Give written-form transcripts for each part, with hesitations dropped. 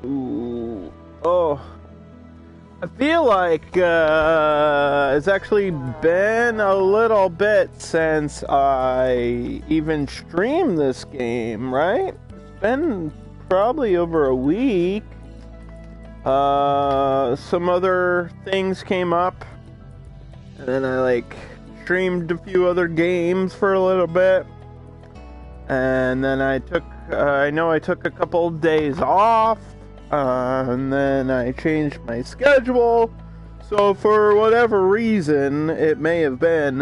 Ooh. Oh. I feel like it's actually been a little bit since I even streamed this game, right? It's been probably over a week. Some other things came up, and then I streamed a few other games for a little bit, and then I took a couple days off. And then I changed my schedule, so for whatever reason it may have been,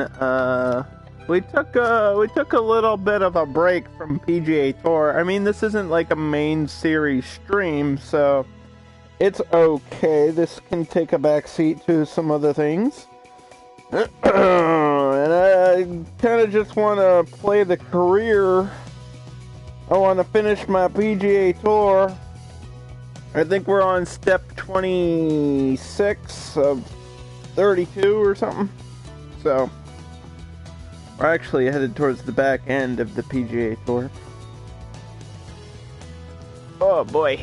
we took a little bit of a break from PGA Tour. I mean, this isn't like a main series stream, so it's okay. This can take a backseat to some other things. And I kind of just want to play the career. I want to finish my PGA Tour. I think we're on step 26 of 32 or something. So, we're actually headed towards the back end of the PGA Tour. Oh boy.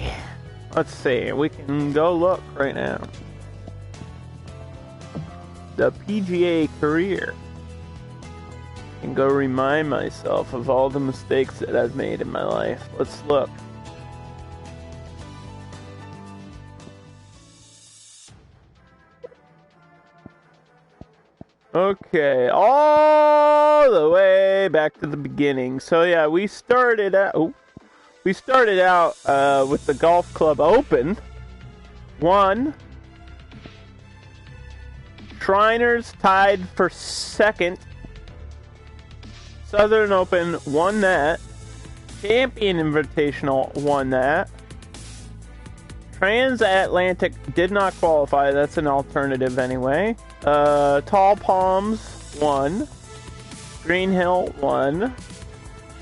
Let's see. We can go look right now. The PGA career. And go remind myself of all the mistakes that I've made in my life. Let's look. Okay, all the way back to the beginning. So yeah, we started out with the Golf Club Open. Won. Shriners tied for second. Southern Open won that. Champion Invitational won that. Transatlantic did not qualify. That's an alternative anyway. Tall Palms won. Green Hill won.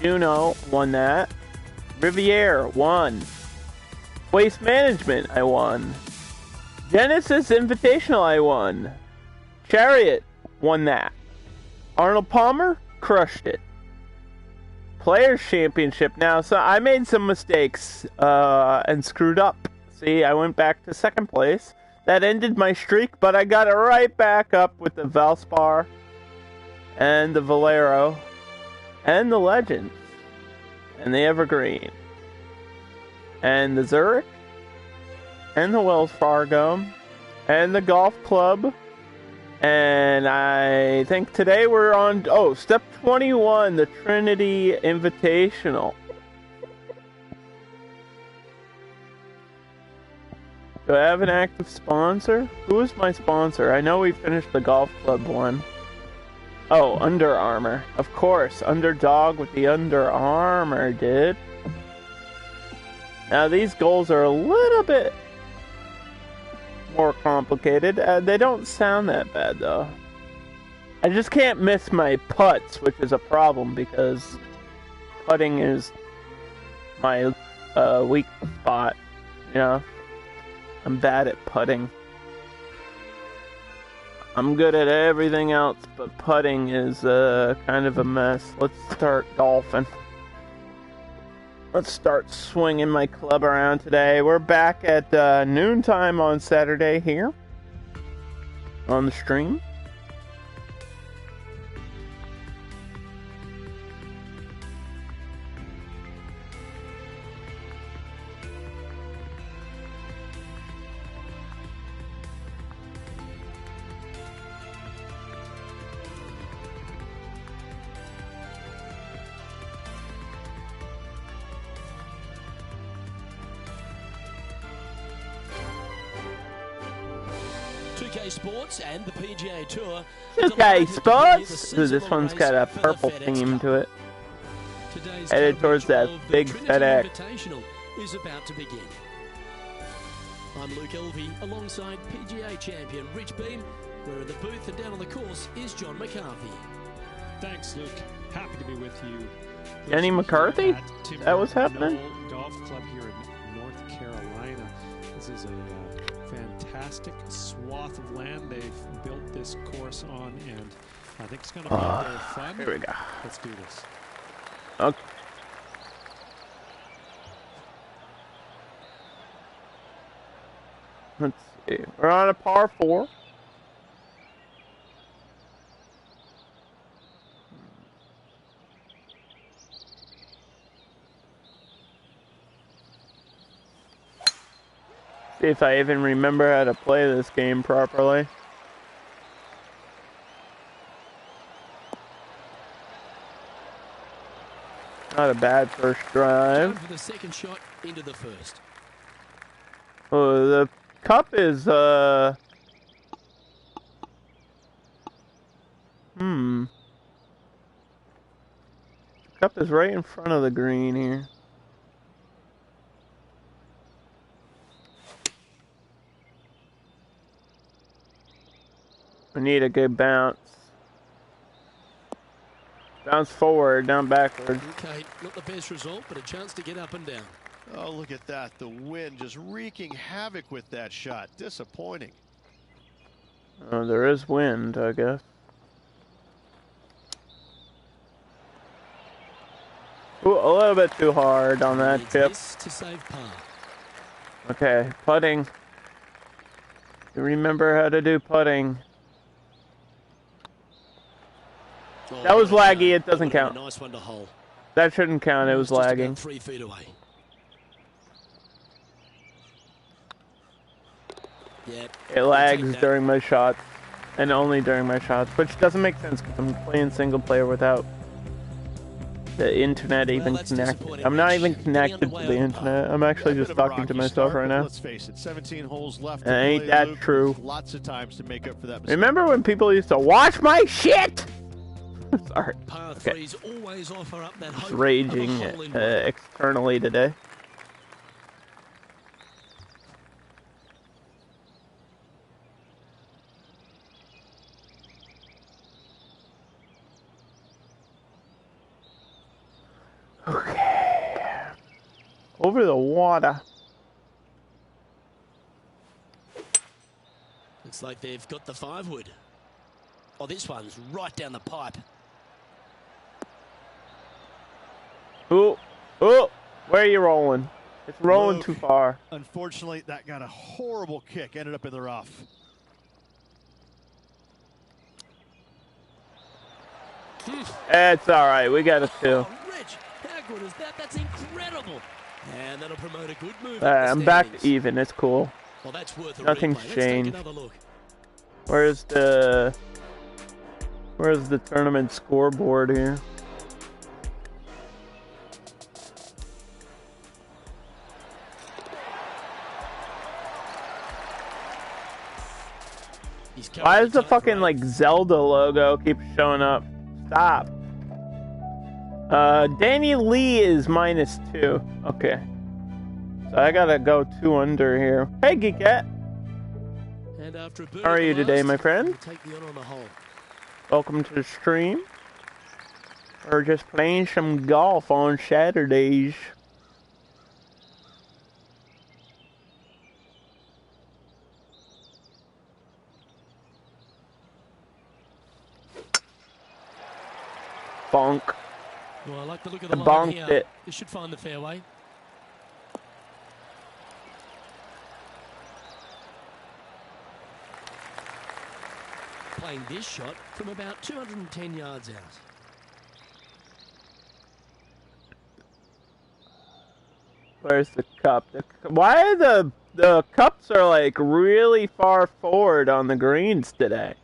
Juno won that. Riviere won. Waste Management I won. Genesis Invitational I won. Chariot won that. Arnold Palmer crushed it. Players Championship now. So I made some mistakes and screwed up. See, I went back to second place. That ended my streak, but I got it right back up with the Valspar and the Valero and the Legends and the Evergreen and the Zurich and the Wells Fargo and the Golf Club. And I think today we're on, step 21, the Trinity Invitational. Do I have an active sponsor? Who is my sponsor? I know we finished the Golf Club one. Oh, Under Armour. Of course, Underdog with the Under Armour, dude. Now, these goals are a little bit more complicated. They don't sound that bad, though. I just can't miss my putts, which is a problem, because putting is my weak spot, you know? I'm bad at putting. I'm good at everything else, but putting is kind of a mess. Let's start golfing. Let's start swinging my club around today. We're back at noontime on Saturday here on the stream. Sports and the PGA Tour. 2K Sports. Ooh, this one's got a purple theme to it. Headed towards that big FedEx. Invitational is about to begin. I'm Luke Elvey alongside PGA champion Rich Beam. We're in the booth and down on the course is John McCarthy. Thanks, Luke. Happy to be with you. Jenny McCarthy? That was happening? Golf Club here in North Carolina. This is a fantastic swath of land they've built this course on, and I think it's going to be a bit of fun. Here we go. Let's do this. Okay. Let's see. We're on a par 4. See if I even remember how to play this game properly. Not a bad first drive. For the second shot into the first. Oh, the cup is The cup is right in front of the green here. We need a good bounce. Bounce forward, down backwards. Okay, not the best result, but a chance to get up and down. Oh, look at that. The wind just wreaking havoc with that shot. Disappointing. There is wind, I guess. Ooh, a little bit too hard on that chip. To save par. Okay, putting. You remember how to do putting. Oh, That was laggy, it doesn't count. Nice one to hole. That shouldn't count, it was Just lagging. about 3 feet away. Yeah, It lags during my shots, and only during my shots, which doesn't make sense because I'm playing single player without the internet even connected. I'm not even connected to the internet. I'm actually just talking to myself right now. Let's face it, 17 holes left. And ain't that true? Lots of times to make up for that mistake. Remember when people used to watch my shit? Sorry. Par Okay. threes always offer up that hope Raging of a hole in one. externally today. Okay. Over the water. Looks like they've got the 5-wood. Oh, this one's right down the pipe. Ooh, ooh, where are you rolling? It's rolling Luke, too far. Unfortunately, that got a horrible kick. Ended up in the rough. It's alright, we got a 2. Oh, Rich, how good is that? That's incredible. And that'll promote a good move. I'm back to even, it's cool. Well, that's worth a Nothing's replay. changed. Let's take another look. Where's the tournament scoreboard here? Why does the fucking like Zelda logo keep showing up? Stop. Danny Lee is -2. Okay. So I gotta go 2 under here. Hey, Geekette. And after a bird How are at the you today, last, my friend? we'll take the honor on the hole. Welcome to the stream. We're just playing some golf on Saturdays. Bonk. Well, I like the look of the line Bonked here. it. This should find the fairway. Playing this shot from about 210 yards out. Where's the cup? Why are the cups are like really far forward on the greens today?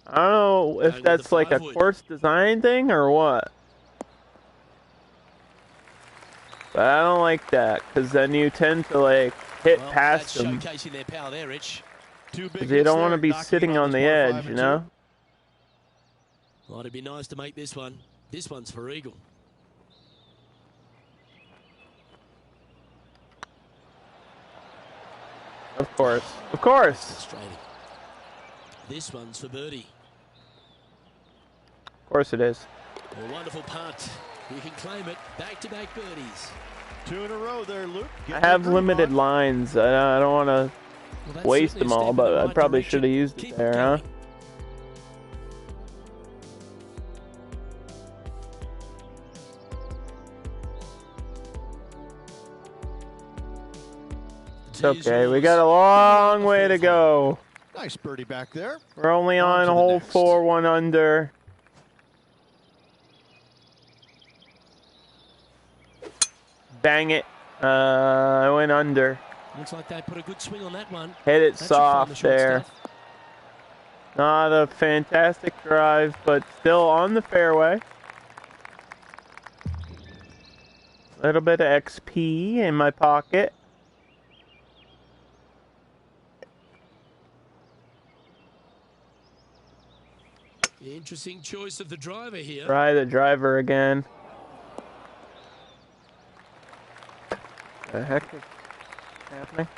I don't know if Going with that's the like a 5-wood. course design thing or what. But I don't like that because then you tend to like hit Well, past that's them showcasing their power there, Rich. Two big because you hits don't want to there, be knocking sitting it on the this par edge, 5 you and know. Well, it'd be nice to make this one. This one's for eagle. Of course, of course. Frustrating. This one's for birdie. Of course it is. A wonderful putt. You can claim it. Back-to-back birdies. 2 in a row there, Luke. I Getting have the groove limited on. lines. I don't want to Well, that's waste certainly them a all, step in but the I right probably direction. should have used Keep it there, huh? going. It's okay. We got a long way to go. Nice birdie back there. We're only on to the hole next. 4, 1 under. Dang it. I went under. Looks like they put a good swing on that one. Hit it That should find the soft short there. stuff. Not a fantastic drive, but still on the fairway. A little bit of XP in my pocket. Interesting choice of the driver here. Try the driver again. The heck is happening?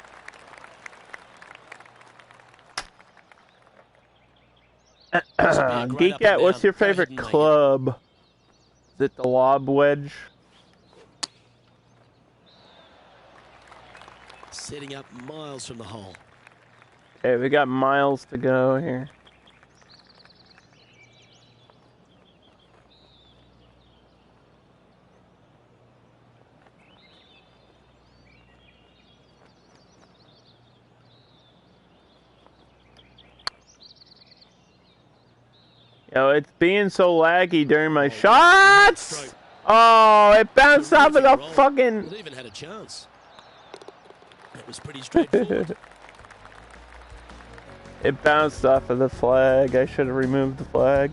great up Geekat, and what's down. your Go ahead favorite and make it. club? Is it the lob wedge? Setting up miles from the hole. Okay, we got miles to go here. Yo, it's being so laggy during my shots! Oh, it bounced off of the Terrific roll. fucking... It even had a chance. That was pretty straightforward. It bounced off of the flag. I should have removed the flag.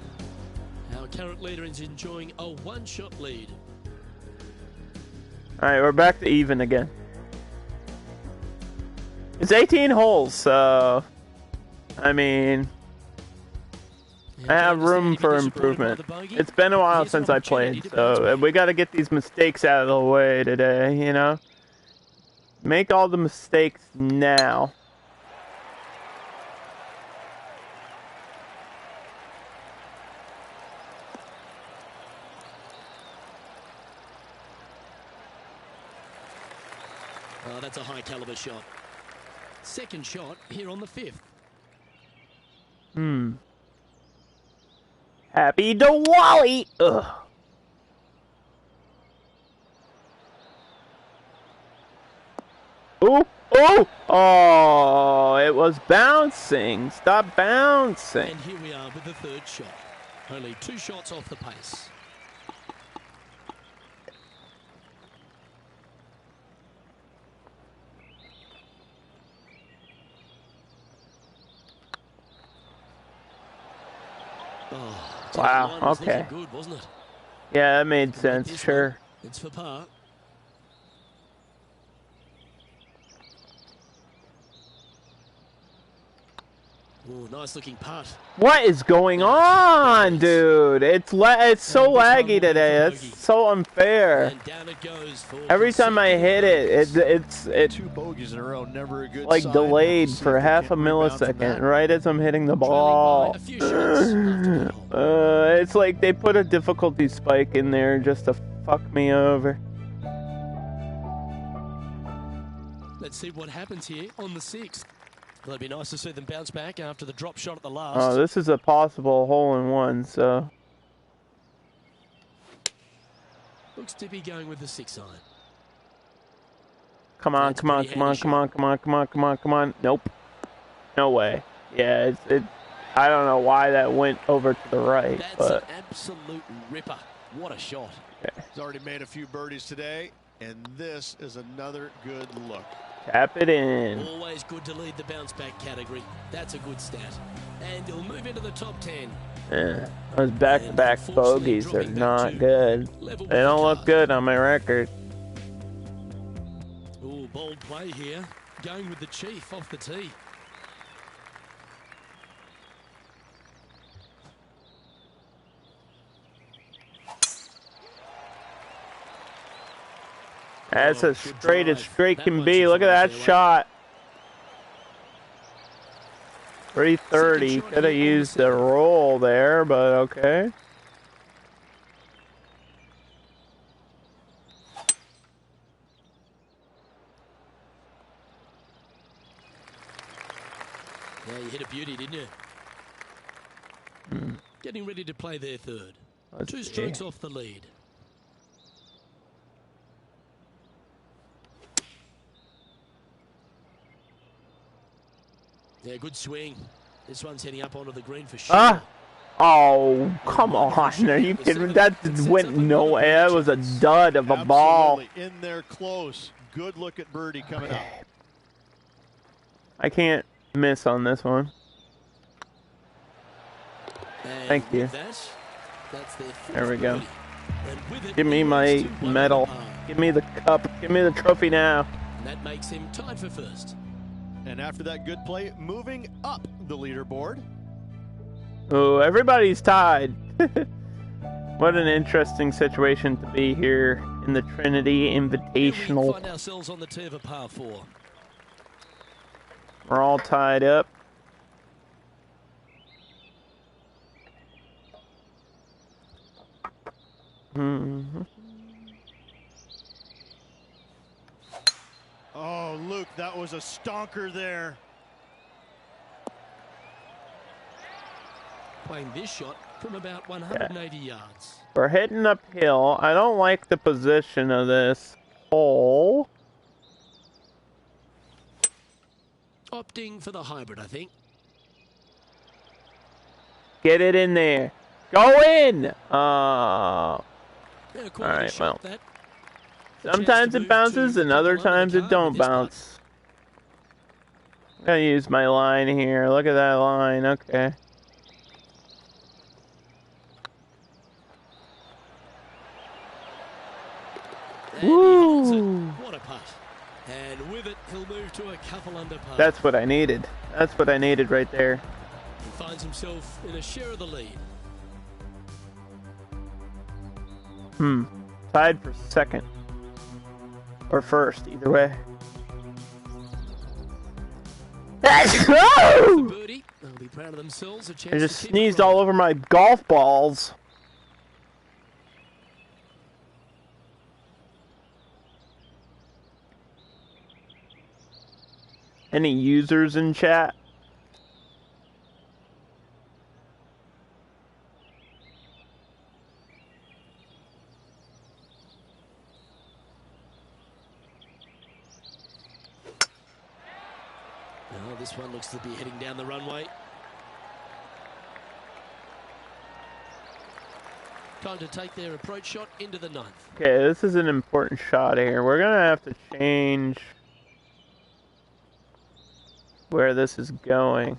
Our current leader is enjoying a one-shot lead. Alright, we're back to even again. It's 18 holes, so... I mean... I have room for improvement. It's been a while since I played, so we gotta get these mistakes out of the way today, you know? Make all the mistakes now. Oh, that's a high caliber shot. Second shot here on the 5th. Happy Diwali! Ugh. Ooh! Oh! Oh! It was bouncing! Stop bouncing! And here we are with the third shot. Only 2 shots off the pace. Oh, Wow, that line was okay. looking good, wasn't it? Yeah, that made sense, This sure. one, it's for par. Oh, nice looking putt. What is going on, dude? It's so laggy today. That's so unfair. And down it goes for Every time I hit it, it's 2 bogeys in a row, never a good like sign. delayed See if for they half a can't rebound from millisecond, that. right as I'm hitting the trailing ball. by a few shots after the hole. It's like they put a difficulty spike in there just to fuck me over. Let's see what happens here on the 6th. Well, it'd be nice to see them bounce back after the drop shot at the last. Oh, this is a possible hole-in-one, so... Looks to be going with the 6 iron. Come on, That's come on, pretty come on, handy come on, come on, come on, come on, come on. Nope. No way. Yeah, I don't know why that went over to the right, That's but... an absolute ripper. What a shot. Okay. He's already made a few birdies today, and this is another good look. Tap it in. Always good to lead the bounce back category. That's a good stat. And he'll move into the top 10. Yeah, those back-to-back bogeys are not good. They don't look good on my record. Oh, bold play here. Going with the chief off the tee. That's as good straight as drive. straight That can one be. should Look at find that fairway. shot. 330. Second shot Could have here on the used a roll there, but okay. Yeah, you hit a beauty, didn't you? Getting ready to play their third. Let's 2 see. strokes off the lead. Yeah, good swing. This one's heading up onto the green for sure. Ah! Oh, come on. Are you kidding me? That went nowhere. That was a dud of a ball. Absolutely. In there close. Good look at birdie coming up. I can't miss on this one. And Thank you. that's their There we go. and with it, Give me he my moves to one medal. under par. Give me the cup. Give me the trophy now. And that makes him tied for first. And after that good play, moving up the leaderboard. Oh, everybody's tied. What an interesting situation to be here in the Trinity Here we Invitational. find ourselves on the tee of a par 4. We're all tied up. Oh, Luke, that was a stonker there. Playing this shot from about 180 yards. We're heading uphill. I don't like the position of this hole. Opting for the hybrid, I think. Get it in there. Go in! Yeah, All quite a right, shot, well. that. Sometimes it bounces and other times it don't bounce. I'm gonna use my line here. Look at that line. Okay. And he holds it. Woo! What a putt. And with it, he'll move to a couple under par. That's what I needed. That's what I needed right there. He finds himself in a share of the lead. Tied for second. Or first, either way. Let's go! Birdie, they'll be proud of themselves. A chance I just to keep sneezed it all rolling. over my golf balls. Any users in chat? Oh, this one looks to be heading down the runway. Time to take their approach shot into the ninth. Okay, this is an important shot here. We're gonna have to change where this is going.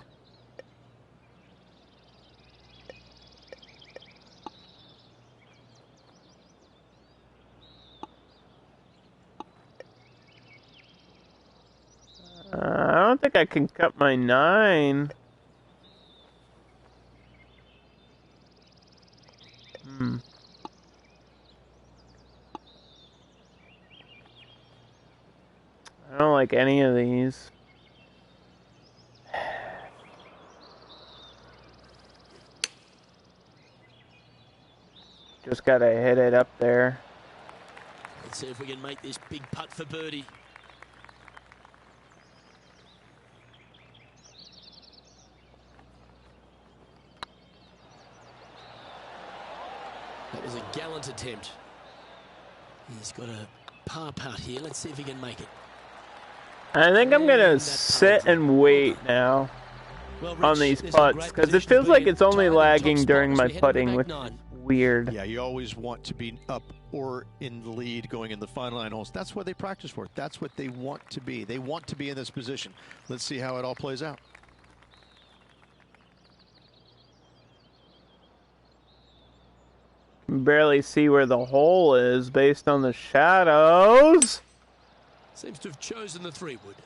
I don't think I can cut my 9. I don't like any of these. Just gotta hit it up there. Let's see if we can make this big putt for birdie. That was a gallant attempt. He's got a par putt here. Let's see if he can make it. I think I'm gonna And that sit par. and wait now Well, on Rich, these this is a putts great because it position to feels be like in. it's only Tied at the top lagging spot during as my we head into putting, back which is 9. weird. Yeah, you always want to be up or in the lead going in the final 9 holes. That's what they practice for. That's what they want to be. They want to be in this position. Let's see how it all plays out. Barely see where the hole is based on the shadows. Seems to have chosen the 3-wood.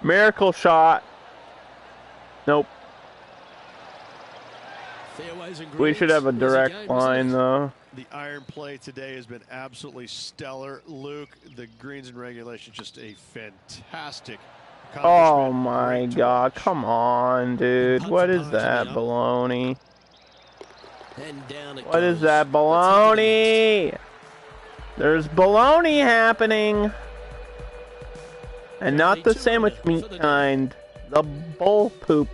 Miracle shot. Nope. Fairways and We should have a greens. Was direct game, wasn't line it? though. The iron play today has been absolutely stellar. Luke, the greens and regulation, just a fantastic Oh accomplishment. my Great to god, watch. come on, dude. Putt What for is par that coming up. baloney? And down it What is goes. that Let's hit the baloney? There's baloney happening. And not the sandwich meat kind. The bull poop.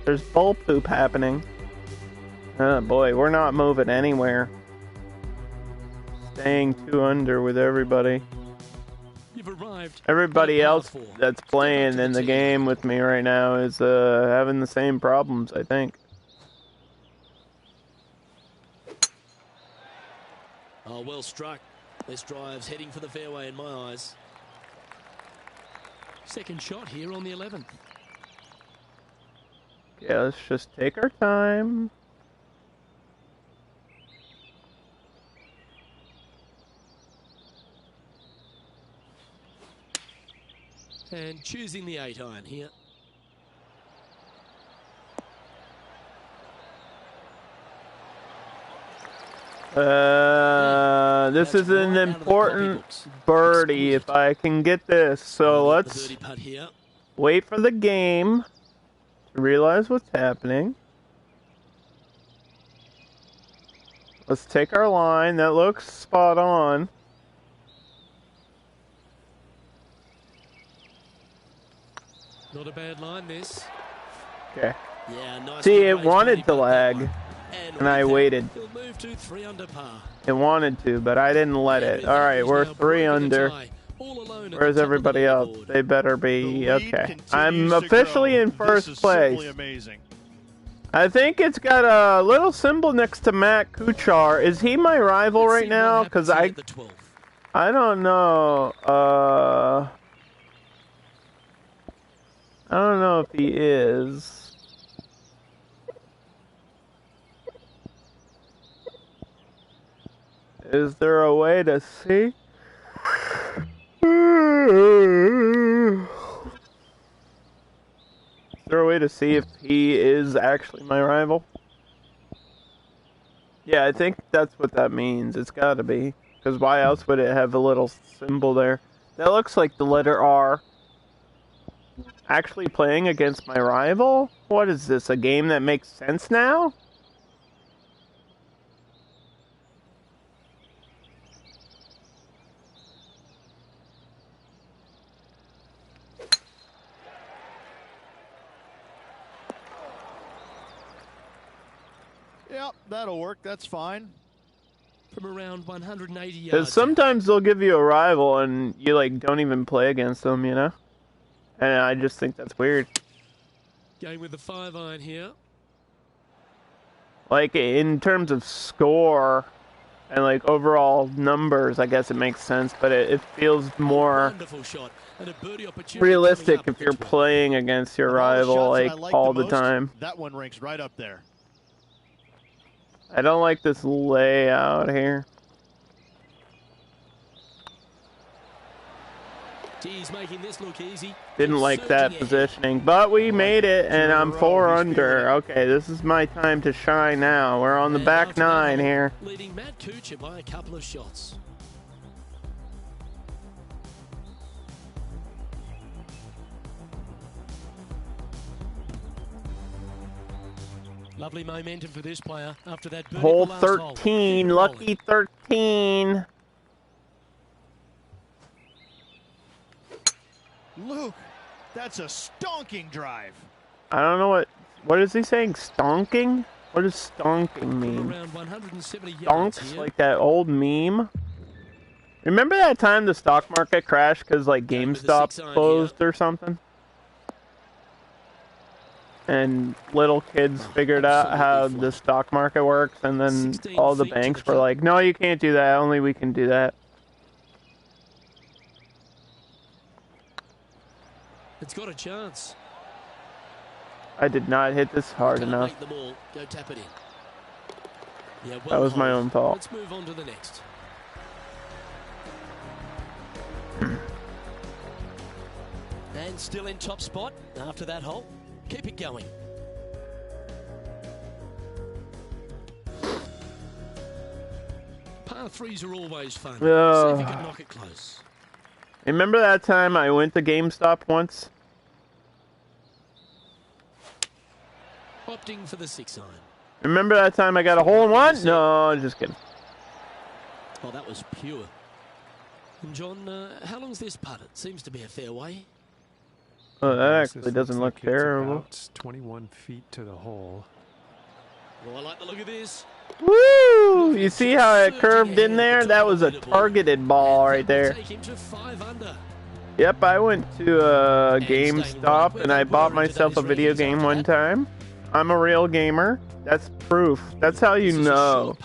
There's bull poop happening. Oh boy, we're not moving anywhere. Staying 2 under with everybody. You've arrived. Everybody at par else four. that's playing in the game with me right now is having the same problems, I think. Oh, well struck. This drive's heading for the fairway in my eyes. Second shot here on the 11th. Yeah, let's just take our time. And choosing the 8-iron here. This is an important birdie if I can get this. So let's wait for the game to realize what's happening. Let's take our line. That looks spot on. Not a bad line, this. Okay. Yeah, nice. See, it wanted to lag, and I waited. He'll move to 3 under par. It wanted to, but I didn't let it. All right, we're 3 under. Where's everybody else? They better be. Okay. I'm officially in first place. I think it's got a little symbol next to Matt Kuchar. Is he my rival right now? Because I don't know. I don't know if he is. Is there a way to see? Is there a way to see if he is actually my rival? Yeah, I think that's what that means. It's gotta be. Because why else would it have a little symbol there? That looks like the letter R. Actually playing against my rival? What is this, a game that makes sense now? Yep, that'll work. That's fine. From around 180 yards. Because sometimes they'll give you a rival and you like don't even play against them, you know? And I just think that's weird. Going with the 5-iron here. Like in terms of score and like overall numbers, I guess it makes sense, but it feels more Shot and a birdie opportunity realistic if you're playing against your rival like all the time. That one ranks right up there. I don't like this layout here. He's making this look easy. Didn't like that positioning, but we made it, and I'm 4 under. Okay, this is my time to shine now. We're on the back 9 here. Leading Matt Kuchar by a couple of shots. Lovely momentum for this player after that birdie. Hole 13, lucky 13. Luke, that's a stonking drive. I don't know what is he saying? Stonking? What does stonking mean? Around 170 Stonks, like that old meme. Remember that time the stock market crashed because like GameStop closed or something? And little kids figured out how the stock market works, and then all the banks were like, no, you can't do that, only we can do that. It's got a chance. I did not hit this hard enough. Go tap it in. Yeah, well, that was my own fault. Let's move on to the next. And still in top spot after that hole. Keep it going. Par 3s are always fun. See if you can knock it close. Remember that time I went to GameStop once? Opting for the 6-iron. Remember that time I got a hole in one? No, just kidding. Oh, that was pure. And John, how long's this putt? It seems to be a fair way. Oh, that actually doesn't look terrible. About 21 feet to the hole. Well, I like the look of this. Woo! You see how it curved in there? That was a targeted ball right there. Yep, I went to GameStop and I bought myself a video game one time. I'm a real gamer. That's proof. That's how you know.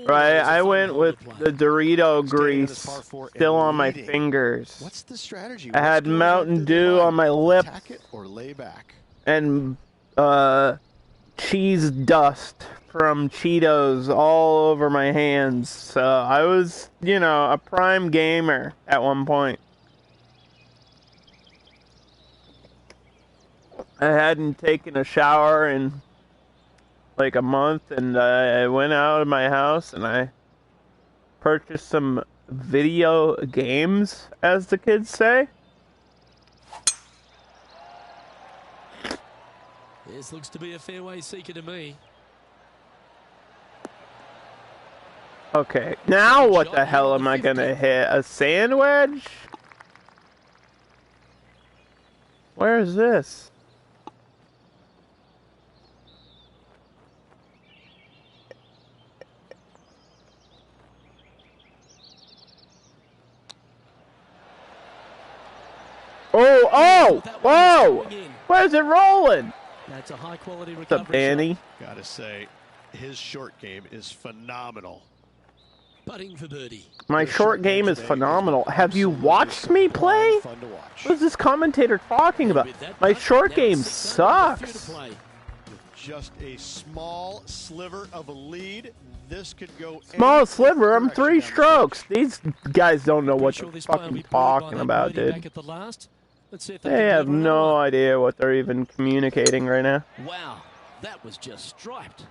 Right? I went with the Dorito grease still on my fingers. What's the strategy? I had Mountain Dew on my lips or lay back. and cheese dust from Cheetos all over my hands. So I was, you know, a prime gamer at one point. I hadn't taken a shower in like a month, and I went out of my house and I purchased some video games, as the kids say. This looks to be a fairway seeker to me. Okay, now what the hell am I gonna hit? A sand wedge? Where is this? Oh! Whoa! Where's it rolling? That's a high quality recovery. What's up, Danny? Gotta say, his short game is phenomenal. Putting for birdie. My short game is phenomenal. Have you watched me play? Fun to watch. What is this commentator talking about? My short game sucks. Just a small sliver of a lead. This could go. Small sliver? I'm 3 strokes. These guys don't know what they're fucking talking about, dude. They have no idea what they're even communicating right now. Wow, that was just striped.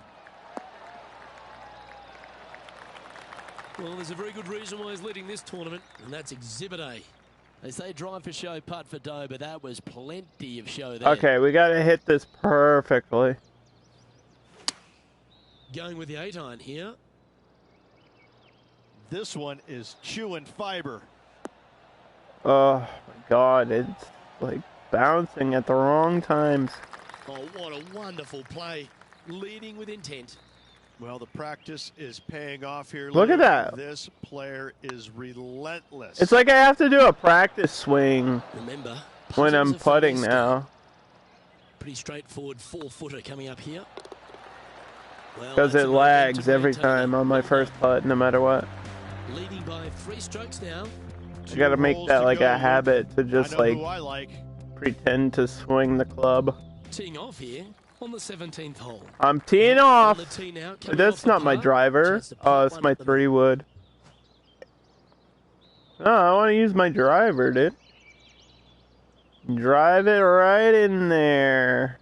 Well, there's a very good reason why he's leading this tournament, and that's Exhibit A. They say drive for show, putt for dough, but that was plenty of show there. Okay, we gotta hit this perfectly. Going with the 8-iron here. This one is chewing fiber. Oh my god, it's like bouncing at the wrong times. Oh, what a wonderful play. Leading with intent. Well, the practice is paying off here. Look at that. This player is relentless. It's like I have to do a practice swing Remember, when I'm putting now. Pretty straightforward 4-footer coming up here. Because it lags every time on my first putt, no matter what. Leading by 3 strokes now. You gotta make that like a habit to just like pretend to swing the club. Teeing off here on the 17th hole. I'm teeing off. That's not my driver. Oh, it's my 3-wood. No, I want to use my driver, dude. Drive it right in there.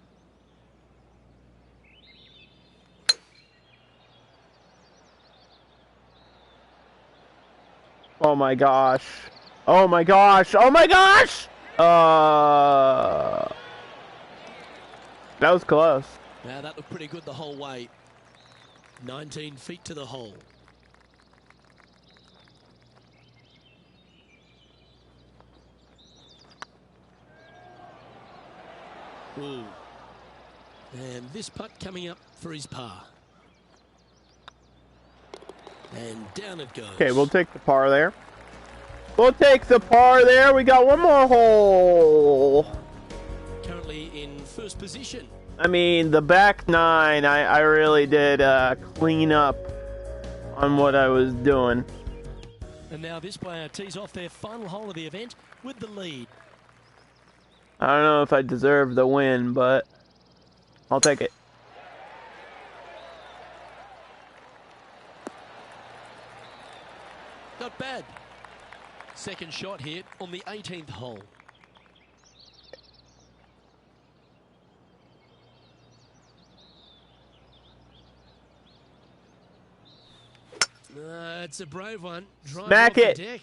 Oh my gosh. Oh my gosh. Oh my gosh! That was close. Now that looked pretty good the whole way. 19 feet to the hole. Ooh. And this putt coming up for his par. And down it goes. Okay, we'll take the par there. We'll take the par there. We got one more hole. Currently in first position. I mean, the back 9, I really did clean up on what I was doing. And now this player tees off their final hole of the event with the lead. I don't know if I deserve the win, but I'll take it. Not bad. Second shot here on the 18th hole. It's a brave one. Smack it. Deck.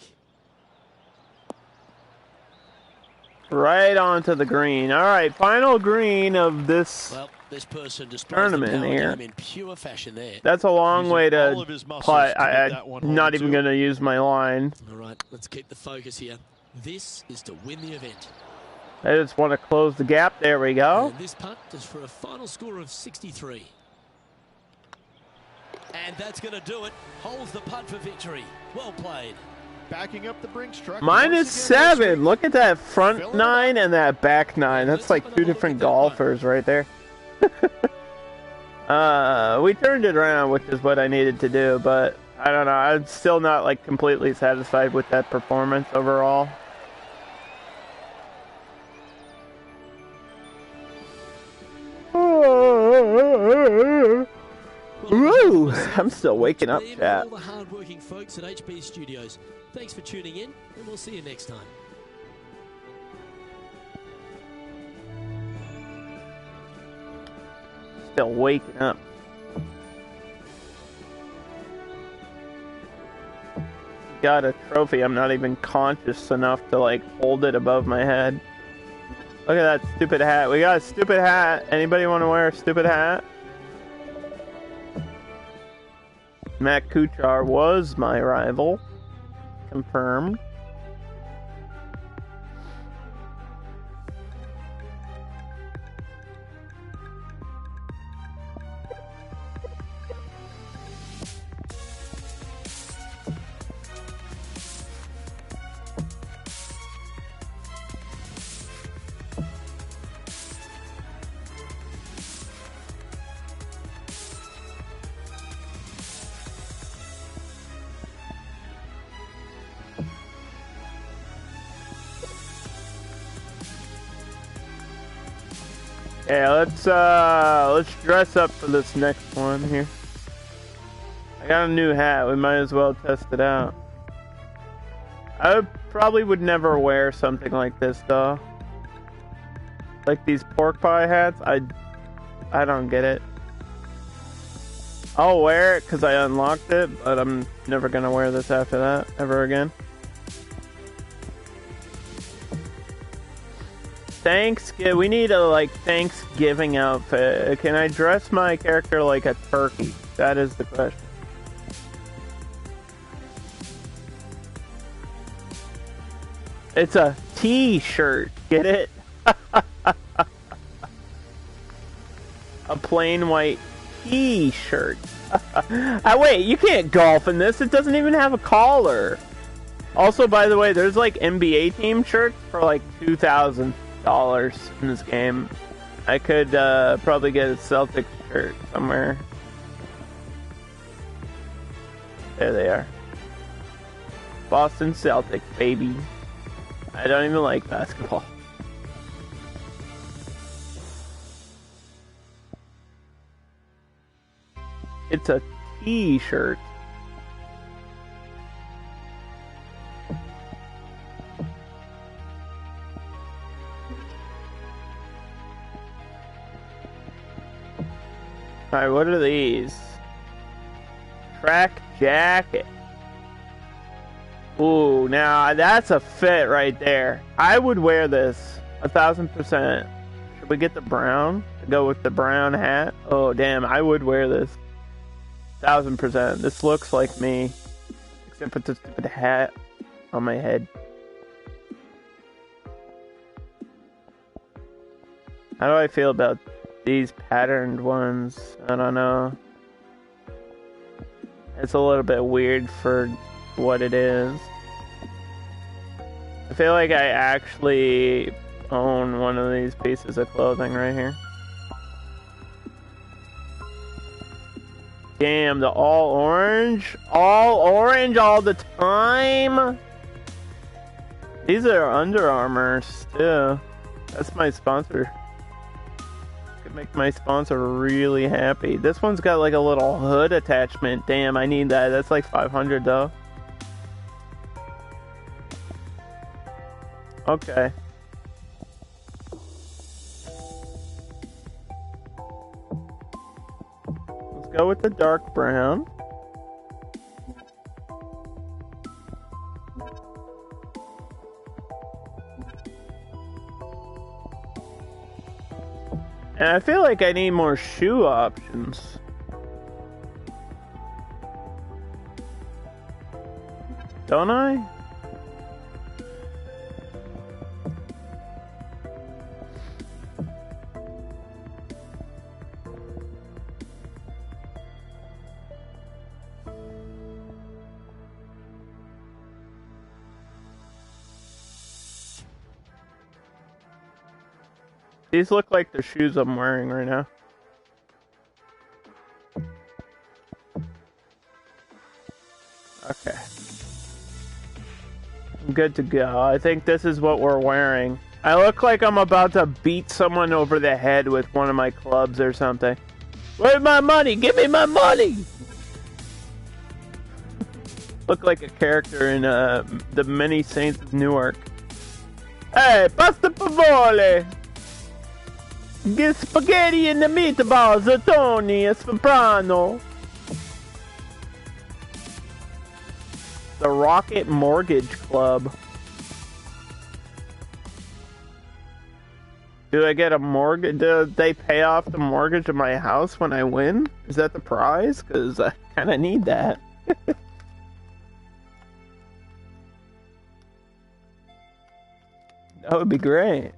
Right onto the green. All right, final green of this. Well, this person tournament here. In pure fashion there. That's a long way to putt. I'm not even going to use my line. All right, let's keep the focus here. This is to win the event. I just want to close the gap. There we go. And this putt is for a final score of 63. And that's going to do it. Holds the putt for victory. Well played. Backing up the Brinks truck. -7. Look at that front 9 and that back 9. That's like two different golfers right there. We turned it around, which is what I needed to do, but I don't know. I'm still not like completely satisfied with that performance overall. Woo! I'm still waking up, chat. All the hard-working folks at HB Studios. Thanks for tuning in, and we'll see you next time. Still waking up. Got a trophy. I'm not even conscious enough to like hold it above my head. Look at that stupid hat. We got a stupid hat. Anybody want to wear a stupid hat? Matt Kuchar was my rival. Confirmed. Yeah, let's dress up for this next one here. I got a new hat. We might as well test it out. I probably would never wear something like this though. Like these pork pie hats. I don't get it. I'll wear it because I unlocked it, but I'm never gonna wear this after that ever again. Thanksgiving. We need a like Thanksgiving outfit. Can I dress my character like a turkey? That is the question. It's a T-shirt. Get it? A plain white T-shirt. Wait, you can't golf in this. It doesn't even have a collar. Also, by the way, there's like NBA team shirts for like $2,000 in this game. I could probably get a Celtics shirt somewhere. There they are. Boston Celtics, baby. I don't even like basketball. It's a T-shirt. Alright, what are these? Track jacket. Ooh, now that's a fit right there. I would wear this 1,000%. Should we get the brown to go with the brown hat? Oh, damn, I would wear this 1,000%. This looks like me, except with the stupid hat on my head. How do I feel about these patterned ones? I don't know. It's a little bit weird for what it is. I feel like I actually own one of these pieces of clothing right here. Damn, the all orange all the time. These are Under Armours too. That's my sponsor. Could make my sponsor really happy. This one's got like a little hood attachment. Damn, I need that. That's like $500 though. Okay. Let's go with the dark brown. And I feel like I need more shoe options. Don't I? These look like the shoes I'm wearing right now. Okay. I'm good to go. I think this is what we're wearing. I look like I'm about to beat someone over the head with one of my clubs or something. Where's my money? Give me my money! Look like a character in the Many Saints of Newark. Hey, pasta favole! Get spaghetti and the meatballs, Tony, a soprano. The Rocket Mortgage Club. Do I get a mortgage? Do they pay off the mortgage of my house when I win? Is that the prize? Because I kind of need that. That would be great.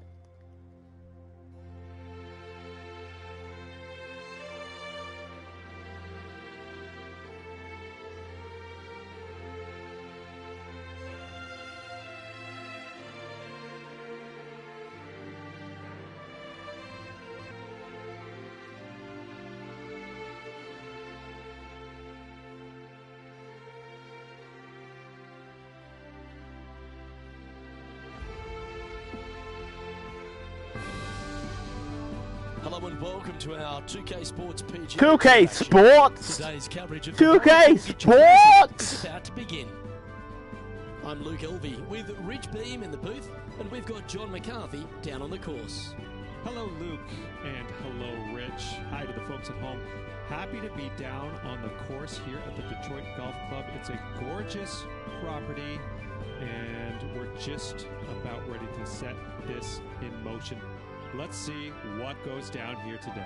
Hello and welcome to our 2K Sports PG. 2K Sports! Today's coverage of 2K Sports! is about to begin. I'm Luke Elvey with Rich Beam in the booth, and we've got John McCarthy down on the course. Hello, Luke, and hello, Rich. Hi to the folks at home. Happy to be down on the course here at the Detroit Golf Club. It's a gorgeous property, and we're just about ready to set this in motion. Let's see what goes down here today.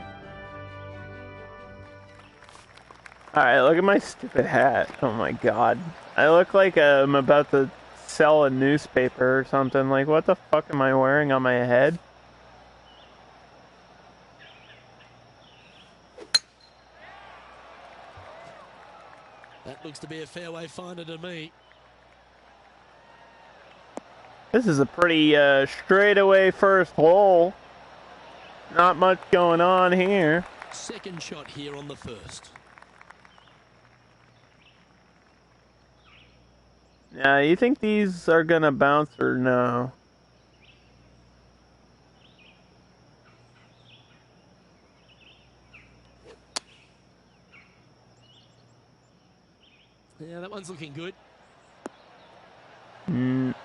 Alright, look at my stupid hat. Oh my god. I look like I'm about to sell a newspaper or something. Like, what the fuck am I wearing on my head? That looks to be a fairway finder to me. This is a pretty straightaway first hole. Not much going on here. Second shot here on the first. Yeah, you think these are gonna bounce or no? Yeah, that one's looking good.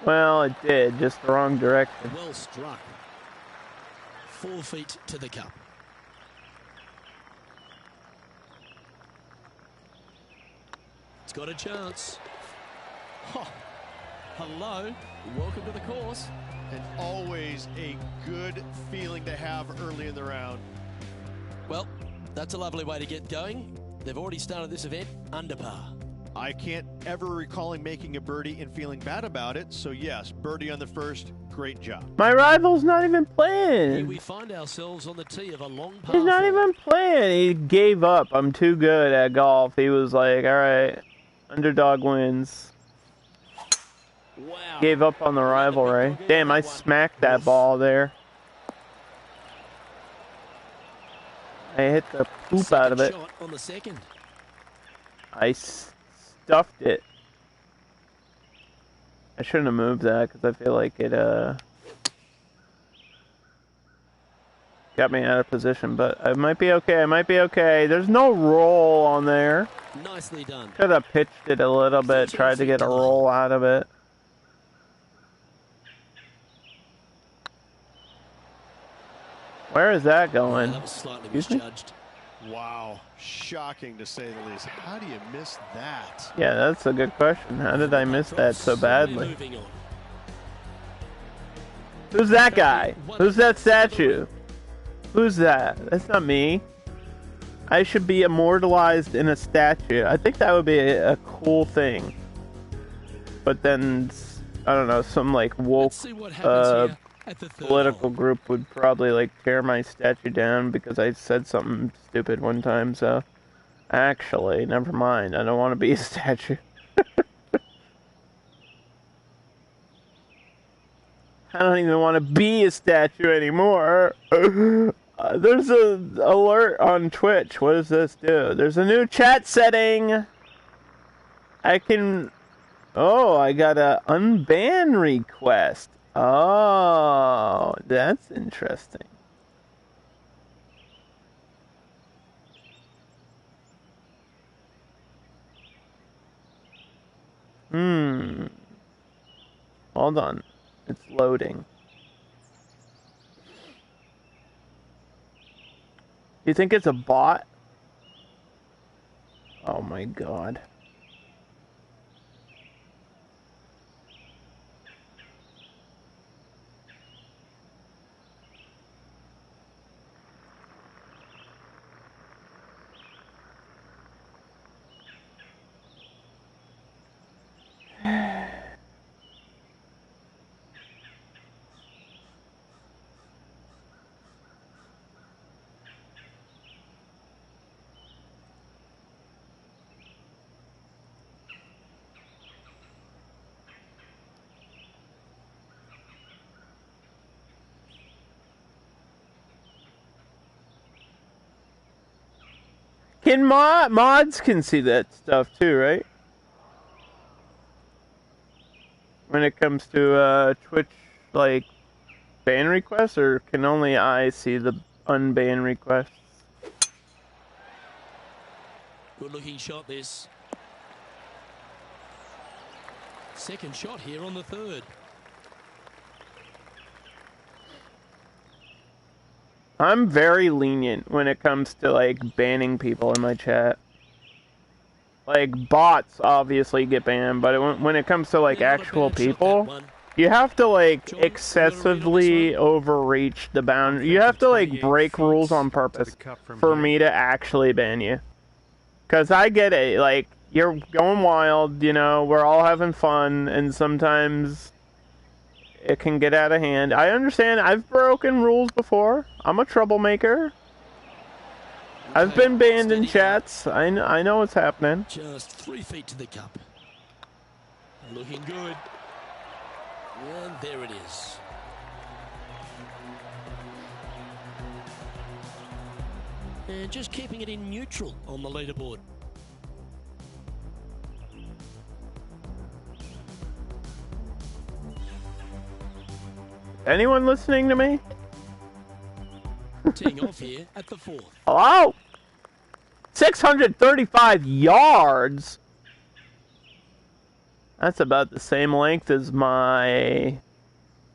Well, it did, just the wrong direction. Well struck. 4 feet to the cup. It's got a chance. Oh, hello. Welcome to the course. And always a good feeling to have early in the round. Well, that's a lovely way to get going. They've already started this event under par. I can't ever recall him making a birdie and feeling bad about it. So yes, birdie on the first, great job. My rival's not even Here playing. we find ourselves on the tee of a long par. He's not four. even playing. He gave up. I'm too good at golf. He was like, alright, underdog wins. Wow. Gave up on the rivalry. Damn, I smacked that ball there. I hit the poop out of it. Shot on the second. I stuffed it. I shouldn't have moved that because I feel like it got me out of position, but I might be okay. I might be okay. There's no roll on there. Nicely done. Could have pitched it a little bit, tried to get a roll out of it. Where is that going? That was slightly Excuse me? misjudged. Wow, shocking to say the least. How do you miss that? Yeah, that's a good question. How did I miss that so badly? Moving on. Who's that guy? Who's that statue? Who's that? That's not me. I should be immortalized in a statue. I think that would be a cool thing. But then, I don't know, some like woke Let's see what happens here at the third political hole. group would probably like tear my statue down because I said something stupid one time, so actually, never mind. I don't want to be a statue. I don't even want to be a statue anymore. There's a alert on Twitch. What does this do? There's a new chat setting. I can... Oh, I got a unban request. Oh, that's interesting. Hold on. It's loading. You think it's a bot? Oh my god. Can mods can see that stuff too, right? When it comes to Twitch, like, ban requests, or can only I see the unban requests? Good looking shot this. Second shot here on the third. I'm very lenient when it comes to, like, banning people in my chat. Like, bots obviously get banned, but when it comes to, like, actual people, you have to, like, excessively overreach the boundary. You have to, like, break rules on purpose for me to actually ban you. Because I get it, like, you're going wild, you know, we're all having fun, and sometimes it can get out of hand. I understand, I've broken rules before. I'm a troublemaker. I've been banned in chats. I know what's happening. Just 3 feet to the cup. Looking good. And there it is. And just keeping it in neutral on the leaderboard. Anyone listening to me? Teeing off here at the fourth. Hello? 635 yards? That's about the same length as my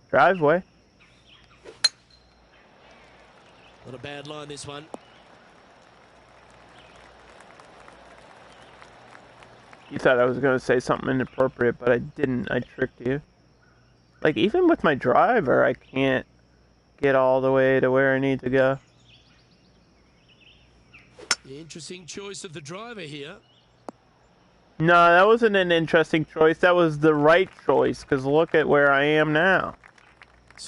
driveway. Not a bad line, this one. You thought I was going to say something inappropriate, but I didn't. I tricked you. Like, even with my driver, I can't get all the way to where I need to go. Interesting choice of the driver here. No, that wasn't an interesting choice. That was the right choice, because look at where I am now.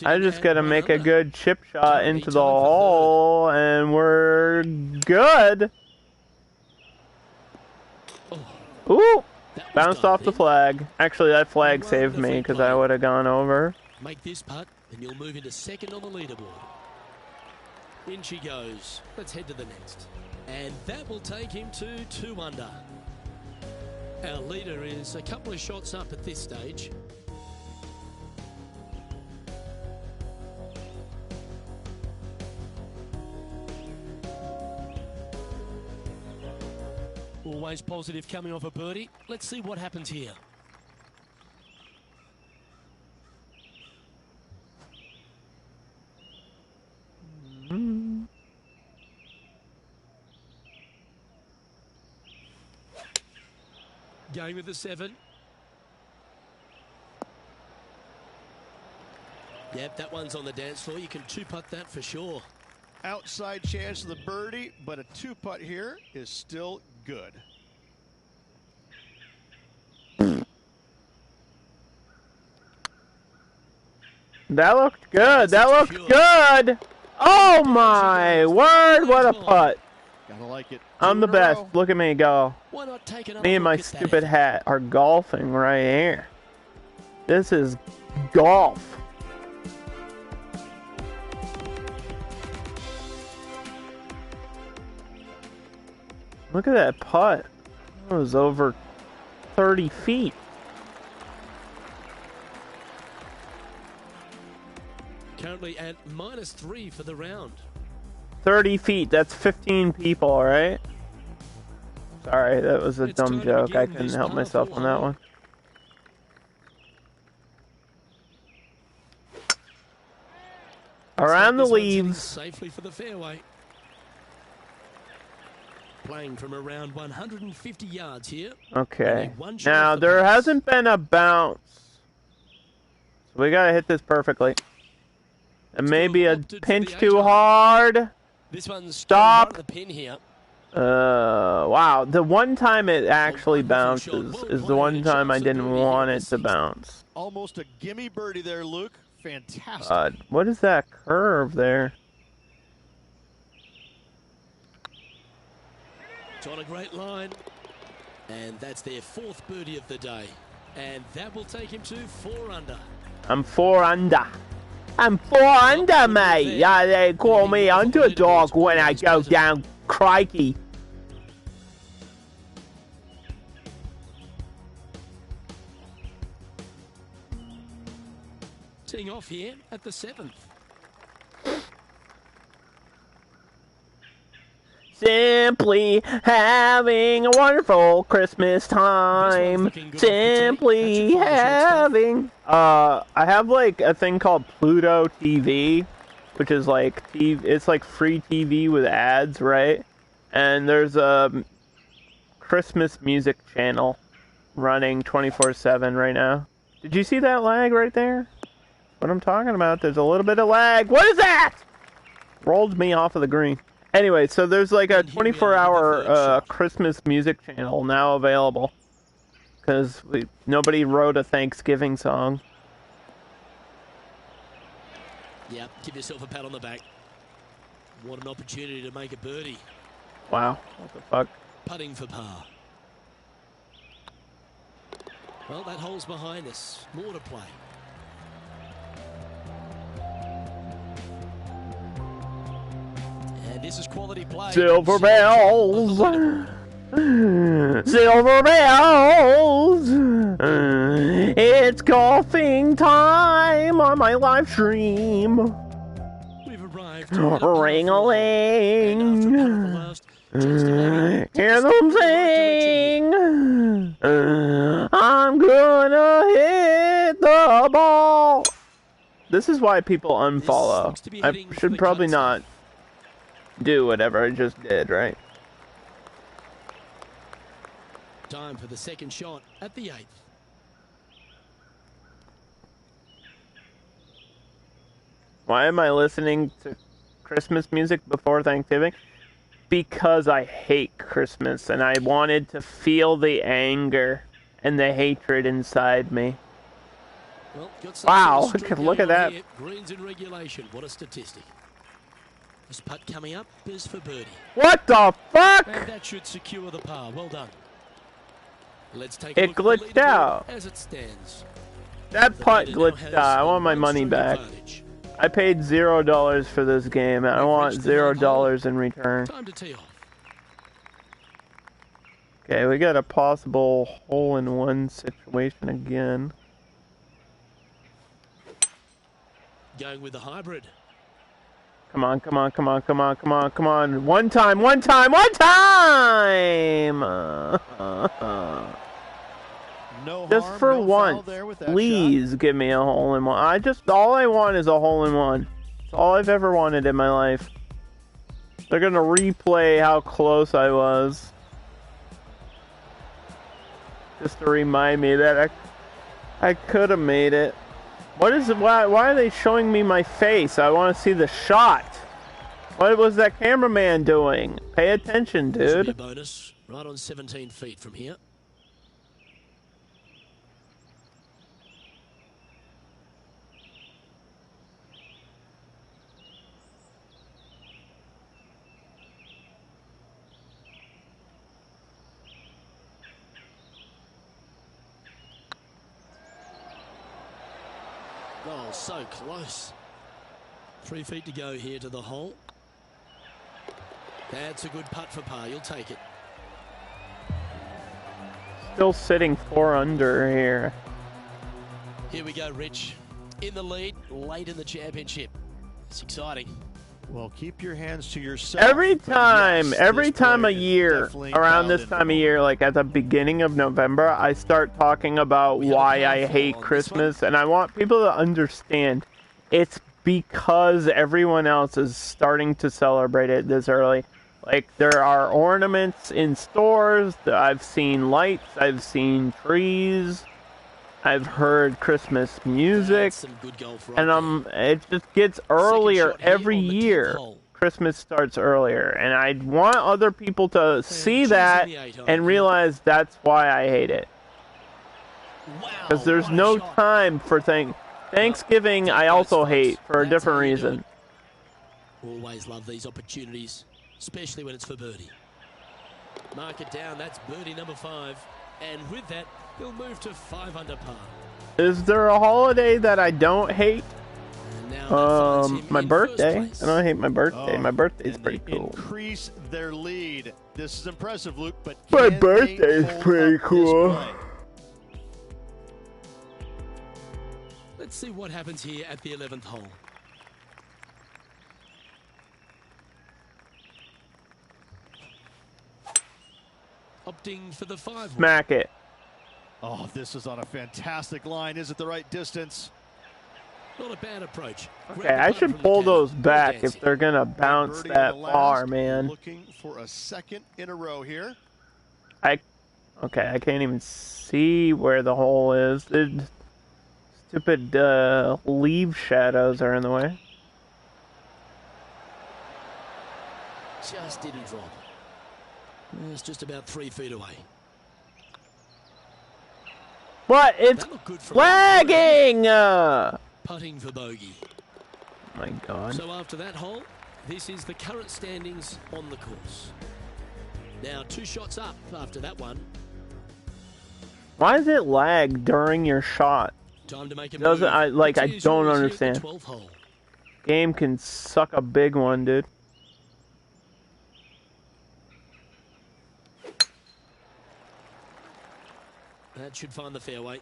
I just got to make a good chip shot into the hole, and we're good. Ooh! Bounced off the flag. Actually, that flag saved me, because I would have gone over. Make this putt, and you'll move into second on the leaderboard. In she goes. Let's head to the next. And that will take him to 2 under. Our leader is a couple of shots up at this stage. Always positive coming off a birdie. Let's see what happens here. Going with the 7. Yep, that one's on the dance floor. You can 2-putt that for sure. Outside chance of the birdie, but a 2-putt here is still good. That looked good. That looked good. Oh my word! What a putt. Gotta like it. I'm the best. Look at me go. Why not take another Me and my look at that? stupid hat are golfing right here. This is golf. Look at that putt. That was over 30 feet. Currently at -3 for the round. 30 feet, that's 15 people, right? Sorry, that was a It's dumb time to joke. I begin couldn't this help par myself four on that hole. one. Around the This one's heading leaves. safely for the fairway. Playing from around 150 yards here. Okay. Only one shot Now, off the there pace. hasn't been a bounce. So we gotta hit this perfectly. And maybe a opted for pinch the too 8-iron. hard. This one's Stop. right at the pin here. Wow. The one time it actually wonderful shot. bounces Well is the played. one It time I shows the didn't birdie here want at it the to sixth. bounce. Almost a gimme birdie there, Luke. Fantastic. What is that curve there? It's on a great line. And that's their 4th birdie of the day. And that will take him to 4 under. I'm 4 under. I'm 4 under, mate. Yeah, they call me underdog when I go down crikey. Teeing off here at the 7th. Simply having a wonderful Christmas time. looking good off the tee. Simply That's your final shot, having. I have like a thing called Pluto TV, which is like it's like free TV with ads, right? And there's a Christmas music channel running 24/7 right now. Did you see that lag right there? What I'm talking about? There's a little bit of lag. What is that? Rolled me off of the green. Anyway, so there's like a 24-hour Christmas music channel now available. Because nobody wrote a Thanksgiving song. Yeah, give yourself a pat on the back. What an opportunity to make a birdie. Wow, what the fuck? Putting for par. Well, that hole's behind us. More to play. And this is quality play. Silver bells! Silver bells! It's golfing time on my live stream. We've arrived. Ring-a-ling! Hear them sing! I'm gonna hit the ball! This is why people unfollow. I should probably not do whatever I just did, right? Time for the second shot at the 8th. Why am I listening to Christmas music before Thanksgiving? Because I hate Christmas and I wanted to feel the anger and the hatred inside me. Well, got Wow, sort of streak look at going on that. here. Greens in regulation. What a statistic. This putt coming up is for birdie. What the fuck? And that should secure the par. Well done. Let's take It a look at the glitched leaderboard out. as it stands. That The putt leader now glitched has out. I a want my money one-stroke back. advantage. I paid $0 for this game and I want reached the ninth $0 in return. Time to tee off. Okay, we got a possible hole-in-one situation again. Going with the hybrid. Come on, come on, come on, come on, come on, come on. One time, one time, one time! No Just harm, for no foul once, there with that please give me a hole-in-one. All I want is a hole-in-one. It's all I've ever wanted in my life. They're gonna replay how close I was. Just to remind me that I could have made it. Why are they showing me my face? I want to see the shot. What was that cameraman doing? Pay attention, This will be a dude. bonus. Right on 17 feet from here. Oh, so close. 3 feet to go here to the hole. That's a good putt for par. You'll take it. still sitting 4 under here. Here we go, Rich. In the lead, late in the championship. It's exciting. Well, keep your hands to yourself. Every time, Yes, every this time a player is year, definitely around dialed this in time for of the year, like at the beginning of November, I start talking about We have a why par I four hate on this Christmas, and I want people to understand it's because everyone else is starting to celebrate it this early. Like, there are ornaments in stores, I've seen lights, I've seen trees, I've heard Christmas music, That's some good golf right and there. it just gets earlier shot here every on the 10th year. hole. Christmas starts earlier, and I want other people to see choosing that the 8 iron and here. realize that's why I hate it. Wow, Because there's what a no shot. time for Thanksgiving. Take I notes, also folks. hate for a That's different how you do reason. it. Always love these opportunities, especially when it's for birdie. Mark it down, that's birdie number 5. And with that, he'll move to 5 under par. Is there a holiday that I don't hate? And now that finds him My in birthday. first place. I don't hate my birthday. My birthday's and pretty they cool. Increase their lead. This is impressive, Luke. But My can birthday's they hold pretty up this cool. play? Let's see what happens here at the 11th hole. Opting for the 5. Smack it. Oh, this is on a fantastic line. Is it the right distance? Not a bad approach. Okay, I should pull those back if they're gonna bounce Birdie on that the last, far, man. Looking for a second in a row here. Okay, I can't even see where the hole is. Stupid leaf shadows are in the way. Just didn't drop. It's just about 3 feet away. What? It's That looked good from lagging! Oh putting for bogey. my god. So after that hole, this is the current standings on the course. Now 2 shots up after that one. Why does it lag during your shot? Time to make a Doesn't move. I like? I The tee is don't yours here at understand. the 12th hole. Game can suck a big one, dude. That should find the fairway.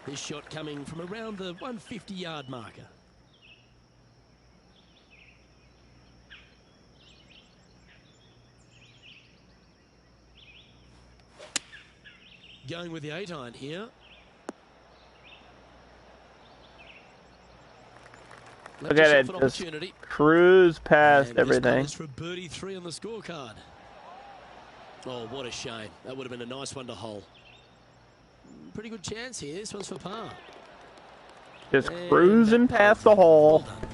This shot coming from around the 150-yard marker. Going with the 8 iron here. Look at it, just cruise past And this everything. goes for a birdie 3 on the scorecard. Oh, what a shame. That would have been a nice one to hole. Pretty good chance here. This one's for par. Just And cruising that past par. the hole. Well done.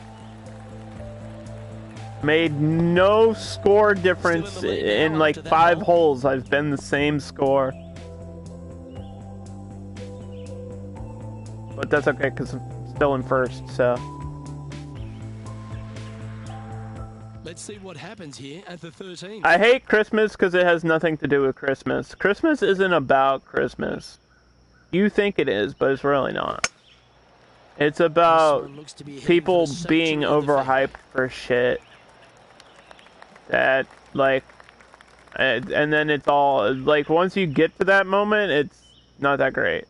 Made no score difference Still in the lead now in like after that 5 hole. holes. I've been the same score. But that's okay because I'm still in first, so. Let's see what happens here at the 13th. I hate Christmas because it has nothing to do with Christmas. Christmas isn't about Christmas. You think it is, but it's really not. It's about This one looks to be heading people for the being sanctuary of the fair. overhyped for shit. That, like, and then it's all, like, once you get to that moment, it's not that great.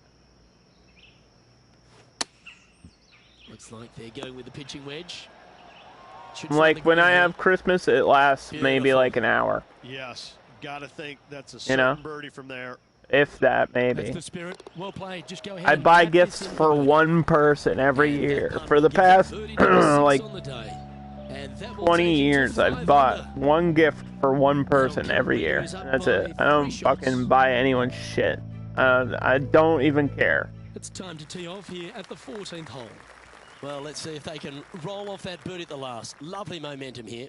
Looks like they're going with the pitching wedge. Should Like, find the when I green have Christmas, it lasts maybe Beautiful. like an hour. Yes, gotta think that's a You certain know? birdie from there. If that, here. maybe. That's the spirit. Well played. Just go ahead. I and buy tap gifts this in for birdie. one person every And that year. putt For will the give them past, birdie number 6 like, on the day. And that will 20 take you to years, 5 I've bought under. one gift for one person Now, every Kevin year. is up That's by it. I don't 3 shots. fucking buy anyone's shit. I don't even care. It's time to tee off here at the 14th hole. Well, let's see if they can roll off that birdie at the last. Lovely momentum here.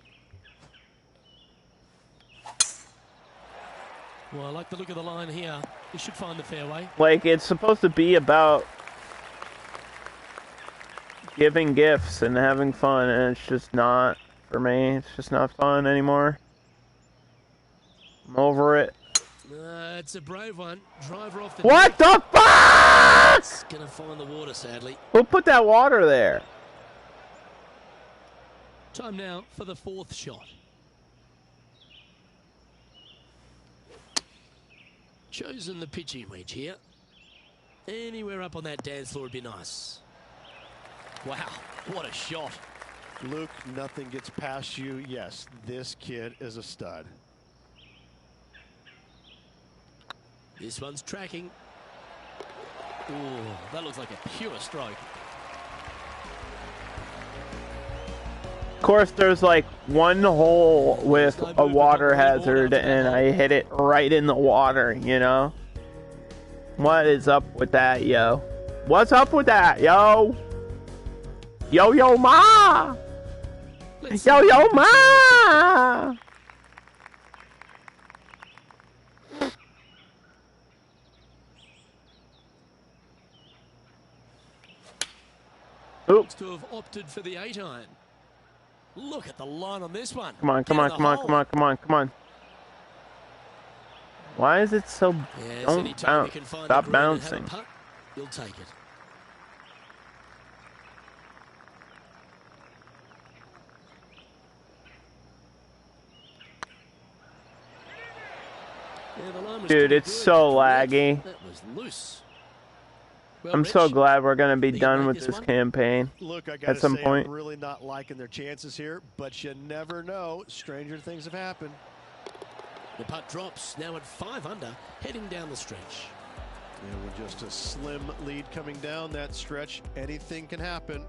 Well, I like the look of the line here. He should find the fairway. Like, it's supposed to be about giving gifts and having fun, and it's just not, for me. It's just not fun anymore. I'm over it. It's a brave one. Driver off the What deck. the fuck? It's going to find the water, sadly. Who put that water there? Time now for the 4th shot. chosen the pitching wedge here. Anywhere up on that dance floor would be nice. Wow, what a shot. Luke, nothing gets past you. Yes, this kid is a stud. This one's tracking. Ooh, that looks like a pure stroke. Of course, there's like one hole with a water hazard, and I hit it right in the water, you know? What is up with that, yo? What's up with that, yo? Yo, yo, ma! Yo, yo, ma! Oops. To have opted for the 8-iron. Look at the line on this one. Come on, come on, come on, come on, come on, come on. Why is it so... Yes, Don't bounce. Stop bouncing. Putt, you'll take it. Yeah, the line was Dude, it's good, so but laggy. that was loose. Well, I'm so Rich, glad we're going to be think you done make with this this one? campaign. Look, I At gotta some say, point. I'm really not liking their chances here, but you never know. Stranger things have happened. The putt drops, now at 5 under, heading down the stretch. And with just a slim lead coming down that stretch, anything can happen.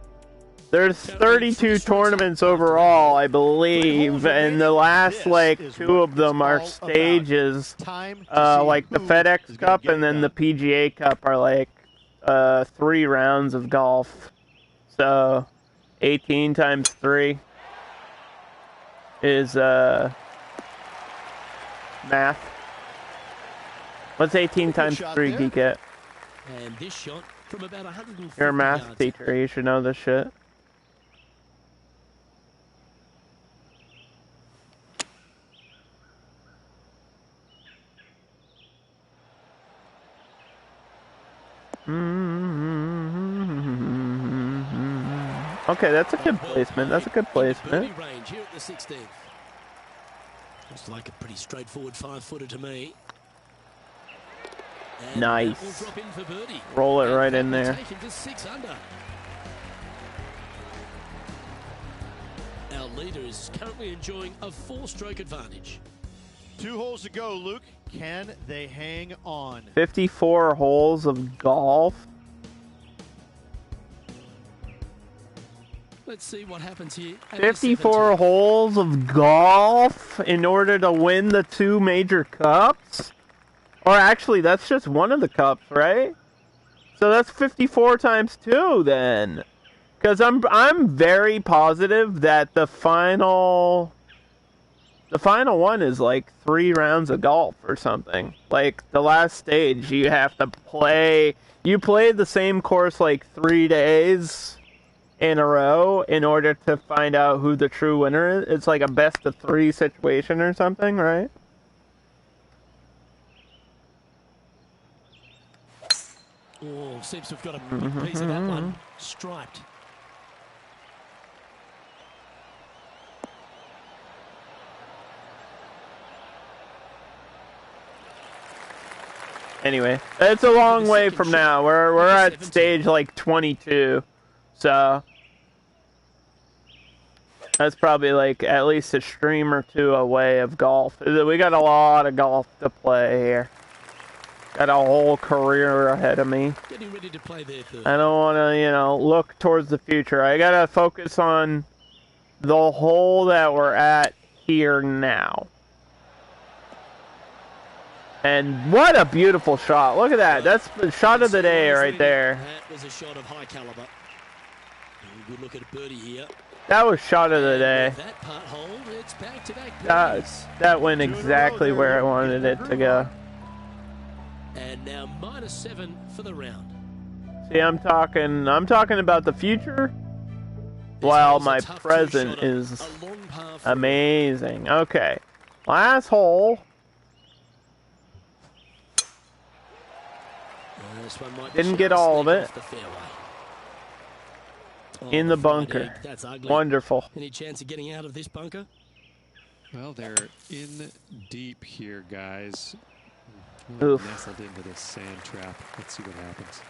There's 32 tournaments overall, I believe, and the last, like, 2 of them are stages, like the FedEx Cup and then the PGA Cup are, like, 3 rounds of golf. So, 18 times 3 is, math. What's 18 times 3, Geekette? And this shot from about 150 You're a math yards. teacher, you should know this shit. Okay, that's a good placement. That's a good placement. Range here at the 16th. Looks like a pretty straightforward 5-footer to me. And Nice. that will drop in for birdie. Roll it And right that in will there. take him to 6 under. Our leader is currently enjoying a 4-stroke advantage. 2 holes to go, Luke. Can they hang on? 54 holes of golf. Let's see what happens here. at the 54 17th. holes of golf in order to win the 2 major cups? Or actually, that's just one of the cups, right? So that's 54 times 2 then. Because I'm very positive that the final one is like 3 rounds of golf or something. Like the last stage, you have to play. You play the same course like 3 days in a row in order to find out who the true winner is. It's like a best of 3 situation or something, right? Oh, seems to have got a big piece of that one. Striped. Anyway, it's a long way from now. We're at stage like 22, so that's probably like at least a stream or 2 away of golf. We got a lot of golf to play here. Got a whole career ahead of me. Getting ready to play their third. I don't want to, look towards the future. I gotta focus on the hole that we're at here now. And what a beautiful shot. Look at that. That's the shot of the day right there. That was a shot of high caliber. Good look at a birdie here. That was shot of the day. That putt hole, it's back-to-back birdies. That went exactly where I wanted it to go. And now -7 for the round. See, I'm talking about the future. While my present is amazing. Okay. Last hole. This one might be Didn't get all of it. off the fairway. In the fine bunker. egg, that's ugly. Wonderful. Any chance of getting out of this bunker? Well, they're in deep here, guys. Oof. Nestled into this sand trap. Let's see what happens.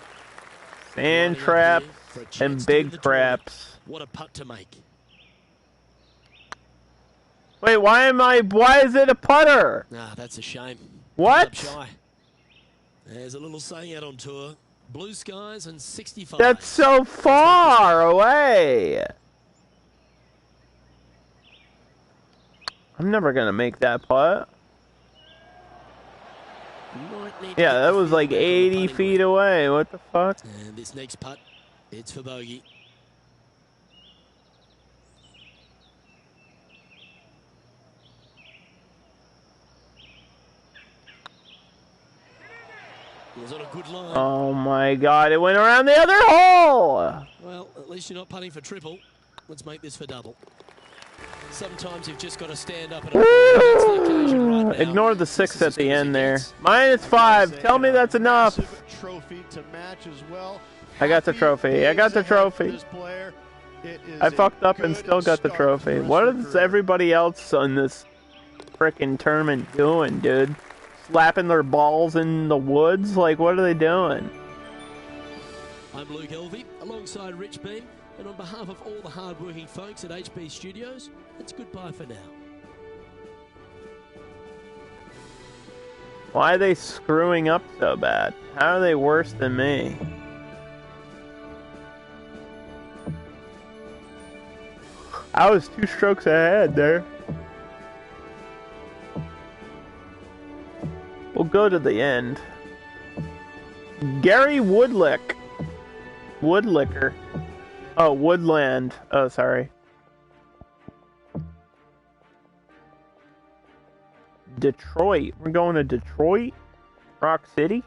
Sand Lining up traps here for a chance and to big win the tournament. traps. What a putt to make. Wait, why is it a putter? Ah, that's a shame. What? Comes up shy. There's a little saying out on tour. Blue skies and 65. That's so far away. I'm never going to make that putt. Yeah, that was like 80 feet away. What the fuck? And this next putt, it's for bogey. It was on a good line. Oh my god, it went around the other hole! Well, at least you're not putting for triple. Let's make this for double. Sometimes you've just got to stand up and that's the occasion right now. Ignore the 6 at the end there. -5. Tell me that's enough. Trophy to match as well. I got the trophy. I got the trophy. I fucked up and still got the trophy. What is everybody else on this frickin' tournament doing, dude? Slapping their balls in the woods? Like, what are they doing? I'm Luke Elvey, alongside Rich Beam, and on behalf of all the hard-working folks at HB Studios, it's goodbye for now. Why are they screwing up so bad? How are they worse than me? I was 2 strokes ahead there. We'll go to the end. Gary Woodlick. Woodlicker. Oh, Woodland. Oh, sorry. Detroit. We're going to Detroit? Rock City?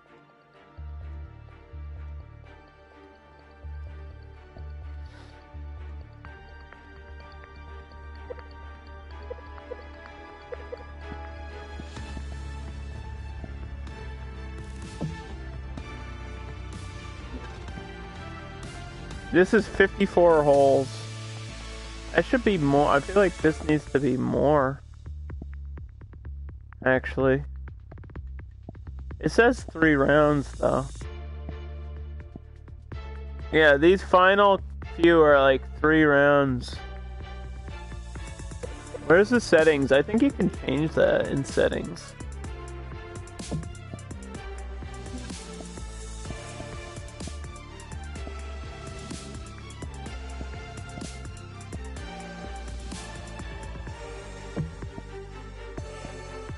This is 54 holes. That should be more. I feel like this needs to be more. Actually. It says 3 rounds, though. Yeah, these final few are like 3 rounds. Where's the settings? I think you can change that in settings.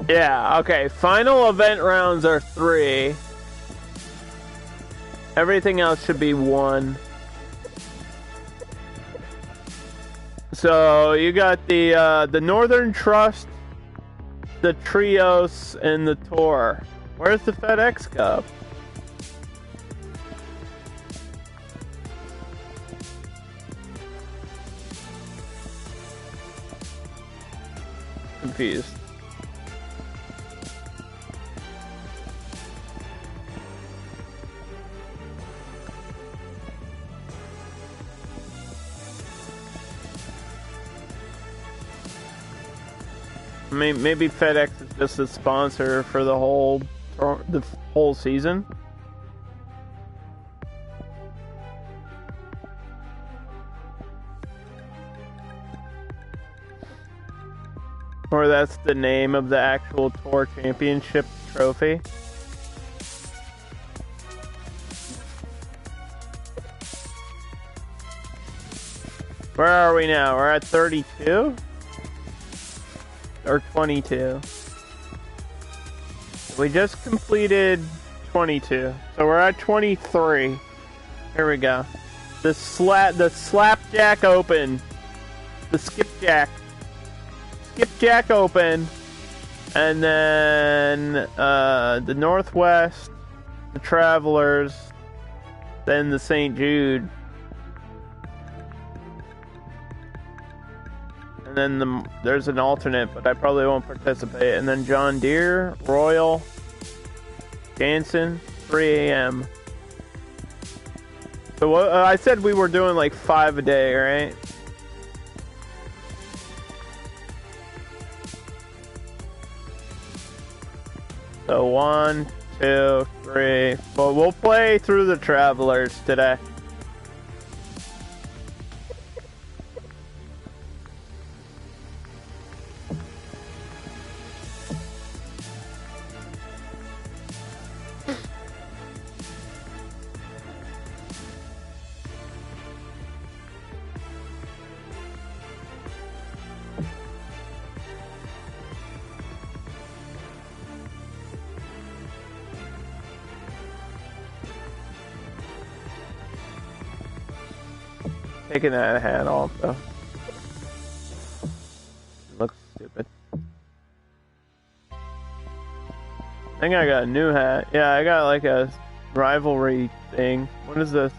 Yeah, okay. Final event rounds are 3. Everything else should be 1. So you got the Northern Trust, the Trios, and the Tour. Where's the FedEx Cup? Confused. Maybe FedEx is just a sponsor for the whole season. Or that's the name of the actual tour championship trophy. Where are we now? We're at 32? Or 22. We just completed 22. So we're at 23. Here we go. The Slapjack Open. The Skipjack. Skipjack Open. And then the Northwest, the Travelers, then the St. Jude. And then there's an alternate, but I probably won't participate. And then John Deere, Royal, Jansen, 3 a.m. So I said we were doing like 5 a day, right? So 1, 2, 3. But we'll play through the Travelers today. Taking that hat off though. Looks stupid. I think I got a new hat. Yeah, I got like a rivalry thing. What is this?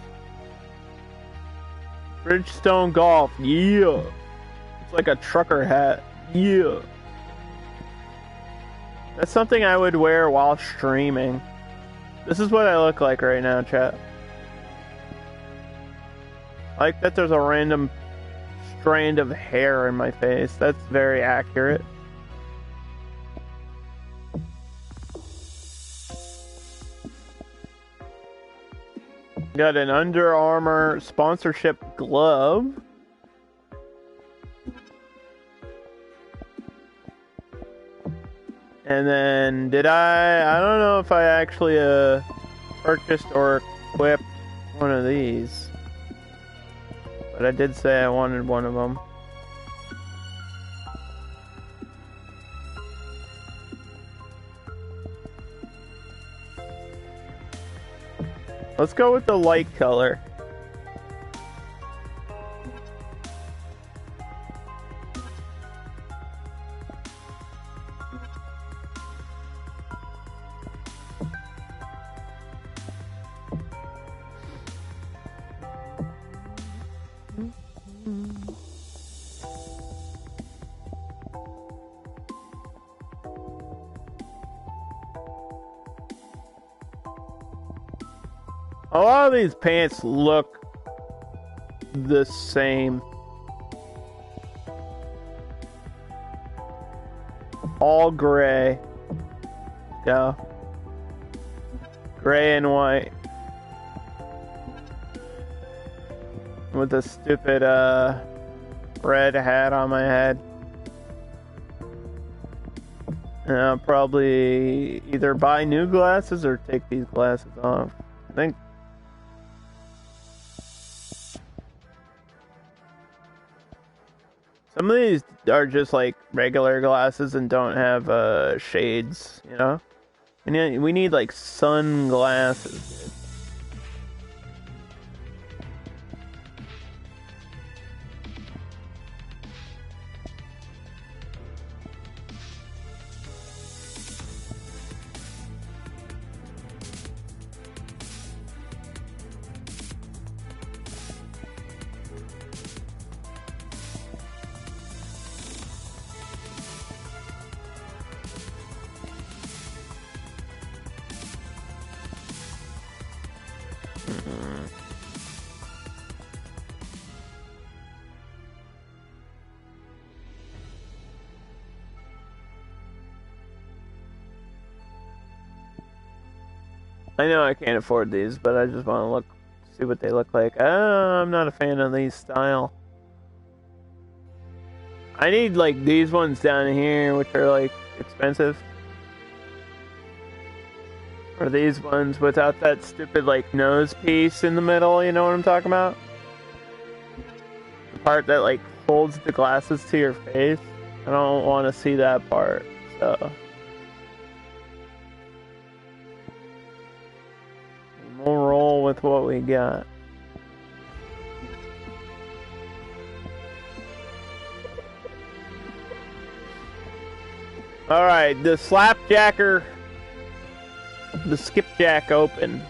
Bridgestone Golf. Yeah. It's like a trucker hat. Yeah. That's something I would wear while streaming. This is what I look like right now, chat. I like that there's a random strand of hair in my face. That's very accurate. Got an Under Armour sponsorship glove. And then I don't know if I actually purchased or equipped one of these. But I did say I wanted one of them. Let's go with the light color. A lot of these pants look the same. All gray. Go. Gray and white. With a stupid red hat on my head. And I'll probably either buy new glasses or take these glasses off. I think some of these are just like regular glasses and don't have shades, you know? We need like sunglasses, dude. I know I can't afford these, but I just want to see what they look like. I'm not a fan of these style. I need like these ones down here, which are like expensive. Or these ones without that stupid like nose piece in the middle, you know what I'm talking about? The part that like holds the glasses to your face. I don't want to see that part, so... We'll roll with what we got. Alright, the Slapjacker, the Skipjack Open.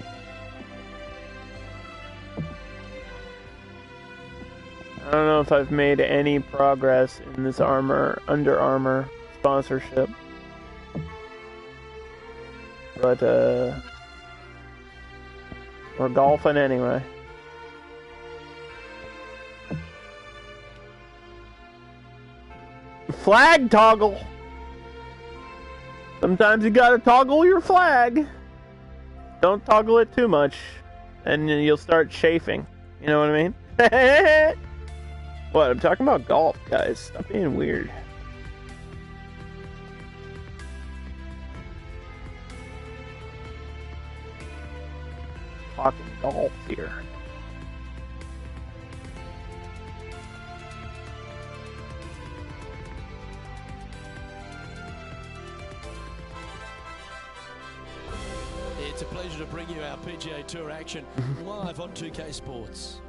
I don't know if I've made any progress in this Under Armour sponsorship. But, we're golfing anyway. Flag toggle. Sometimes you gotta toggle your flag. Don't toggle it too much, and you'll start chafing. You know what I mean? What? I'm talking about golf, guys. Stop being weird. Talking golf here. It's a pleasure to bring you our PGA Tour action live on 2K Sports.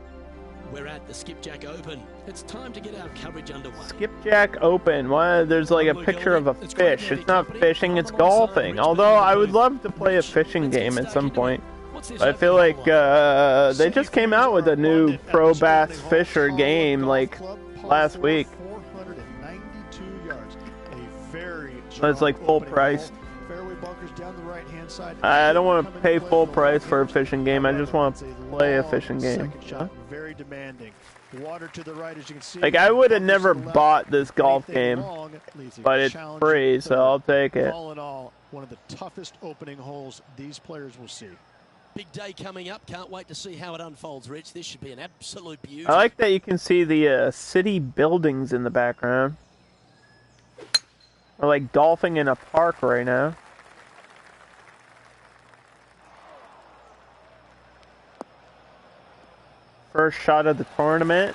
We're at the Skipjack Open. It's time to get our coverage underway. Skipjack Open. Why? There's like a picture of a fish. It's not fishing, it's golfing. Although I would love to play a fishing game at some point. I feel like they just came out with a new pro bass fisher game like last week. 492 yards. A very It's like full price. Fairway bunkers down the right-hand side. I don't want to pay full price for a fishing game. I just want to play a fishing game. Second shot, very demanding. Water to the right, as you can see. Like, I would have never bought this golf game, but it's free, so I'll take it. All in all, one of the toughest opening holes these players will see. Big day coming up. Can't wait to see how it unfolds, Rich. This should be an absolute beauty. I like that you can see the city buildings in the background. We're like golfing in a park right now. First shot of the tournament.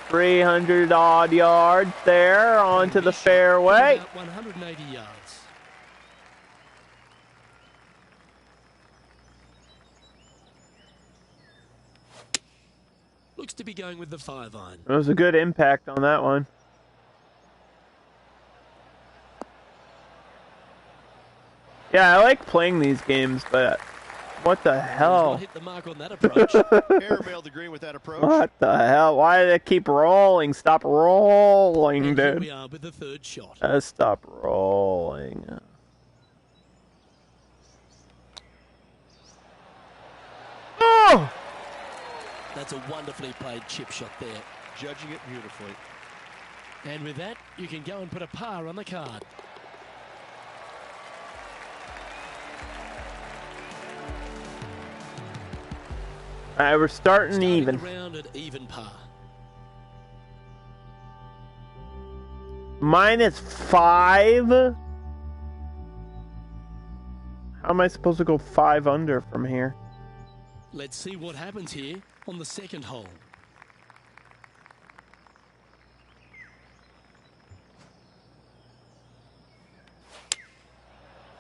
300 odd yards there onto the fairway. About 180 yards. Looks to be going with the 5-iron. It was a good impact on that one. Yeah, I like playing these games, but what the hell? Hit the mark on that approach. Airmailed the green with that approach. What the hell? Why did it keep rolling? Stop rolling, And here dude. we are with the third shot. Stop rolling. Oh! That's a wonderfully played chip shot there. Judging it beautifully. And with that, you can go and put a par on the card. Alright, we're starting even. The round at even par. -5? How am I supposed to go 5 under from here? Let's see what happens here on the second hole.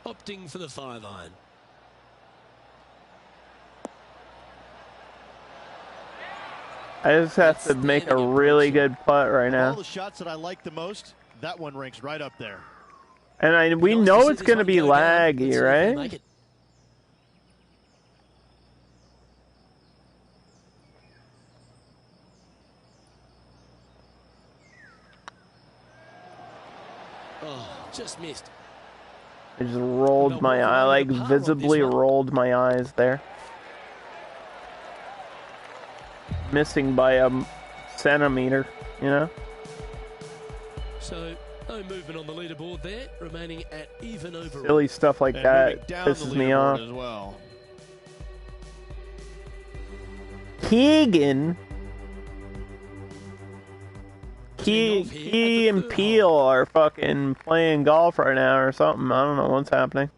Opting for the 5-iron. I just have to make a really good putt right All now. the shots that I like the most, that one ranks right up there. And we Nice know see it's this going to one be go down. laggy, Let's see if they right? make it. Oh, just missed. I just rolled my eye, like visibly rolled my eyes there. Missing by a centimeter, you know? So, no movement on the leaderboard there, remaining at even overall. Silly stuff like And that moving down the pisses me leaderboard off. as well. Keegan? Teeing off here at Key the and third Peel hole. are fucking playing golf right now or something. I don't know what's happening.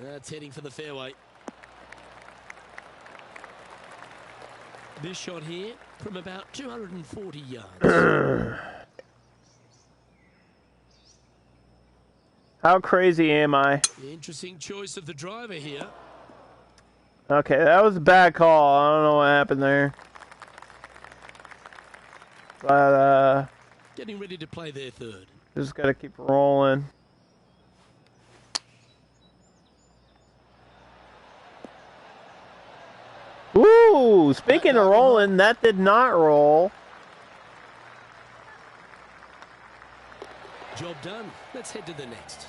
That's heading for the fairway. This shot here from about 240 yards. How crazy am I? Interesting choice of the driver here. Okay, that was a bad call. I don't know what happened there. But, Getting ready to play their third. just gotta keep rolling. Ooh, speaking of rolling, that did not roll. Job done. Let's head to the next.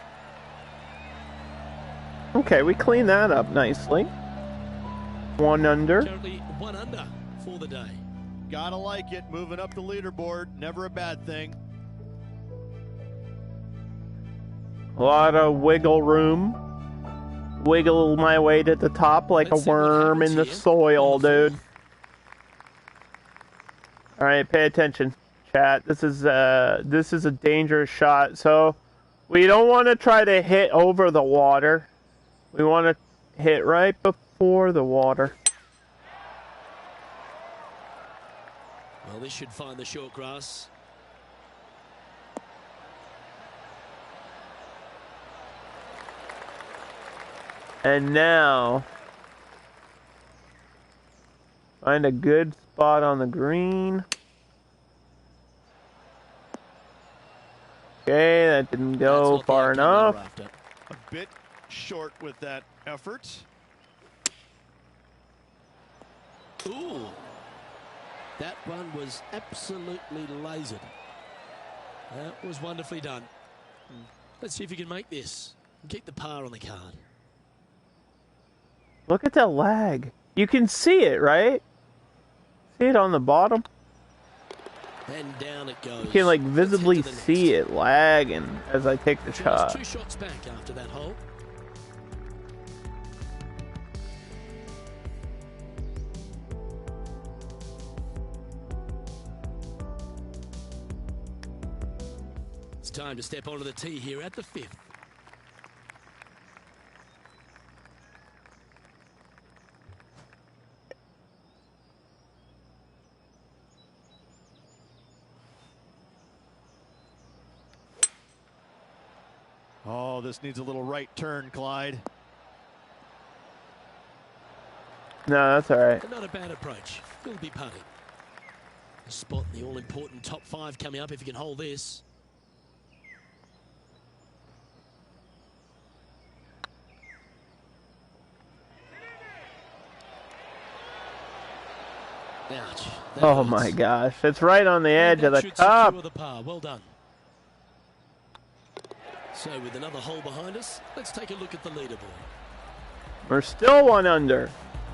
Okay, we cleaned that up nicely. 1 under. Currently 1 under for the day. Gotta like it. Moving up the leaderboard. Never a bad thing. A lot of wiggle room. Wiggle my way to the top like Let's a see what worm happens in the here soil, on the dude. fourth. All right, pay attention, chat. This is a dangerous shot. So we don't want to try to hit over the water. We want to hit right before the water. Well, this should find the short grass. And now, find a good spot on the green. Okay, that didn't That's go not the far outcome they were enough. after. A bit short with that effort. Ooh. That one was absolutely lasered. That was wonderfully done. Let's see if you can make this. Keep the par on the card. Look at that lag. You can see it, right? See it on the bottom? And down it goes. You can like Let's visibly head to the see next. it lagging as I take the She was shot. 2 shots back after that hole. It's time to step onto the tee here at the 5th. Oh, this needs a little right turn, Clyde. No, that's all right. But not a bad approach. Will be putting. A spot in the all-important top 5 coming up if you can hold this. Ouch. That Oh hurts. my gosh, it's right on the edge of That the should cup. secure the par. Well done. So with another hole behind us, let's take a look at the leaderboard. We're still 1 under.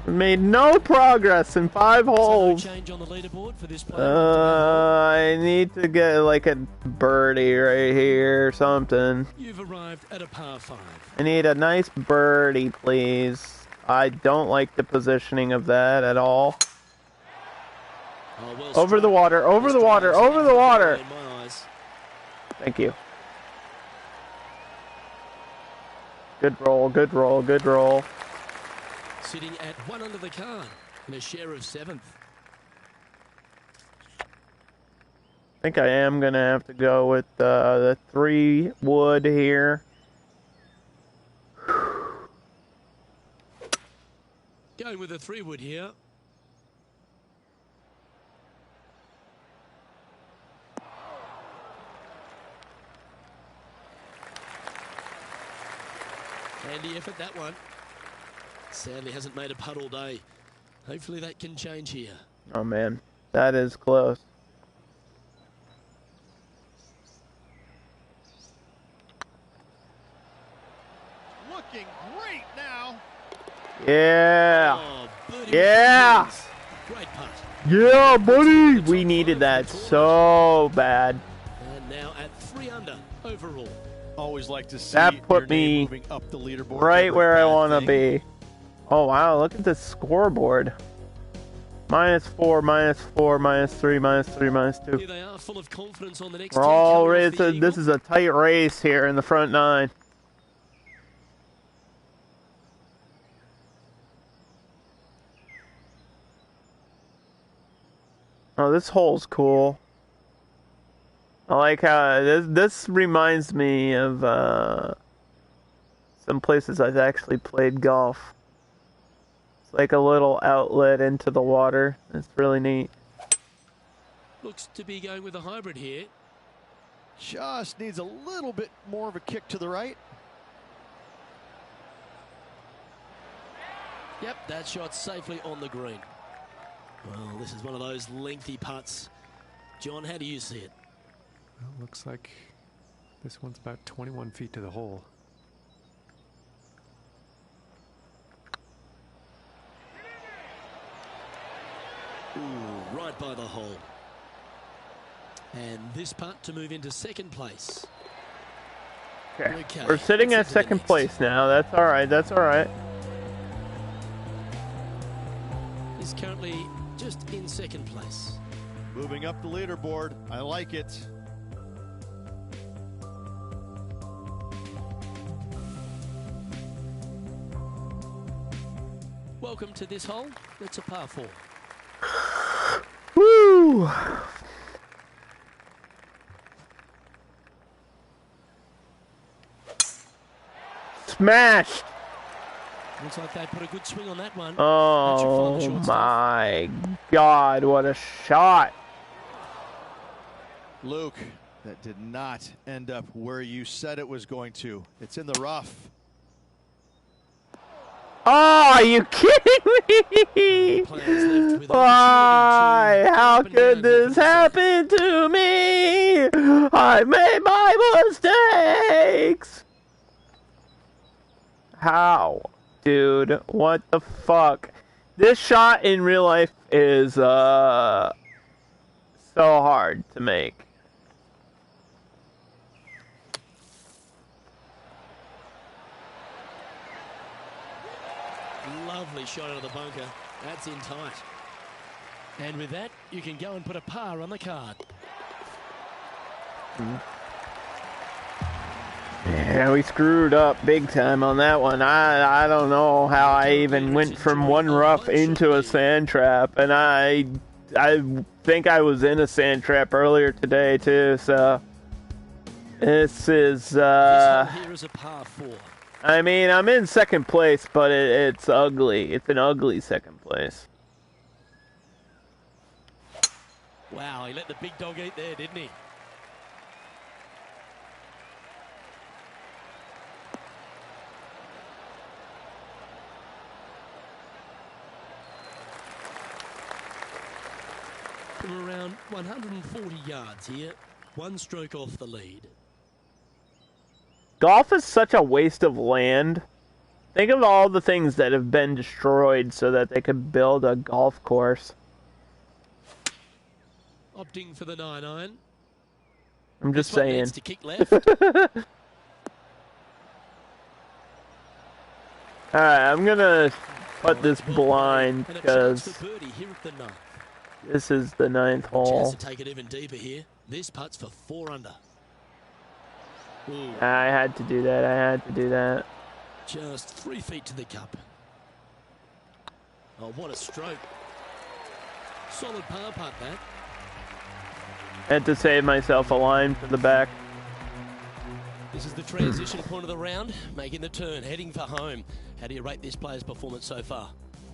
We made no progress in 5 So no holes. change on the leaderboard for this player. I need to get like a birdie right here or something. You've arrived at a par 5. I need a nice birdie, please. I don't like the positioning of that at all. Oh, well Over the struck. water, over This the water, drive's over the in water. in my eyes. Thank you. Good roll, good roll, good roll. Sitting at 1 under the card and a share of 7th. I think I am going to have to go with the 3 wood here. Going with a 3 wood here. Handy effort, that one. Sadly hasn't made a putt all day. Hopefully that can change here. Oh man, that is close. Looking great now. Yeah. Oh, birdie Yeah. with the great putt. Yeah, buddy. We needed that so bad. And now at 3 under overall. Always like to see That put your name me moving up the leaderboard. Right Never a where I bad want to thing. be. Oh wow, look at this scoreboard. -4, -4, -3, -3, -2. Here they are, full of confidence on the next We're tee, all coming off ready. the This eagle. is a tight race here in the front 9. Oh, this hole's cool. I like how this reminds me of some places I've actually played golf. It's like a little outlet into the water. It's really neat. Looks to be going with a hybrid here. Just needs a little bit more of a kick to the right. Yep, that shot safely on the green. Well, this is one of those lengthy putts. John, how do you see it? Well, looks like this one's about 21 feet to the hole. Ooh, right by the hole. And this putt to move into second place. Okay. We're sitting at second place now. That's all right. That's all right. He's currently just in second place. Moving up the leaderboard. I like it. Welcome to this hole. It's a par 4. Woo! Smashed! Looks like they put a good swing on that one. Oh my God, what a shot. Luke, that did not end up where you said it was going to. It's in the rough. Oh, are you kidding me? Why? How could this happen to me? I made my mistakes. How? Dude, what the fuck? This shot in real life is so hard to make. Lovely shot out of the bunker. That's in tight. And with that, you can go and put a par on the card. Yeah, we screwed up big time on that one. I don't know how I even went from one rough into a sand trap, and I think I was in a sand trap earlier today too. So this is Here is a par 4. I mean, I'm in second place, but it's ugly. It's an ugly second place. Wow, he let the big dog eat there, didn't he? From around 140 yards here, one stroke off the lead. Golf is such a waste of land. Think of all the things that have been destroyed so that they could build a golf course. Opting for the 9-iron. I'm just saying. To kick left. Alright, I'm gonna put this blind because this is the 9th hole. Chance to take it even deeper here. This putt's for 4 under. Ooh. I had to do that. I had to do that. Just 3 feet to the cup. Oh, what a stroke. Solid par putt, that. Had to save myself a line for the back. This is the transition point of the round, making the turn, heading for home. How do you rate this player's performance so far?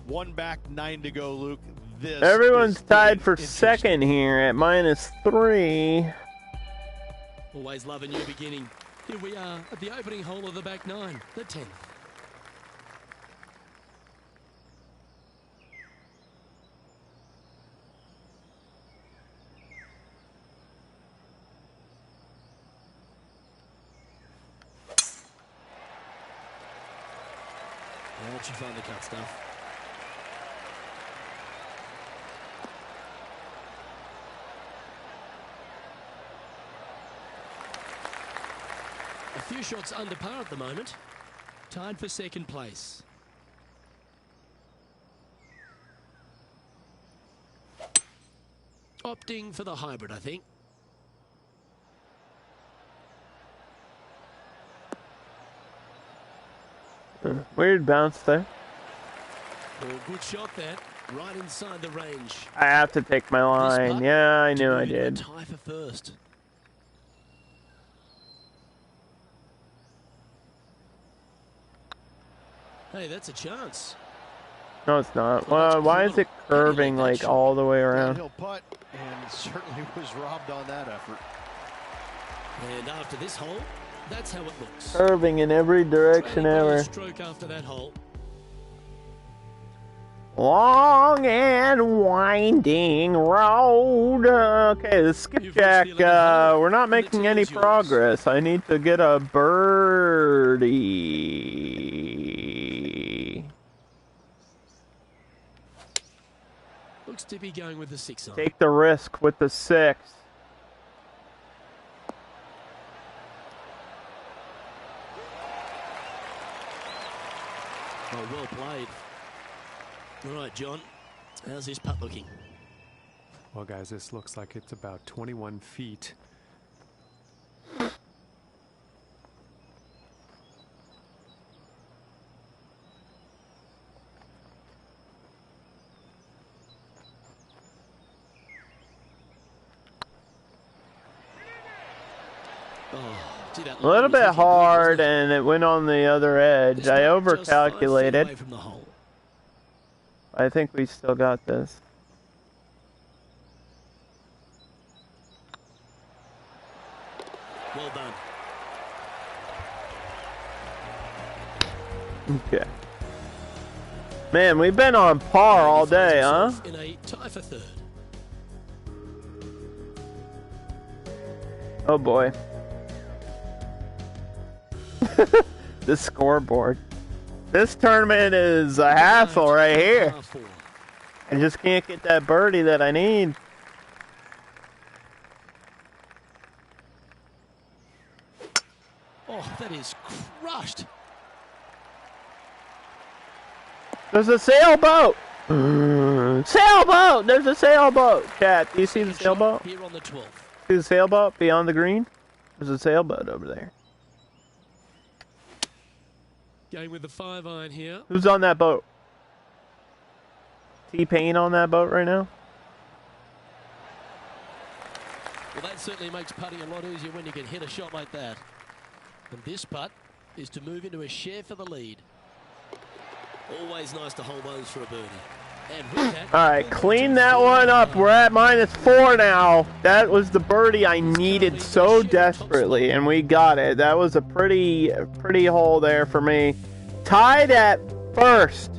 1 back, 9 to go, Luke. This Everyone's tied for second here at -3. Always love a new beginning. Here we are at the opening hole of the back 9, the 10th. How'd you find the cut stuff? A few shots under par at the moment. Tied for second place. Opting for the hybrid, I think. Weird bounce there. Oh, good shot there. Right inside the range. I have to take my line. Yeah, I knew I did. Tie for first. Hey, that's a chance. No, it's not. Well, why is it curving like all the way around? Downhill putt, and certainly was robbed on that effort. And after this hole, that's how it looks. Curving in every direction ever. Stroke after that hole. Long and winding road. Okay, the skipjack, we're not making any progress. I need to get a birdie. Looks looks to be going with the 6 iron. Take the risk with the 6. Oh, well played. All right, John. How's this putt looking? Well, guys, this looks like it's about 21 feet. A little bit hard, and it went on the other edge. I overcalculated. I think we still got this. Well done. Okay. Man, we've been on par all day, huh? In a tie for third. Oh boy. The scoreboard. This tournament is a hassle right here. I just can't get that birdie that I need. Oh, that is crushed. There's a sailboat! Sailboat! There's a sailboat! Cat, do you see the sailboat? Here on the 12th. See the sailboat beyond the green? There's a sailboat over there. Going with the 5 iron here. Who's on that boat? T-Pain on that boat right now? Well, that certainly makes putting a lot easier when you can hit a shot like that. And this putt is to move into a share for the lead. Always nice to hold those for a birdie. And with that, all right, clean that one up. We're at -4 now. That was the birdie I needed so desperately, and we got it. That was a pretty hole there for me. Tied at first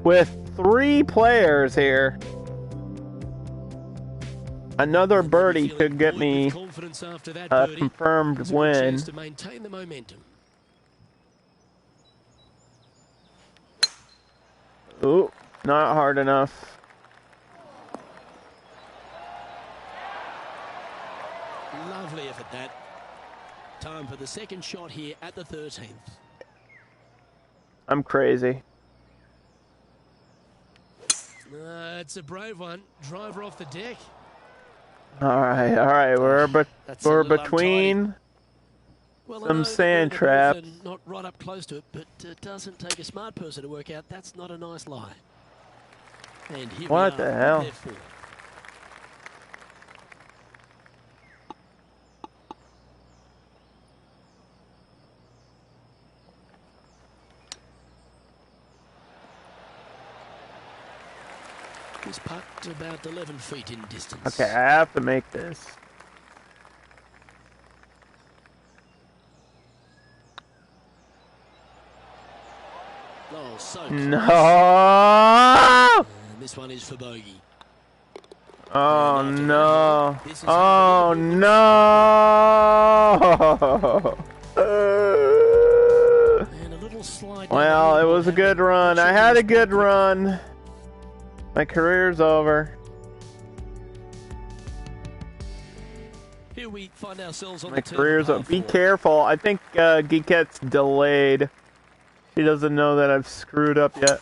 with 3 players here. Another birdie could get me a confirmed win. To maintain the momentum. Ooh, not hard enough. Lovely effort that. Time for the second shot here at the 13th. I'm crazy. It's a brave one. Driver off the deck. All right. We're between some sand traps. Not right up close to it, but it doesn't take a smart person to work out that's not a nice lie. And here What we are, the hell? therefore. This putt about 11 feet in distance. Okay, I have to make this. Oh, so close. No! And this one is for bogey. Oh no! This is Oh no! And a little slide. Well, it was a good run. I had a good run. My career's over. Here we find ourselves on My the turn career's of over. Be par 4. careful. I think Geekette's delayed. She doesn't know that I've screwed up yet.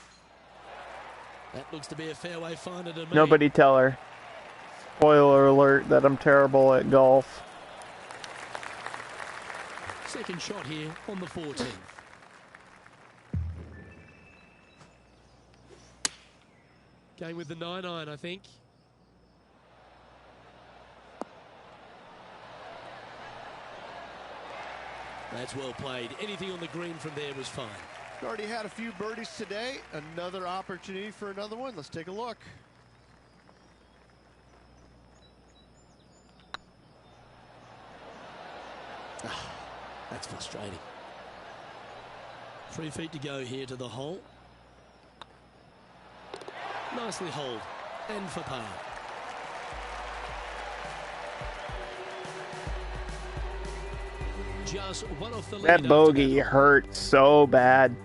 That looks to be a fairway finder to me. Nobody tell her. Spoiler alert that I'm terrible at golf. Second shot here on the 14th. Going with the 9 iron, I think. That's well played. Anything on the green from there was fine. Already had a few birdies today. Another opportunity for another one. Let's take a look. That's frustrating. 3 feet to go here to the hole. Nicely holed and for par. Just one off the lead. That bogey hurt so bad.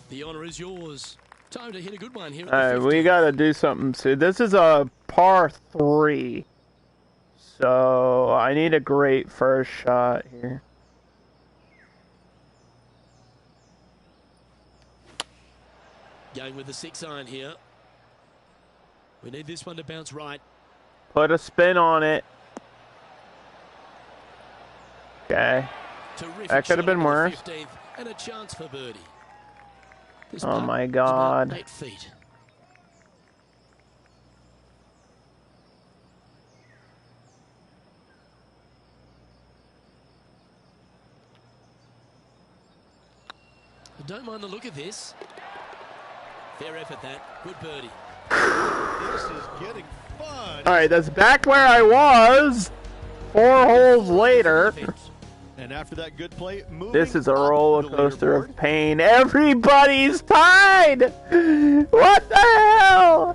The honour is yours. Time to hit a good one here. All right, we gotta do something soon. This is a par 3, so I need a great first shot here. Going with the 6-iron here. We need this one to bounce right. Put a spin on it. Okay. Terrific That could have shot been into the worse. 15th, and a chance for birdie. This Oh putt my is about God. 8 feet. I don't mind the look of this. Fair effort, that. Good birdie. This is getting fun. All right, that's back where I was. 4 holes later. And after that good play, moving This is a up roller the coaster leaderboard. of pain. Everybody's tied. What the hell?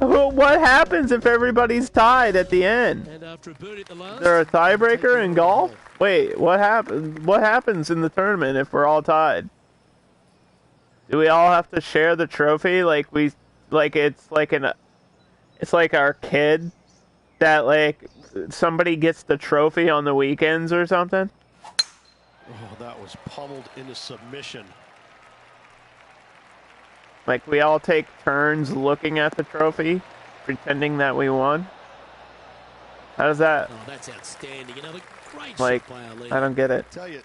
What happens if everybody's tied at the end? And after a birdie at the last, Is there a tiebreaker in golf? Wait, what happens? What happens in the tournament if we're all tied? Do we all have to share the trophy? It's like our kid that like somebody gets the trophy on the weekends or something? Oh, that was pummeled into submission. Like we all take turns looking at the trophy, pretending that we won? How does that, oh, that's outstanding. Another great like, shot by our leader. I don't get it. Tell you,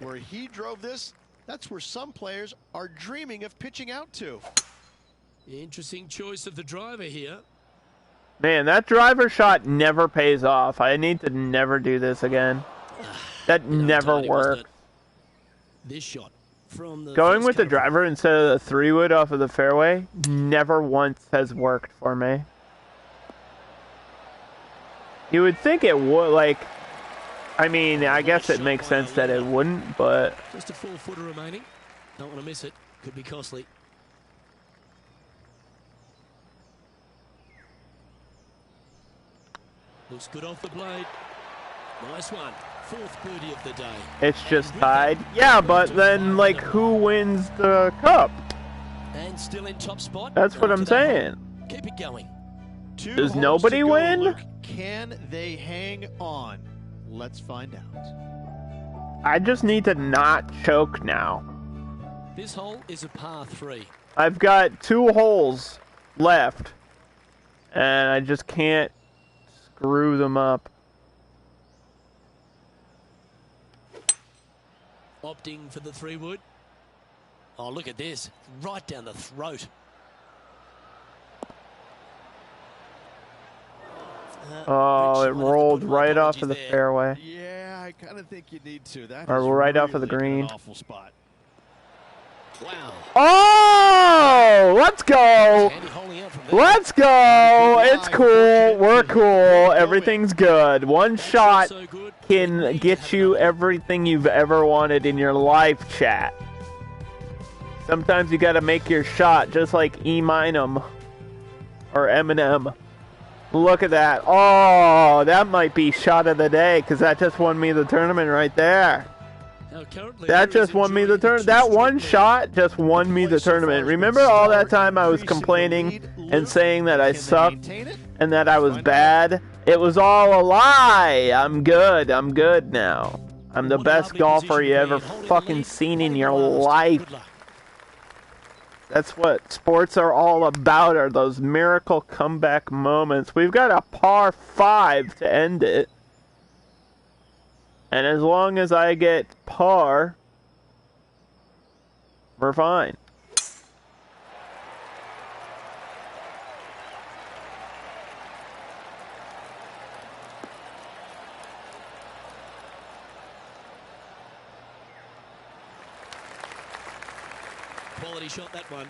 where he drove this, that's where some players are dreaming of pitching out to. Interesting choice of the driver here. Man, that driver shot never pays off. I need to never do this again. That You know, never entirely, wasn't works. it? This shot from the Going first with the cover. driver instead of the 3-wood off of the fairway never once has worked for me. You would think it would, like, I mean, I guess it makes sense that it wouldn't, but Just a 4-footer remaining. Don't want to miss it. Could be costly. Looks good off the blade. Nice one. 4th birdie of the day. it's just tied. Yeah, but then, like, who wins the cup? And still in top spot. That's what After I'm that saying. hole, keep it going. Two Does holes nobody to go, win? Luke. Can they hang on? Let's find out. I just need to not choke now. This hole is a par 3. I've got 2 holes left, and I just can't screw them up. Opting for the 3-wood. Oh, look at this. Right down the throat. Oh, Rich, it might have to rolled put my right off of the apologies there. fairway. Yeah, I kind of think you need to. That Or is right off of the really in green. an awful spot. Wow. Oh, let's go. Andy holding out from there. Let's go. It's cool. We're cool. Everything's good. One shot So good. can get you everything you've ever wanted in your life, chat. Sometimes you gotta make your shot, just like Eminem or Eminem. Look at that. Oh, that might be shot of the day, because that just won me the tournament right there. Now, currently, That there is just won me the enjoying tournament. That two-stroke one lead. shot just won me the tournament. Remember all that time I was complaining and saying that I sucked and that I was bad? It was all a lie. I'm good. I'm good now. I'm the What a best lovely golfer position you to be ever in, holding the fucking lead, seen in holding your the last. life. Good luck. That's what sports are all about, are those miracle comeback moments. We've got a par 5 to end it. And as long as I get par, we're fine. Quality shot, that one.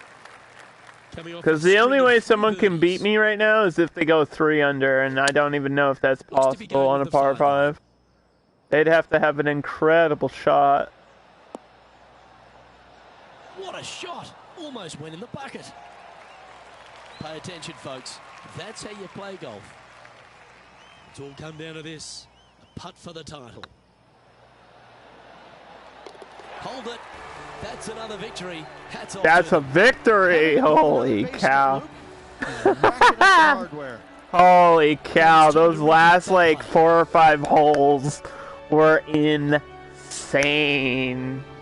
Because the only way someone can beat me right now is if they go 3 under, and I don't even know if that's Looks to be possible going on a with the par five. 5. They'd have to have an incredible shot. What a shot! Almost went in the bucket. Pay attention, folks. That's how you play golf. It's all come down to this. A putt for the title. Hold it. That's another victory. Hats off That's to a victory. Holy cow. Hardware. Holy cow. Those last like 4 or 5 holes were insane.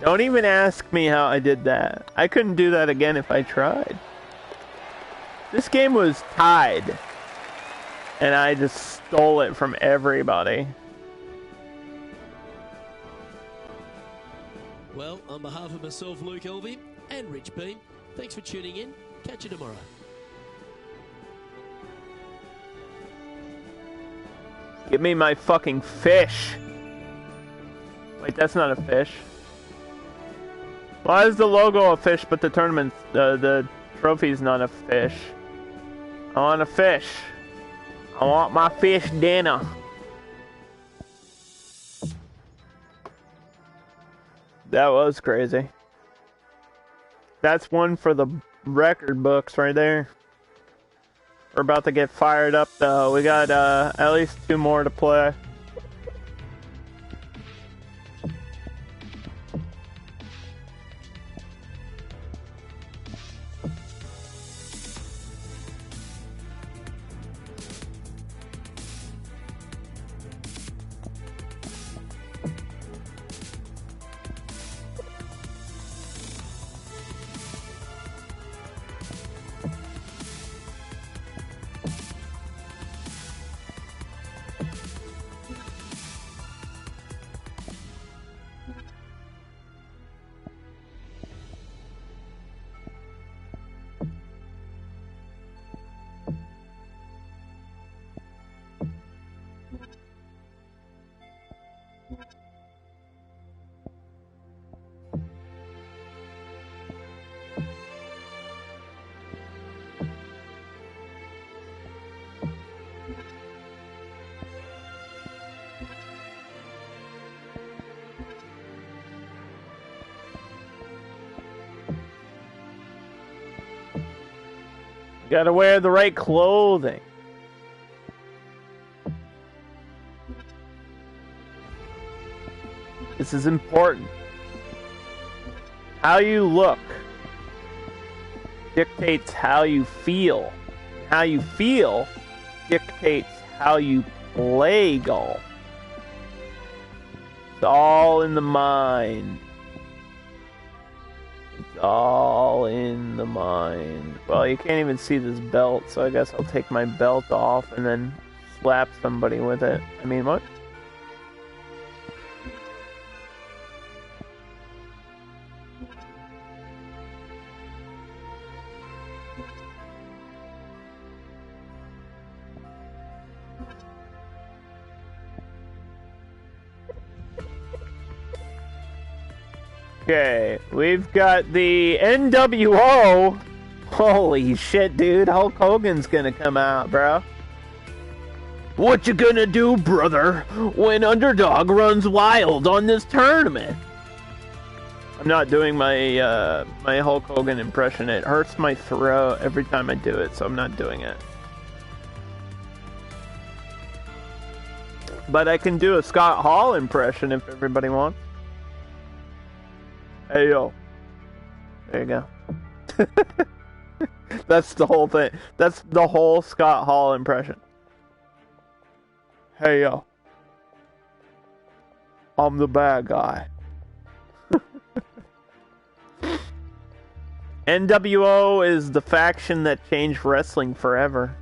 Don't even ask me how I did that. I couldn't do that again if I tried. This game was tied. And I just stole it from everybody. Well, on behalf of myself, Luke Elvey, and Rich Beam, thanks for tuning in. Catch you tomorrow. Give me my fucking fish. Wait, that's not a fish. Why is the logo a fish, but the tournament, the trophy's not a fish? I want a fish. I want my fish dinner. That was crazy. That's one for the record books right there. We're about to get fired up though. We got at least 2 more to play. Gotta wear the right clothing. This is important. How you look dictates how you feel. How you feel dictates how you play golf. It's all in the mind. It's all in the mind. Well, you can't even see this belt, so I guess I'll take my belt off and then slap somebody with it. I mean, what? Okay, we've got the NWO. Holy shit, dude. Hulk Hogan's gonna come out, bro. What you gonna do, brother, when Underdog runs wild on this tournament? I'm not doing my my Hulk Hogan impression. It hurts my throat every time I do it, so I'm not doing it. But I can do a Scott Hall impression if everybody wants. Hey, yo. There you go. That's the whole thing. That's the whole Scott Hall impression. Hey, yo. I'm the bad guy. NWO is the faction that changed wrestling forever.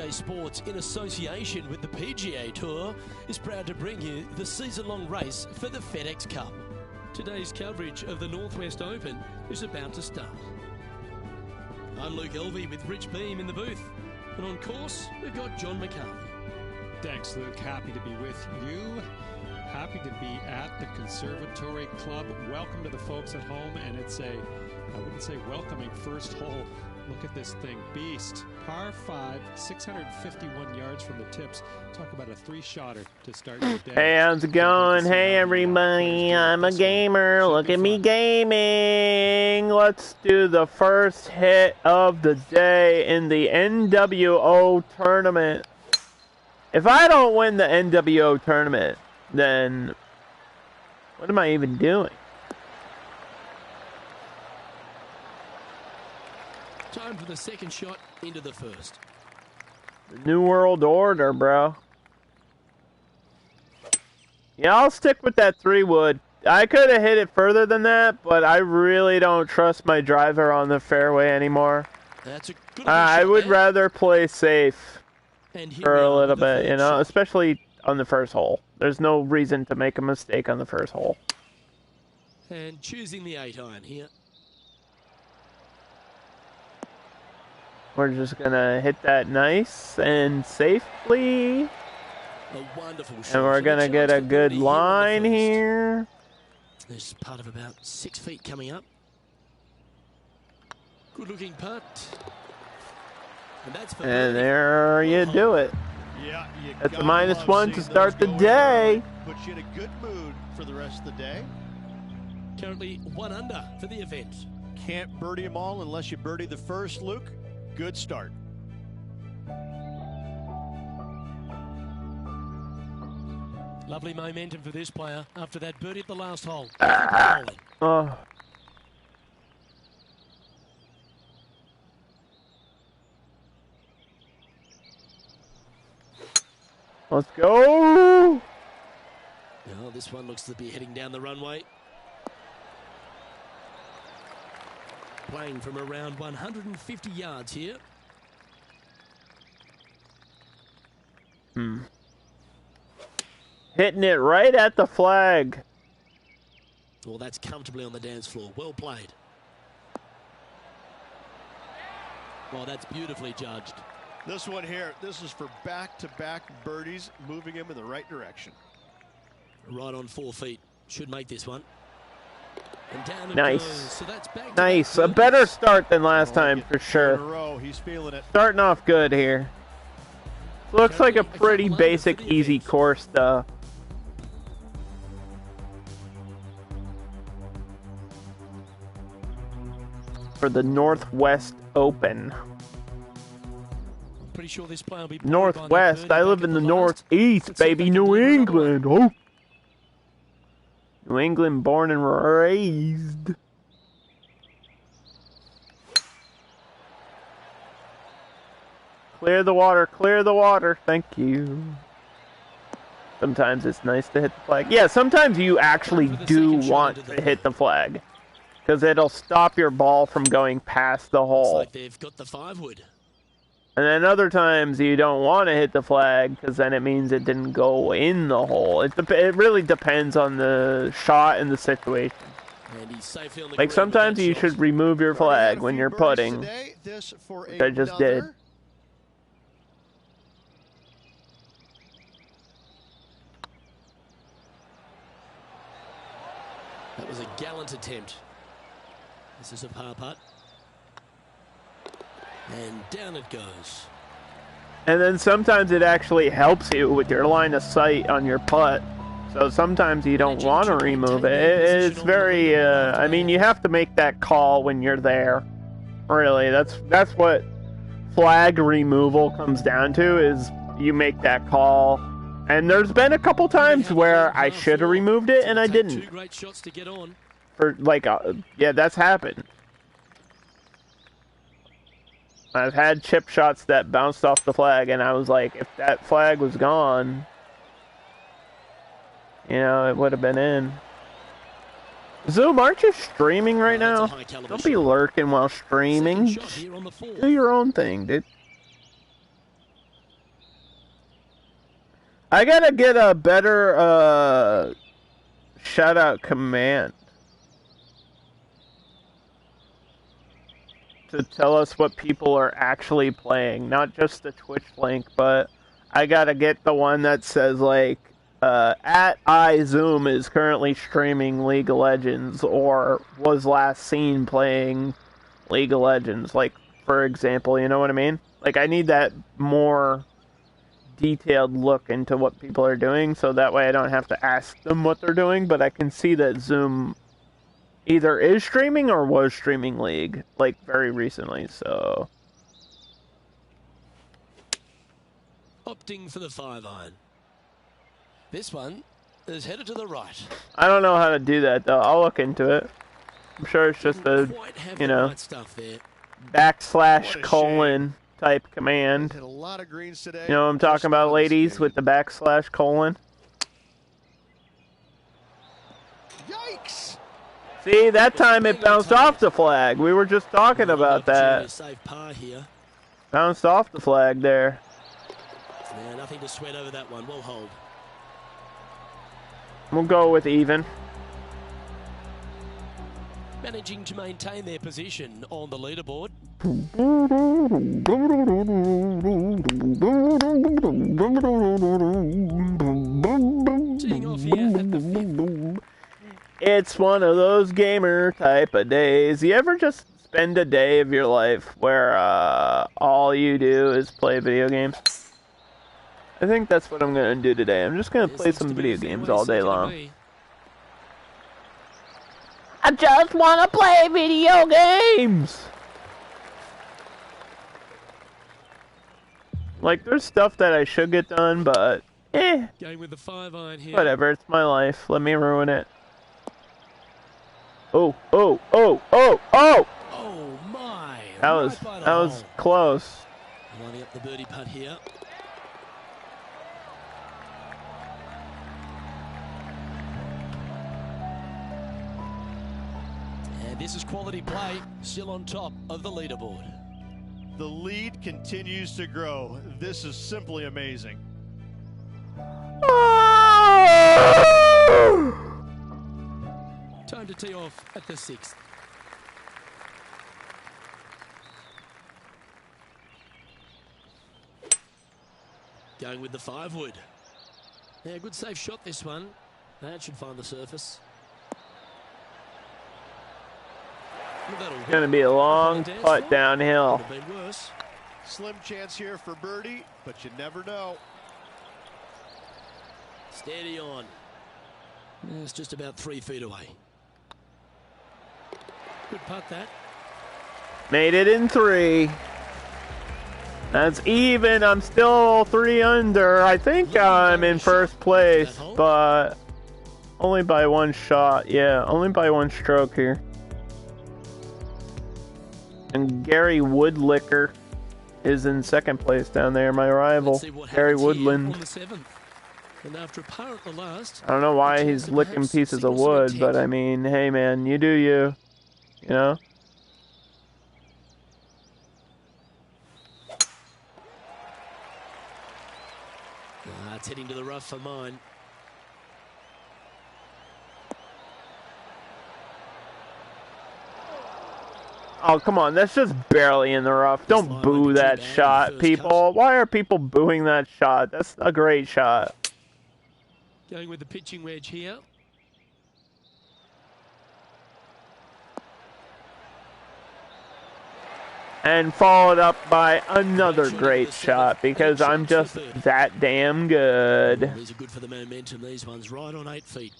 Sports, in association with the PGA Tour, is proud to bring you the season-long race for the FedEx Cup. Today's coverage of the Northwest Open is about to start. I'm Luke Elvey with Rich Beam in the booth, and on course we've got John McCarthy. Thanks, Luke. Happy to be with you. Happy to be at the Conservatory Club. Welcome to the folks at home, and it's a, I wouldn't say welcoming first hole Look at this thing. Beast. Par 5, 651 yards from the tips. Talk about a three-shotter to start your day. Hey, how's it going? Hey, everybody. I'm a gamer. Look at me gaming. Let's do the first hit of the day in the NWO tournament. If I don't win the NWO tournament, then what am I even doing? Time for the second shot into the first. The New World Order, bro. Yeah, I'll stick with that 3-wood. I could have hit it further than that, but I really don't trust my driver on the fairway anymore. That's a good I would rather play safe and for a little bit, you know, especially on the first hole. There's no reason to make a mistake on the first hole. And choosing the 8-iron here. We're just gonna hit that nice and safely. A wonderful shot. And we're gonna get a good line here. There's part of about 6 feet coming up. Good looking putt. And that's for And there you do it. Yeah, That's a -1 to start the day. Puts you in a good mood for the rest of the day. currently 1 under for the event. Can't birdie them all unless you birdie the first, Luke. Good start. Lovely momentum for this player after that birdie at the last hole. Oh. Let's go! Oh, this one looks to be heading down the runway. Playing from around 150 yards here. Hitting it right at the flag. Well, that's comfortably on the dance floor. Well played. Well, that's beautifully judged. This one here, this is for back-to-back birdies, moving him in the right direction. Right on 4 feet. Should make this one. And down it Nice. goes. So that's back Nice. A better start than last time for In a sure. row, he's feeling it. Starting off good here. Looks like a pretty basic, easy course though. For the Northwest Open. Pretty sure this player will be Northwest. I live in the Northeast, baby. New England. Oh. New England born and raised. Clear the water, clear the water. Thank you. Sometimes it's nice to hit the flag. Yeah, sometimes you actually do want to hit the flag. Because it'll stop your ball from going past the Looks hole. like they've got the 5-wood. And then other times you don't want to hit the flag because then it means it didn't go in the hole. It really depends on the shot and the situation. And he's safely on the Like green sometimes with that you shot. should remove your flag when you're putting, Today, this for which I just did. another. That was a gallant attempt. This is a par putt. And down it goes. And then sometimes it actually helps you with your line of sight on your putt. So sometimes you don't want to remove it. It's very, I mean, you have to make that call when you're there. Really, that's what flag removal comes down to, is you make that call. And there's been a couple times where I should have removed it and I didn't. 2 great shots to get on. For like, yeah, that's happened. I've had chip shots that bounced off the flag, and I was like, if that flag was gone, you know, it would have been in. Zoom, aren't you streaming right now? Don't be lurking while streaming. Second shot here on the 4. Do your own thing, dude. I gotta get a better shout-out command to tell us what people are actually playing, not just the Twitch link, but I gotta get the one that says like at iZoom is currently streaming League of Legends or was last seen playing League of Legends. Like for example. You know what I mean? Like, I need that more detailed look into what people are doing, so that way I don't have to ask them what they're doing, but I can see that Zoom either is streaming or was streaming League, like, very recently, so... Opting for the 5-iron. This one is headed to the right. I don't know how to do that, though. I'll look into it. I'm sure it's just a, you know, right stuff there. /: type command. Hit a lot of greens today. You know what I'm talking about, ladies, with the /:. Yikes! See, that time it bounced off the flag. We were just talking about that. Save par here. Bounced off the flag there. Yeah, nothing to sweat over that one. We'll hold. We'll go with even. Managing to maintain their position on the leaderboard. Teeing off here at the 5th. It's one of those gamer type of days. You ever just spend a day of your life where all you do is play video games? I think that's what I'm going to do today. I'm just going to play some video games all day long. I just want to play video games! Like, there's stuff that I should get done, but Going with the 5-iron here. whatever, it's my life. Let me ruin it. Oh, oh, oh, oh, oh! Oh my! That was close. Lining up the birdie putt here. And this is quality play, still on top of the leaderboard. The lead continues to grow. This is simply amazing. Time to tee off at the 6th. Going with the 5-wood. Yeah, good safe shot this one. That should find the surface. It's going to be a long putt downhill. Could have been worse. Slim chance here for birdie, but you never know. Steady on. Yeah, it's just about 3 feet away. Good putt that. Made it in 3. That's even. I'm still 3 under. I think I'm in first place, but only by 1 shot. Yeah, only by 1 stroke here. And Gary Woodlicker is in 2nd place down there, my rival, Gary Woodland. And after a par at the last, I don't know why he's licking pieces of wood, but I mean, hey man, you do you. You know? It's heading to the rough for mine. Oh, come on. That's just barely in the rough. Don't boo that shot, people. Why are people booing that shot? That's a great shot. Going with the pitching wedge here. And followed up by another great shot because I'm just that damn good. These are good for the momentum. These ones right on 8 feet.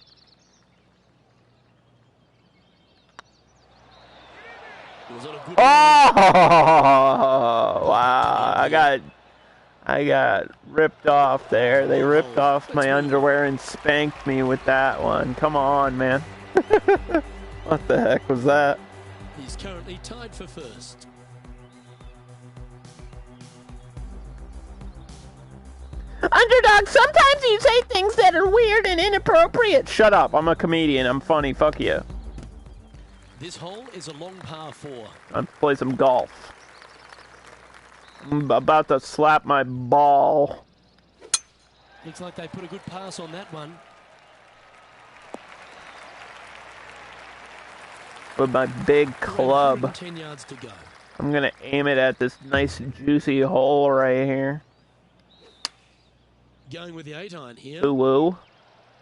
Oh wow! I got ripped off there. They ripped off my underwear and spanked me with that one. Come on, man. What the heck was that? He's currently tied for first. Underdog, sometimes you say things that are weird and inappropriate. Shut up. I'm a comedian. I'm funny. Fuck you. This hole is a long par 4. I'm play some golf. I'm about to slap my ball. Looks like they put a good pass on that one. With my big club. 10 yards to go. I'm going to aim it at this nice juicy hole right here. Going with the 8-iron here. Ooh, woo.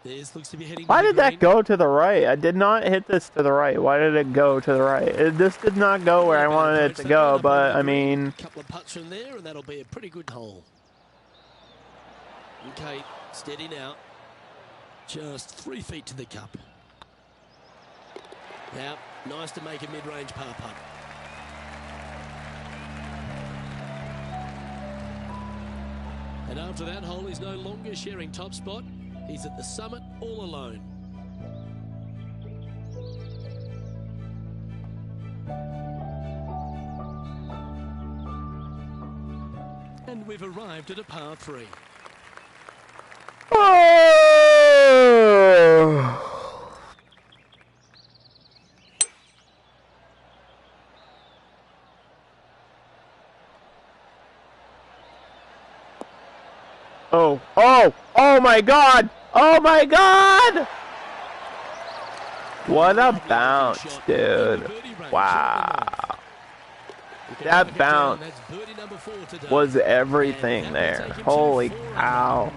This looks to be heading. Why to the did that green. go to the right? I did not hit this to the right. Why did it go to the right? This did not go where I wanted it to go, but I mean... A couple of putts from there, and that'll be a pretty good hole. Okay, steady now. Just 3 feet to the cup. Now, nice to make a mid-range par putt. And after that hole, he's no longer sharing top spot. He's at the summit all alone. And we've arrived at a par 3. Oh my God! Oh my God! What a bounce, dude. Wow. That bounce was everything there. Holy cow.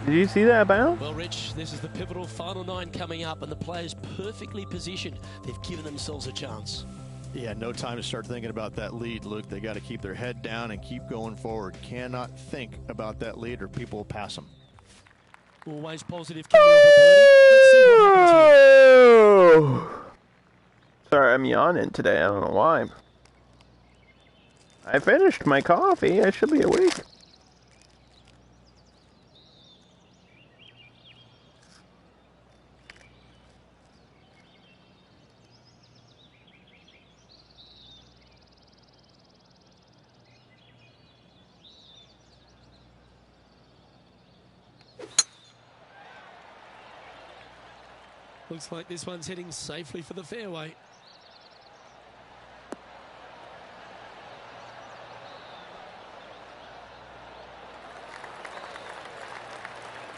Did you see that bounce? Well, Rich, this is the pivotal final 9 coming up, and the players perfectly positioned. They've given themselves a chance. Yeah, no time to start thinking about that lead, Luke. They got to keep their head down and keep going forward. Cannot think about that lead or people will pass them. Always positive coming off a birdie. Let's see what happens here. Sorry, I'm yawning today. I don't know why. I finished my coffee. I should be awake. Looks like this one's heading safely for the fairway.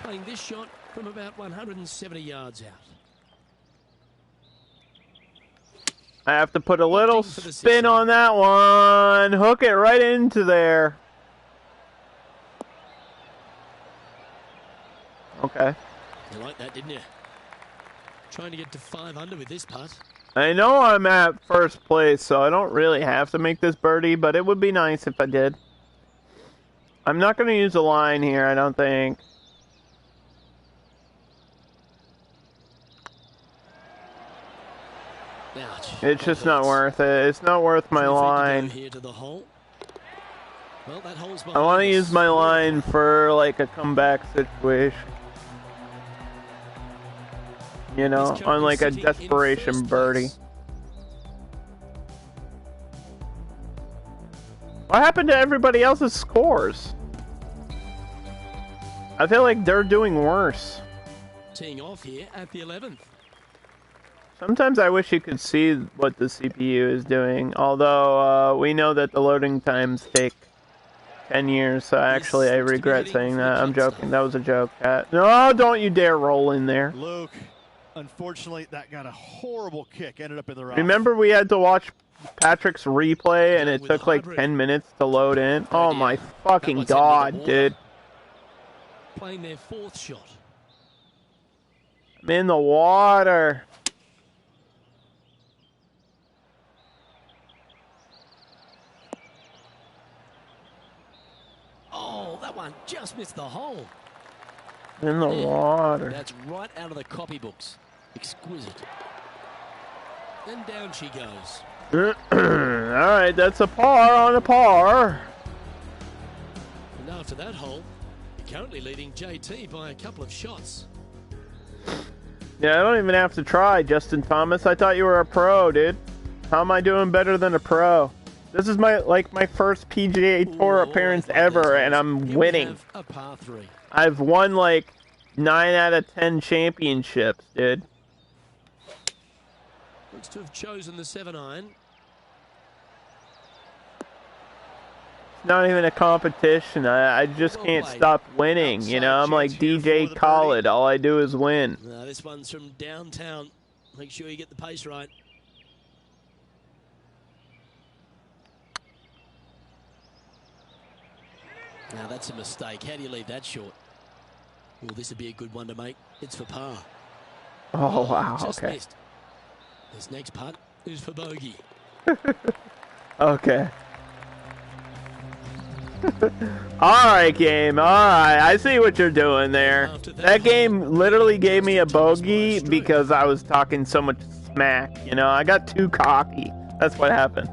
Playing this shot from about 170 yards out. I have to put a little spin on that one. Hook it right into there. Okay. You like that, didn't you? Trying to get to 5 under with this putt. I know I'm at first place, so I don't really have to make this birdie, but it would be nice if I did. I'm not going to use a line here, I don't think. Ouch. It's just not worth it. It's not worth my line. Here to the hole. Well, that hole's I want to behind us. use my line for like a comeback situation. You know, on like a desperation birdie. What happened to everybody else's scores? I feel like they're doing worse. Teeing off here at the 11th. Sometimes I wish you could see what the CPU is doing, although we know that the loading times take 10 years, so actually I regret saying that. I'm joking. That was a joke, Cat. No, don't you dare roll in there. Luke, unfortunately, that got a horrible kick. Ended up in the rough. Remember we had to watch Patrick's replay and it took like 10 minutes to load in? Oh my fucking god, dude. Playing their 4th shot. I'm in the water. Oh, that one just missed the hole. In the water. That's right out of the copybooks. Exquisite. And down she goes. Alright, that's a par on a par. And after that hole, you're currently leading JT by a couple of shots. Yeah, I don't even have to try, Justin Thomas. I thought you were a pro, dude. How am I doing better than a pro? This is my first PGA Tour appearance ever, and I'm winning. A par 3. I've won like 9 out of 10 championships, dude. Looks to have chosen the 7-iron. It's not even a competition. I just can't stop winning, you know? I'm like DJ Khaled. All I do is win. No, this one's from downtown. Make sure you get the pace right. Now that's a mistake. How do you leave that short? Well, this would be a good one to make. It's for par. Oh, wow. Just Okay. missed. This next putt is for bogey. Okay. Alright, game. Alright. I see what you're doing there. That game literally gave me a bogey because I was talking so much smack. You know, I got too cocky. That's what happened.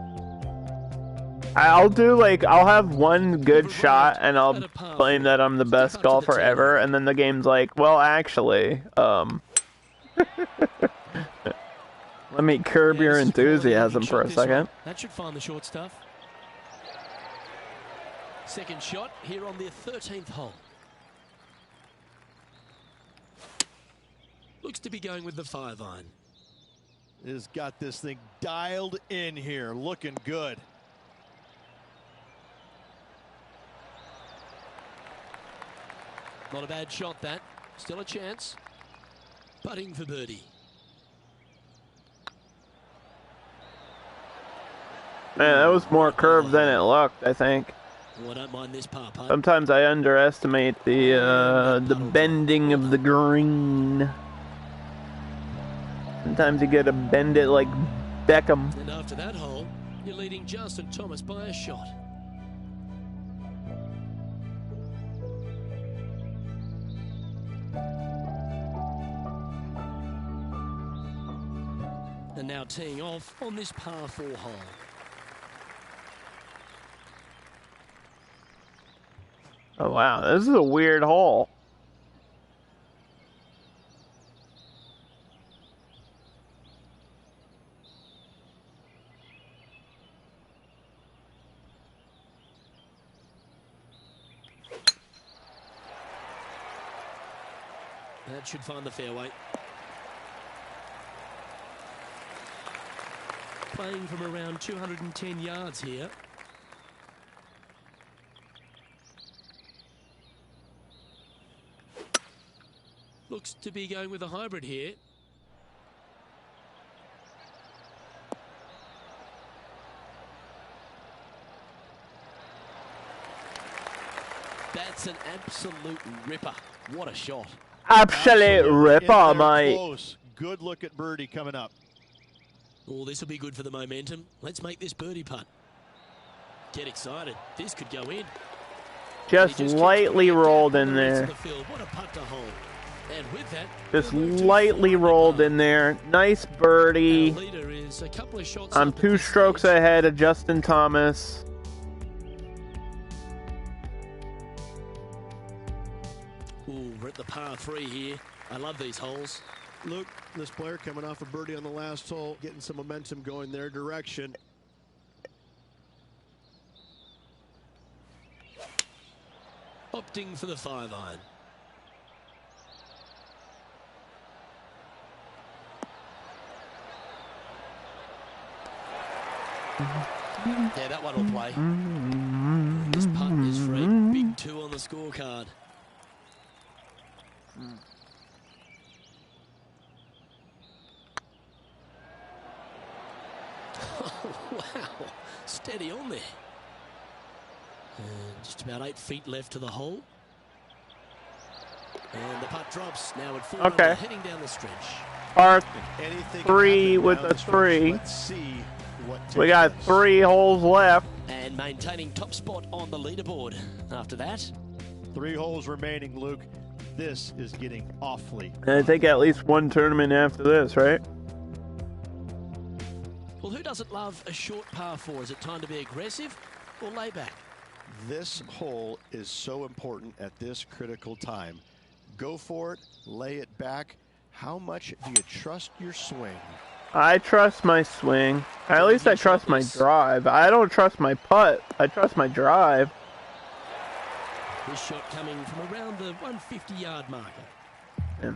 I'll have one good shot and I'll claim that I'm the best golfer ever, and then the game's like, well, actually, let me curb your enthusiasm for a second. That should find the short stuff. Second shot here on the 13th hole. Looks to be going with the 5-iron. Has got this thing dialed in here, looking good. Not a bad shot, that. Still a chance. Putting for birdie. Man, that was more curved than it looked, I think. Oh, I don't mind this par putt. Sometimes I underestimate the bending of the green. Sometimes you gotta bend it like Beckham. And after that hole, you're leading Justin Thomas by a shot. And now teeing off on this par 4 hole. Oh wow, this is a weird hole. That should find the fairway. Playing from around 210 yards here. Looks to be going with a hybrid here. That's an absolute ripper. What a shot. Absolute ripper, mate. Close. Good look at birdie coming up. Oh, this will be good for the momentum. Let's make this birdie putt. Get excited. This could go in. Just lightly rolled in there. What a putt to hold. And with that, just lightly rolled in there. Nice birdie. I'm 2 strokes ahead of Justin Thomas. Ooh, we're at the par 3 here. I love these holes. Luke, this player coming off a birdie on the last hole, getting some momentum going their direction. Opting for the 5-iron. Yeah, that one will play. This putt is free. Big 2 on the scorecard. Oh, wow. Steady on there. And just about 8 feet left to the hole. And the putt drops now at 4 okay. Heading down the stretch. Par 3 with a 3. Let's see what we got 3 holes left. And maintaining top spot on the leaderboard after that. 3 holes remaining, Luke. This is getting awfully. And I think at least 1 tournament after this, right? Well, who doesn't love a short par 4? Is it time to be aggressive or lay back? This hole is so important at this critical time. Go for it, lay it back. How much do you trust your swing? I trust my swing. At least I trust my drive. I don't trust my putt. I trust my drive. This shot coming from around the 150-yard marker. Yeah.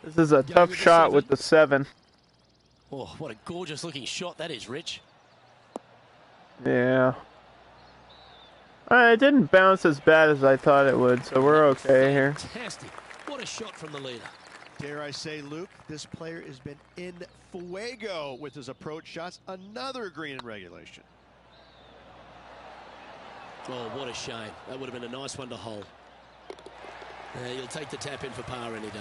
This is a tough shot with the 7. Oh, what a gorgeous-looking shot that is, Rich. Yeah. It didn't bounce as bad as I thought it would, so we're okay here. Fantastic. What a shot from the leader. Dare I say, Luke, this player has been in fuego with his approach shots. Another green in regulation. Oh, what a shame. That would have been a nice one to hole. You'll take the tap in for par any day.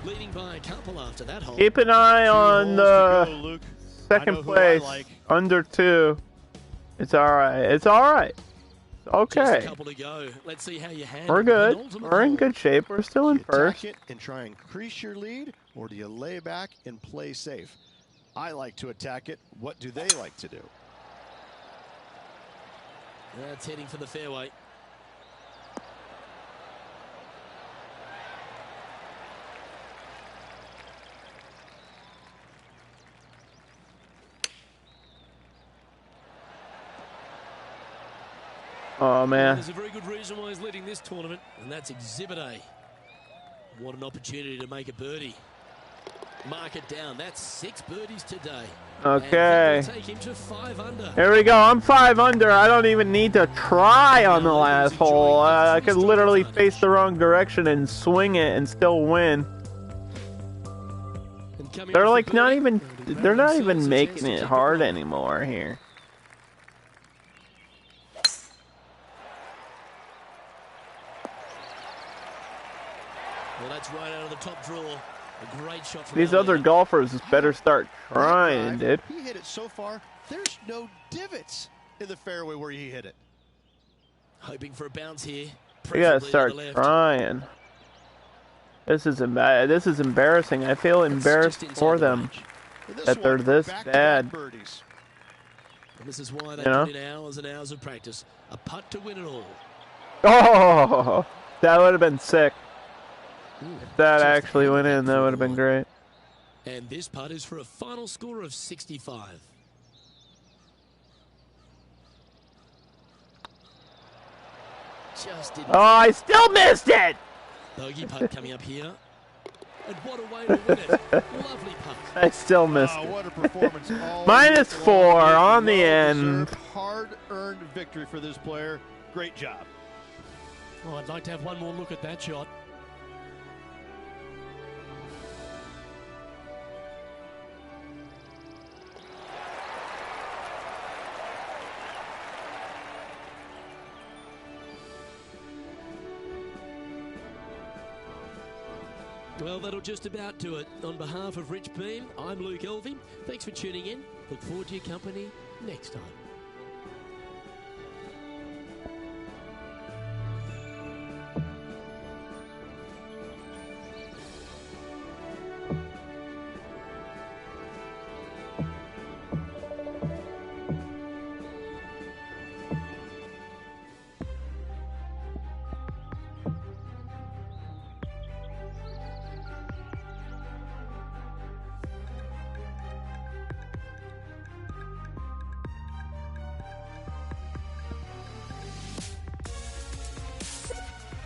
Leading by a couple after that hole. Keep an eye on the second place. Under 2. It's alright. It's alright. Okay. Just a couple to go. Let's see how you handle. We're good. We're in good shape. We're still in first. Do you attack it and try and increase your lead, or do you lay back and play safe? I like to attack it. What do they like to do? That's heading for the fairway. Oh, man. There's a very good reason why he's leading this tournament, and that's Exhibit A. What an opportunity to make a birdie. Mark it down. That's 6 birdies today. Okay. Take him to 5 under. Here we go. I'm 5 under. I don't even need to try on the last hole. I could literally face the wrong direction and swing it and still win. They're like not even. They're not even making it hard anymore here. Well, that's right out of the top draw. A great shot from These other golfers better start trying, dude. He hit it so far. There's no divots in the fairway where he hit it. Hoping for a bounce here. We gotta start trying. This is embarrassing. I feel embarrassed for them that they're this bad. And this is why they put in hours and hours of practice. A putt to win it all. Oh, that would have been sick. If that actually went in, that would have been great. And this putt is for a final score of 65. Oh, I still missed it! Bogey putt coming up here. And what a way to win it. Lovely putt. I still missed it. What a performance. -4 on the end. Hard-earned victory for this player. Great job. Well, I'd like to have one more look at that shot. Well, that'll just about do it. On behalf of Rich Beam, I'm Luke Elving. Thanks for tuning in. Look forward to your company next time.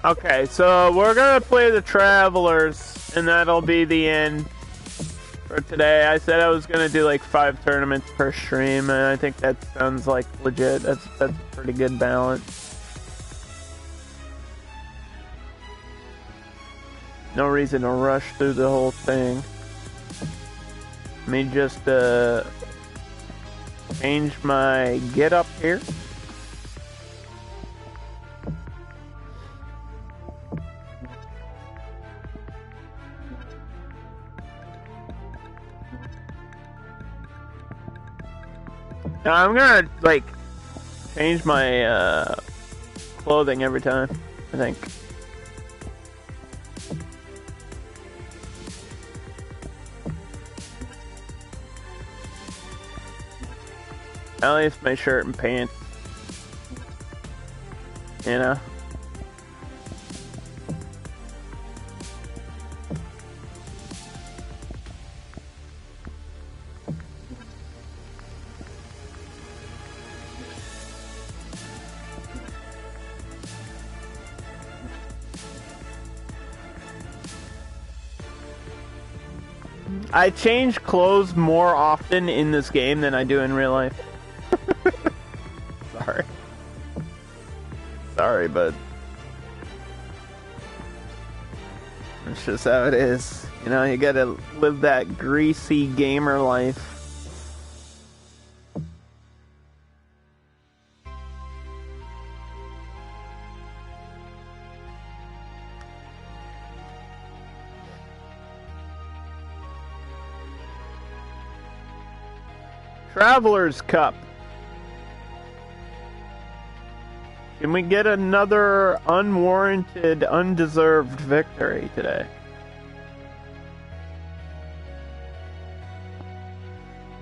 Okay, so we're gonna play the Travelers, and that'll be the end for today. I said I was gonna do like 5 tournaments per stream, and I think that sounds like legit. That's a pretty good balance. No reason to rush through the whole thing. Let me just change my get up here. Now I'm gonna like change my clothing every time, I think. At least my shirt and pants. You know? I change clothes more often in this game than I do in real life. Sorry, but it's just how it is. You know, you gotta live that greasy gamer life. Travelers Cup. Can we get another unwarranted, undeserved victory today?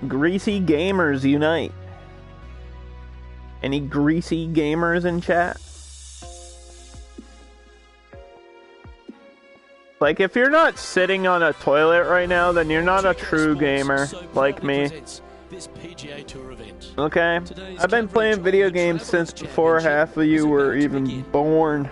Greasy Gamers Unite. Any greasy gamers in chat? Like, if you're not sitting on a toilet right now, then you're not a true gamer like me. Okay? I've been playing video games since before half of you were even born.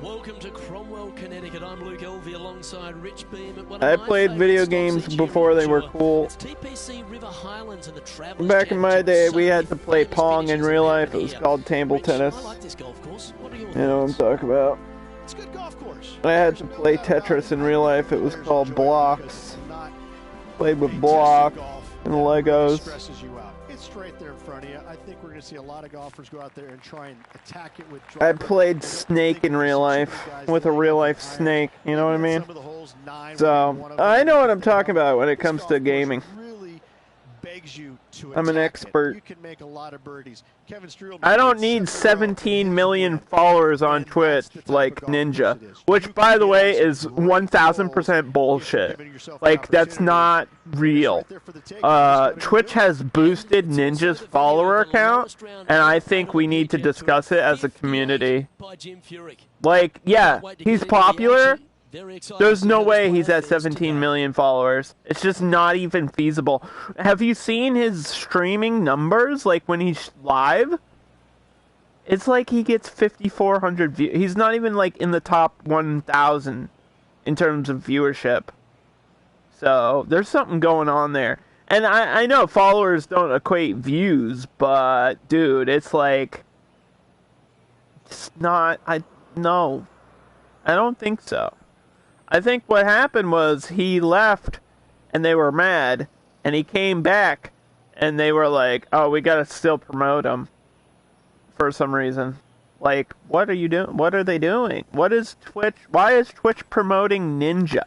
Welcome to Cromwell, Connecticut. I'm Luke Elvey alongside Rich Beam at one of I my played video favourite games stops before they were cool. It's TPC River Highlands and the Travelers Back in my day, we had to play Championship. Pong in Famous real finishes life. It was here. called table Rich, tennis. I like this golf course. What are your You know what I'm thoughts? talking about. It's a good golf course. I had to play Tetris in real life. It was called blocks. Played with blocks and Legos. Stresses you out. It's straight there in front of you. I think we're going to see a lot of golfers go out there and try and attack it with I driver. played Snake in real life with a real life snake. You know what I mean? Some of the holes, 9 So would be one of them. I know what I'm talking about when it This comes golf to course gaming. really begs you to I'm an attack it. expert. You can make a lot of birdies. Kevin Streelman I don't made need 7 in a row in 17 his million win. followers on And that's Twitch the type like of golf course Ninja, it is. which, You by can the get way, on is some great 1000% holes bullshit. if you're giving yourself Like, an that's opportunity. not real. Right there for the take. You just gotta go Twitch do it. has boosted Ninja's follower account, and I think we need to discuss it as a community. Like, yeah, he's popular. There's no way he's at 17 million followers. It's just not even feasible. Have you seen his streaming numbers? Like, when he's live? It's like he gets 5,400 views. He's not even, like, in the top 1,000 in terms of viewership. So, there's something going on there. And I know followers don't equate views, but, dude, it's like... It's not... No. I don't think so. I think what happened was he left, and they were mad, and he came back, and they were like, oh, we gotta still promote him. For some reason. Like, what are you doing? What are they doing? What is Twitch? Why is Twitch promoting Ninja?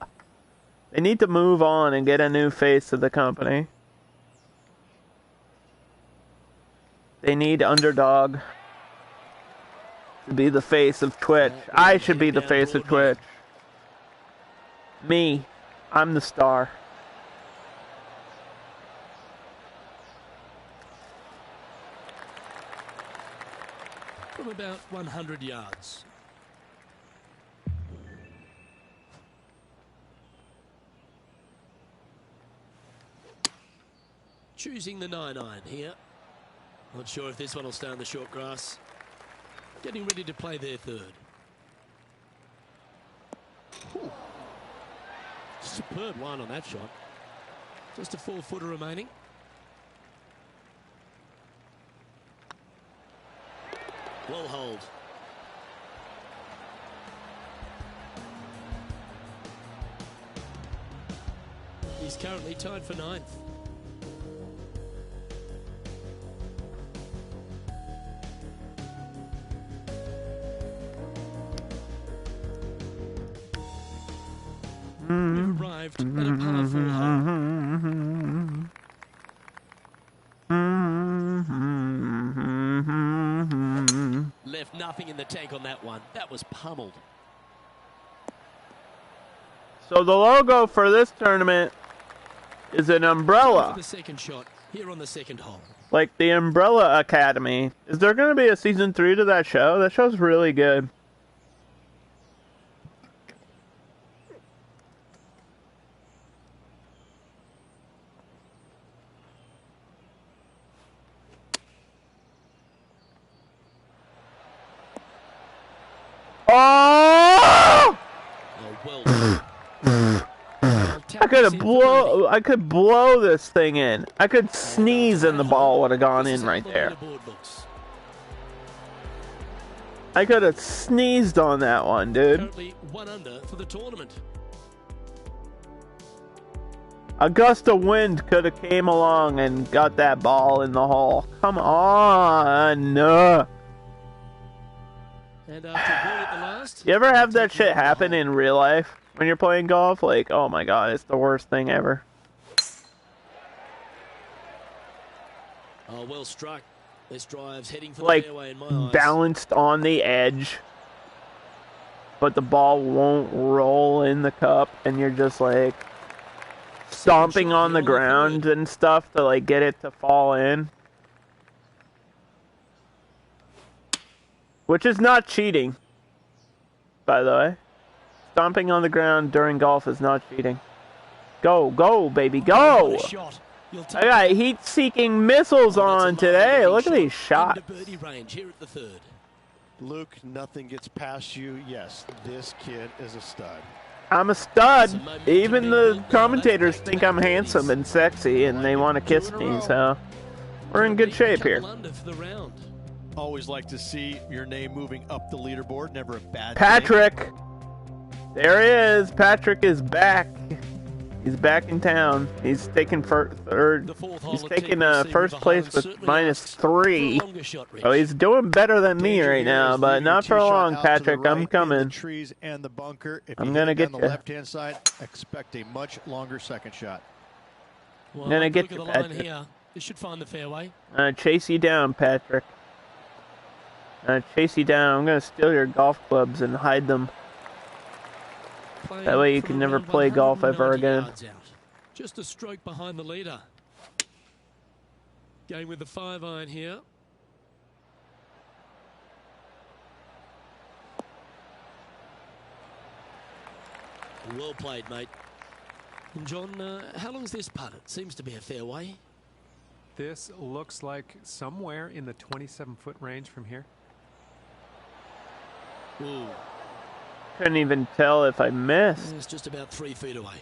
They need to move on and get a new face to the company. They need Underdog to be the face of Twitch. I should be the face of Twitch. Me. I'm the star. From about 100 yards. Choosing the 9-iron here. Not sure if this one will stay on the short grass. Getting ready to play their third. Ooh. Superb line on that shot. Just a 4-footer remaining. Well hold. He's currently tied for 9th. We've arrived at a par 4 hole. Left nothing in the tank on that one. That was pummeled. So the logo for this tournament is an For umbrella. the second shot here on the second hole. Like the Umbrella Academy. Is there going to be a season 3 to that show? That show's really good. Oh! Oh, well done. I could blow this thing in. I could sneeze and the ball would have gone in right there. I could have sneezed on that one, dude. Currently 1 under for the tournament. A gust of wind could have came along and got that ball in the hole. Come on. And after a birdie at the last. You ever have that shit happen in real life when you're playing golf? Like, oh my god, it's the worst thing ever. Oh, well struck. This drive's heading for the like fairway in my eyes. balanced on the edge, but the ball won't roll in the cup, and you're just like stomping on the ground and stuff to like get it to fall in. Which is not cheating, by the way. Stomping on the ground during golf is not cheating. Go, go, baby, go! I got heat-seeking missiles on today. Look at these shots. Luke, nothing gets past you. Yes, this kid is a stud. I'm a stud. Even the commentators think I'm handsome and sexy, and they want to kiss me, so we're in good shape here. Always like to see your name moving up the leaderboard. Never a bad Patrick! thing. There he is. Patrick is back. He's back in town. He's taking first place with -3. Oh, he's doing better than me right now, but not for long, Patrick. I'm coming. Trees and the bunker. If I'm gonna get you. On you. the left-hand side, expect a much longer second shot. Well, I'm gonna get you, the line Patrick. here. This should find the fairway. I'm gonna chase you down, Patrick. I'm gonna chase you down. I'm gonna steal your golf clubs and hide them. That way you can never play golf ever again. Just a stroke behind the leader. Going with the 5-iron here. Well played, mate. And John, how long's this putt? It seems to be a fairway. This looks like somewhere in the 27-foot range from here. Ooh. Couldn't even tell if I missed. It's just about 3 feet away.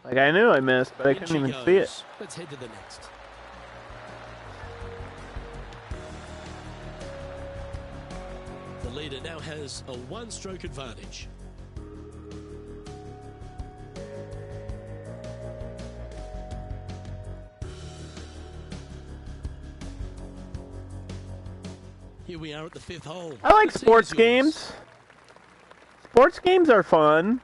Like I knew I missed, but I couldn't even see it. Let's head to the next. The leader now has a 1-stroke advantage. Here we are at the 5th hole. I like sports games. Sports games are fun.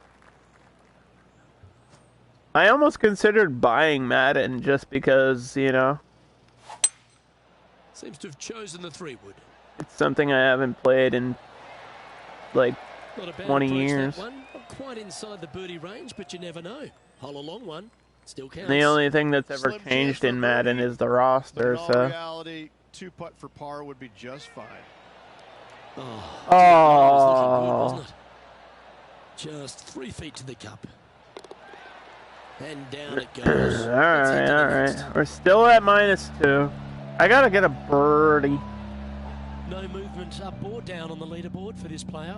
I almost considered buying Madden just because, you know, seems to have chosen the 3-wood. It's something I haven't played in like 20 years. That one. Not quite inside the birdie range, but you never know. Hole a long one. Still counts. The only thing that's ever changed in Madden is the roster, in all so. reality, 2-putt for par would be just fine. Oh. Good, just 3 feet to the cup. And down it goes. all right. We're still at -2. I gotta get a birdie. No movement up or down on the leaderboard for this player.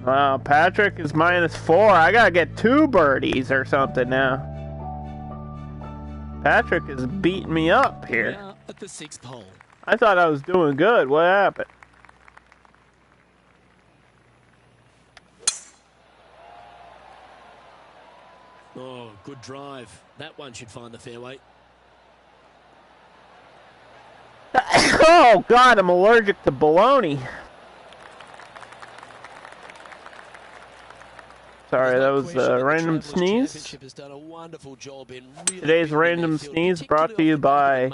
Wow, Patrick is -4. I gotta get 2 birdies or something now. Patrick is beating me up here. Now at the 6th hole. I thought I was doing good. What happened? Oh, good drive. That one should find the fairway. Oh, God, I'm allergic to bologna. Sorry, that was a random sneeze. Today's random sneeze brought to you by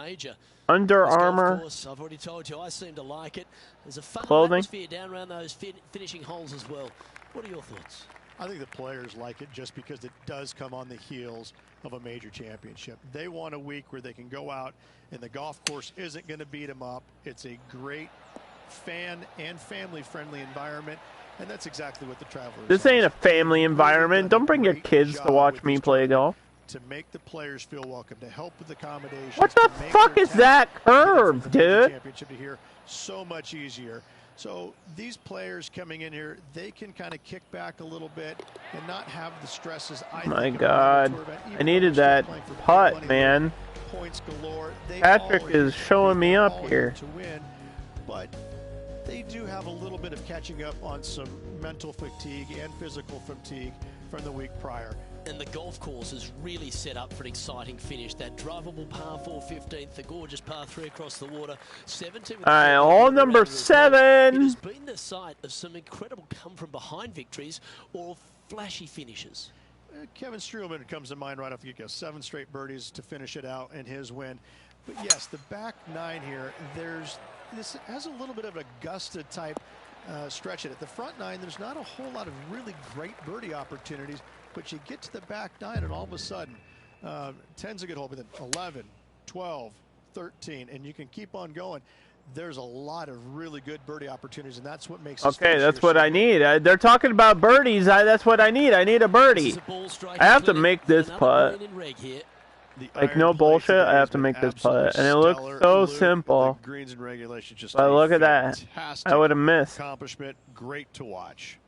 Under Armour I've already told you, I seem to like it. There's a fun clothing. atmosphere down around those finishing holes as well. What are your thoughts? I think the players like it just because it does come on the heels of a major championship. They want a week where they can go out and the golf course isn't going to beat them up. It's a great fan and family-friendly environment, and that's exactly what the Travelers This ain't a family environment. Don't bring your kids to watch me play golf. To make the players feel welcome, to help with accommodations. What the fuck is that curve, dude? Championship to here so much easier. So these players coming in here, they can kind of kick back a little bit and not have the stresses. My God, I needed that putt, man. Points galore. Patrick is showing me up here. To win, but they do have a little bit of catching up on some mental fatigue and physical fatigue from the week prior. And the golf course is really set up for an exciting finish. That drivable par 4 15th, the gorgeous par 3 across the water. 17. All right, hole number 7. It has been the site of some incredible come-from-behind victories or flashy finishes. Kevin Struelman comes to mind right off the get-go. 7 straight birdies to finish it out in his win. But yes, the back 9 here, this has a little bit of Augusta type stretch in it. The front 9, there's not a whole lot of really great birdie opportunities, but you get to the back 9 and all of a sudden, 10's a good hole, but then 11, 12, 13, and you can keep on going. There's a lot of really good birdie opportunities, and that's what makes it. Okay, that's what I need. They're talking about birdies. That's what I need. I need a birdie. I have to make this putt. Like, no bullshit, I have to make this putt. And it looks so simple. Greens and regulation, just but look at that. I would have missed. Accomplishment, great to watch.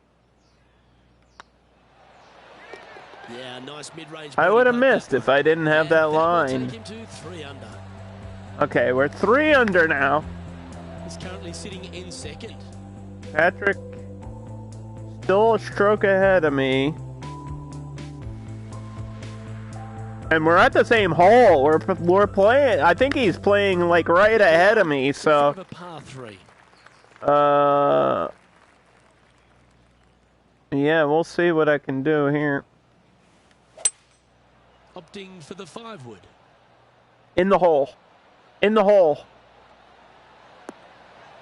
Yeah, nice mid-range. I would have missed if I didn't have that line. Okay, we're 3 under now. He's currently sitting in second. Patrick still a stroke ahead of me. And we're at the same hole. We're playing. I think he's playing like right ahead of me. So. Par 3. Yeah, we'll see what I can do here. Opting for the 5-wood. In the hole. In the hole.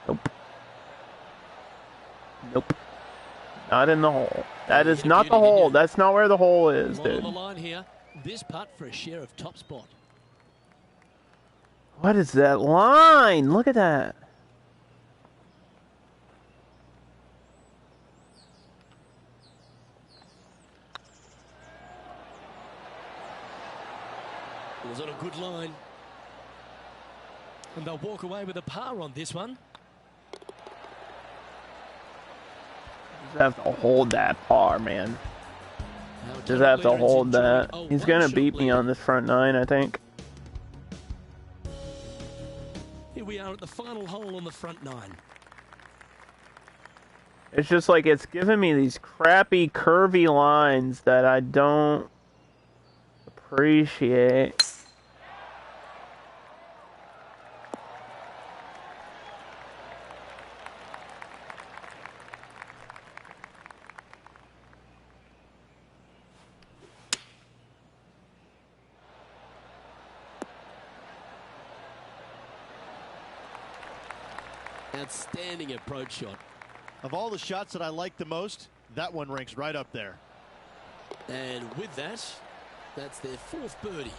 Nope. Nope. Not in the hole. That is not the hole. That's not where the hole is, dude. On the line here. This putt for a share of top spot. What is that line? Look at that. It was on a good line. And they'll walk away with a par on this one. Just have to hold that par, man. Just have to hold that. He's gonna beat me on this front 9, I think. Here we are at the final hole on the front 9. It's just like it's giving me these crappy curvy lines that I don't appreciate. Outstanding approach shot. Of all the shots that I like the most, that one ranks right up there. And with that, that's their 4th birdie.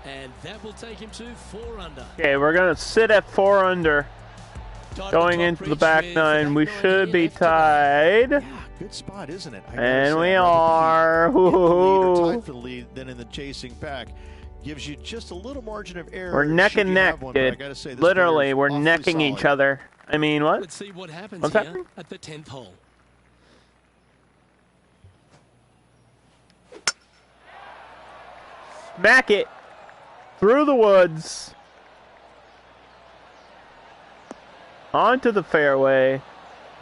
And that will take him to 4 under. Okay, we're going to sit at 4 under. Going into the back 9, we should be tied. Yeah, good spot, isn't it? And we are. Tied for the lead than in the chasing pack. Gives you just a little margin of error. We're neck and neck, dude. Literally, we're necking each other. I mean, what? Let's see what happens What's here happening? at the 10th hole. Smack it through the woods onto the fairway.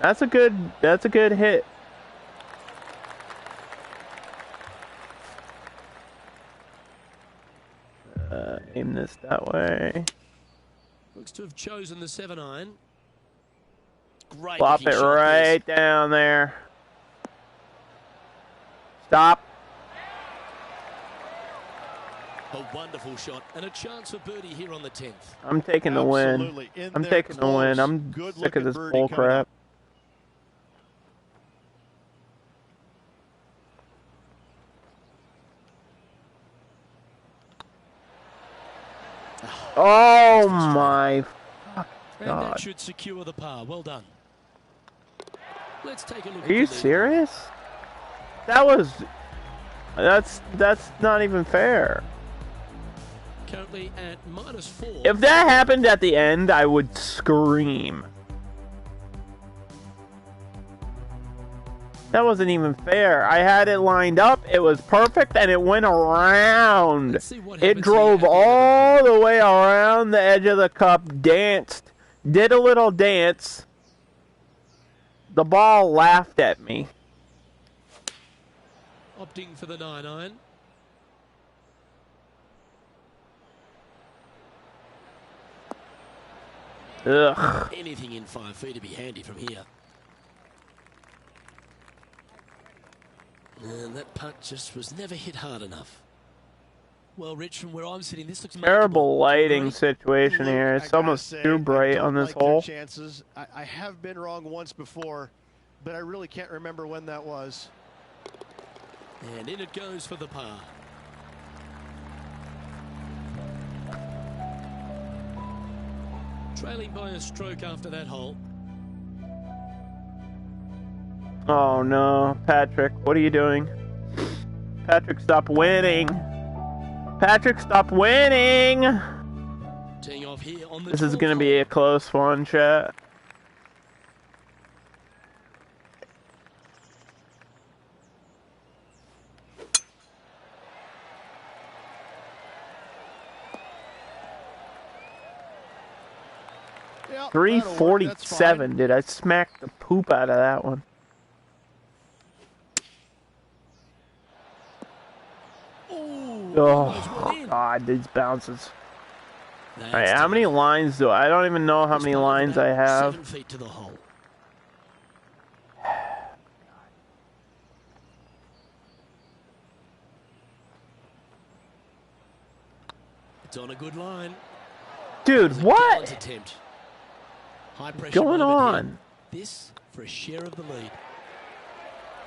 That's a good hit. Aim this that way. Looks to have chosen the 7-iron. Great. Plop it right down there. Stop. A wonderful shot and a chance for birdie here on the 10th. I'm taking the win. I'm taking the win. I'm sick of this bull crap. Oh my fuck and God. that should secure the par. Well done. Let's take a look. Are you serious? That's not even fair. Currently at -4. If that happened at the end, I would scream. That wasn't even fair. I had it lined up, it was perfect, and it went around. It drove all the way around the edge of the cup, danced, did a little dance. The ball laughed at me. Opting for the 9-iron. Ugh. Anything in 5 feet to be handy from here. And that putt just was never hit hard enough. Well, Rich, from where I'm sitting, this looks terrible makeable. lighting situation here. It's almost too bright on this hole. Chances. I have been wrong once before, but I really can't remember when that was. And in it goes for the par. Trailing by a stroke after that hole. Oh no, Patrick, what are you doing? Patrick, stop winning. Patrick, stop winning. Teeing off here on the This is going to be a close one, chat. Yep, 347. Did I smack the poop out of that one? Oh, God, these bounces. Alright, how many lines do I don't even know how many lines I have. 7 feet to the hole. It's on a good line. Dude, what? Attempt. What's going on? This for a share of the lead.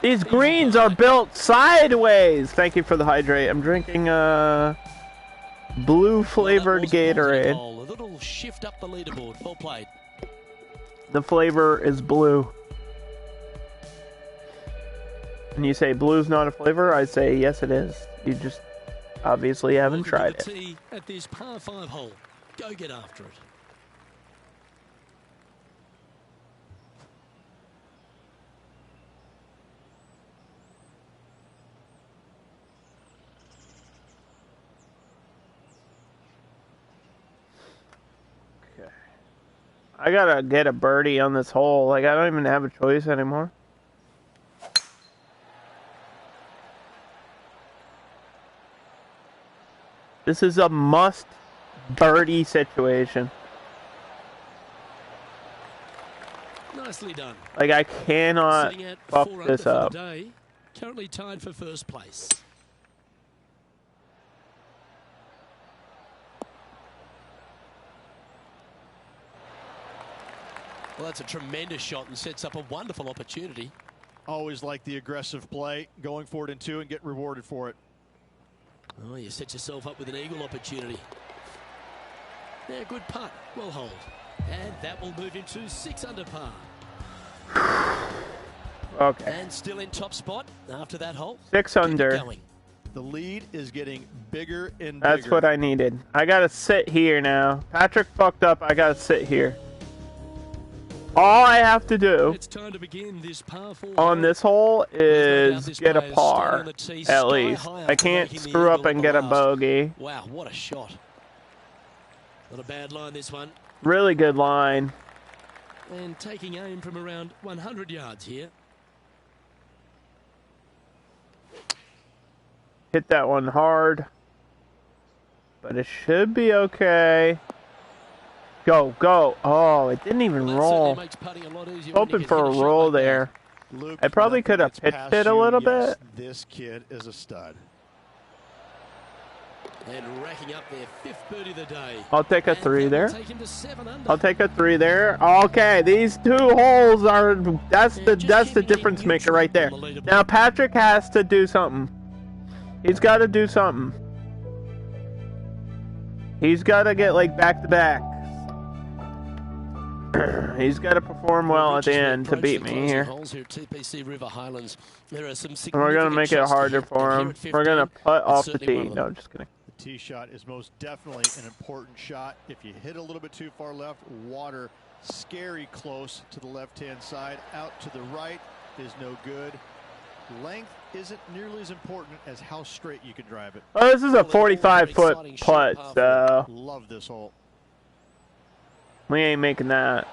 These greens are built sideways. Thank you for the hydrate. I'm drinking blue flavored Gatorade. A little shift up the leaderboard. Well played. The flavor is blue. And you say blue's not a flavor? I say yes it is. You just obviously haven't tried it. At this par 5 hole. Go get after it. I gotta get a birdie on this hole. Like, I don't even have a choice anymore. This is a must birdie situation. Nicely done. Like, I cannot fuck this up. Currently tied for first place. Well, that's a tremendous shot and sets up a wonderful opportunity. Always like the aggressive play, going for it in 2 and get rewarded for it. Oh, you set yourself up with an eagle opportunity. Yeah, good putt. Well hold. And that will move into 6 under par. Okay. And still in top spot after that hole. 6 under. The lead is getting bigger and bigger. That's what I needed. I gotta sit here now. Patrick fucked up. I gotta sit here. All I have to do on this hole is get a par, at least. I can't screw up and get a bogey. Wow, what a shot. Not a bad line, this one. Really good line. And taking aim from around 100 yards here. Hit that one hard. But it should be okay. Go, go. Oh, it didn't even roll. Hoping for a roll there. Luke, I probably could have pitched it a little bit. This kid is a stud. And racking up their 5th birdie of the day. I'll take a 3 there. I'll take a 3 there. Okay, these 2 holes are that's the difference maker right there. Now Patrick has to do something. He's got to do something. He's got to get like back to back. He's got to perform well at the end to beat me here. And we're going to make it harder for him. We're going to putt off the tee. No, just kidding. The tee shot is most definitely an important shot. If you hit a little bit too far left, water scary close to the left-hand side. Out to the right is no good. Length isn't nearly as important as how straight you can drive it. Oh, this is a 45-foot putt, so love this hole. We ain't making that.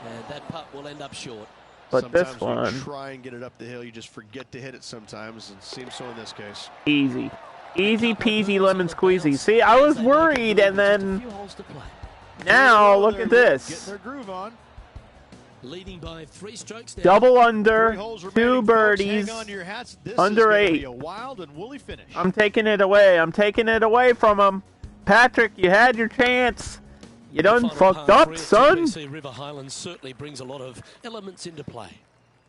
And that putt will end up short. But sometimes this one, you try and get it up the hill, you just forget to hit it sometimes, and it seems so in this case. Easy. Easy peasy lemon squeezy. See, I was worried, and then now look at this. Getting their groove on. Leading by 3 strokes now. Double 3 under, holes 2 remaining, folks. birdies, Hang on to your hats. This under is gonna 8. be a wild and woolly finish. I'm taking it away. I'm taking it away from him. Patrick, you had your chance. You done fucked up, son. TPC River Highlands certainly brings a lot of elements into play.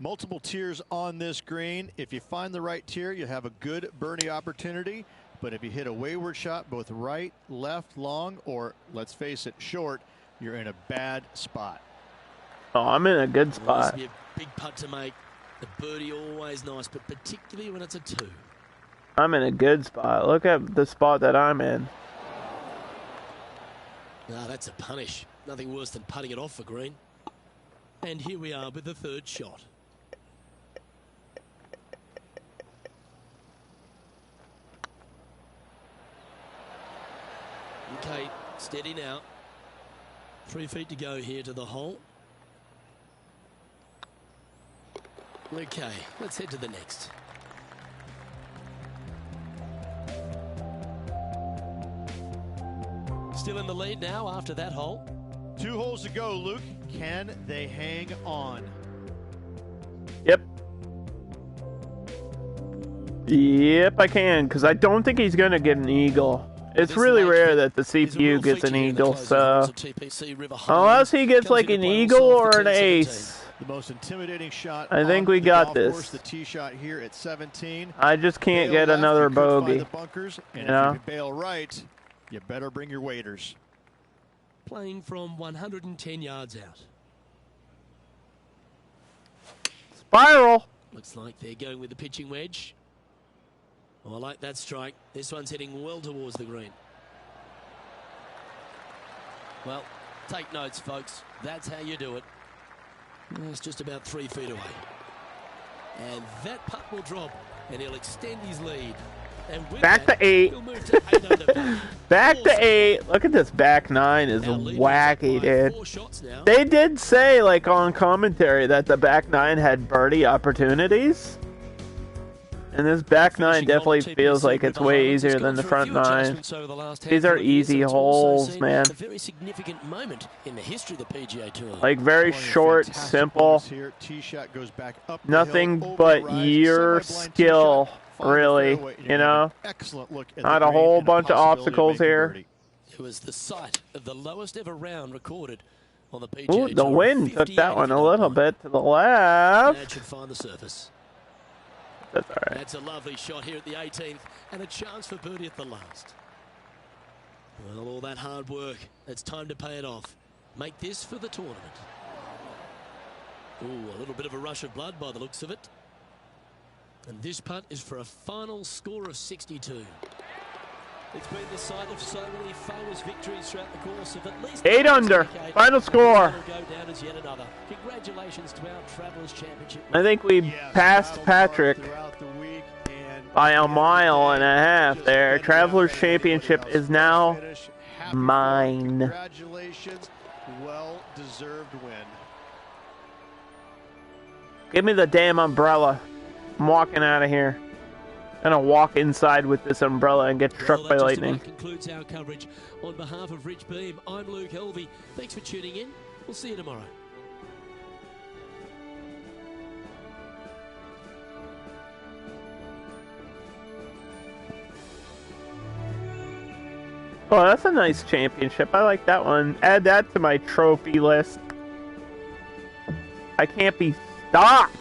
Multiple tiers on this green. If you find the right tier, you have a good birdie opportunity. But if you hit a wayward shot, both right, left, long, or let's face it, short, you're in a bad spot. Oh, I'm in a good This spot. will be a big putt to make. The birdie always nice, but particularly when it's a 2. I'm in a good spot. Look at the spot that I'm in. Ah, that's a punish. Nothing worse than putting it off for green. And here we are with the 3rd shot. Okay, steady now. 3 feet to go here to the hole. Okay, let's head to the next. Still in the lead now after that hole. 2 holes to go, Luke. Can they hang on? Yep. Yep, I can, because I don't think he's going to get an eagle. It's really rare that the CPU gets an eagle, so... Unless he gets like an eagle or an ace. The most intimidating shot. I think we got this. Course, the tee shot here at 17. I just can't Bail get left, another you could find bogey. the bunkers, and You know? if you bail right, you better bring your waders. Playing from 110 yards out. Spiral. Looks like they're going with the pitching wedge. Oh, I like that strike. This one's heading well towards the green. Well, take notes, folks. That's how you do it. It's just about 3 feet away. And that putt will drop, and he'll extend his lead. And with Back that, to 8. he'll move to 8 under. Back to 8. Look at this back 9 is Our leader wacky, is up by dude. 4 shots now. They did say, like, on commentary that the back 9 had birdie opportunities. And this back 9 definitely feels like it's way easier than the front 9. These are easy holes, man. A very significant moment in the history of the PGA Tour. Like, very short, simple. Here. Tee shot goes back up the Nothing hill, but overrides, your semi-blind tee skill, shot, find the really, fairway, and you have know? an excellent look at Not the a green whole and the bunch of possibility obstacles making here. birdie. It was the site of the lowest ever round recorded on the PGA Ooh, the Tour. wind took 58 that one if you a don't little mind. bit to the That left. should find the surface. That's all right. That's a lovely shot here at the 18th, and a chance for birdie at the last. Well, all that hard work, it's time to pay it off. Make this for the tournament. Ooh, a little bit of a rush of blood by the looks of it. And this putt is for a final score of 62. It's been the site of so many famous victories throughout the course of at least 8 under. decade. Final score. This one will go down as yet another. Congratulations to our Travelers Championship. I think we Yes, passed battle Patrick throughout the week, and by a at the end of the mile day, and a half just there. better Travelers than anybody Championship else. is now Finish. Happy for mine. him. Congratulations. Well-deserved win. Give me the damn umbrella. I'm walking out of here. I'm gonna walk inside with this umbrella and get struck Well, by that just lightning. about concludes our coverage. On behalf of Rich Beam, I'm Luke Helvey. Thanks for tuning in. We'll see you tomorrow. Oh, that's a nice championship. I like that one. Add that to my trophy list. I can't be stopped.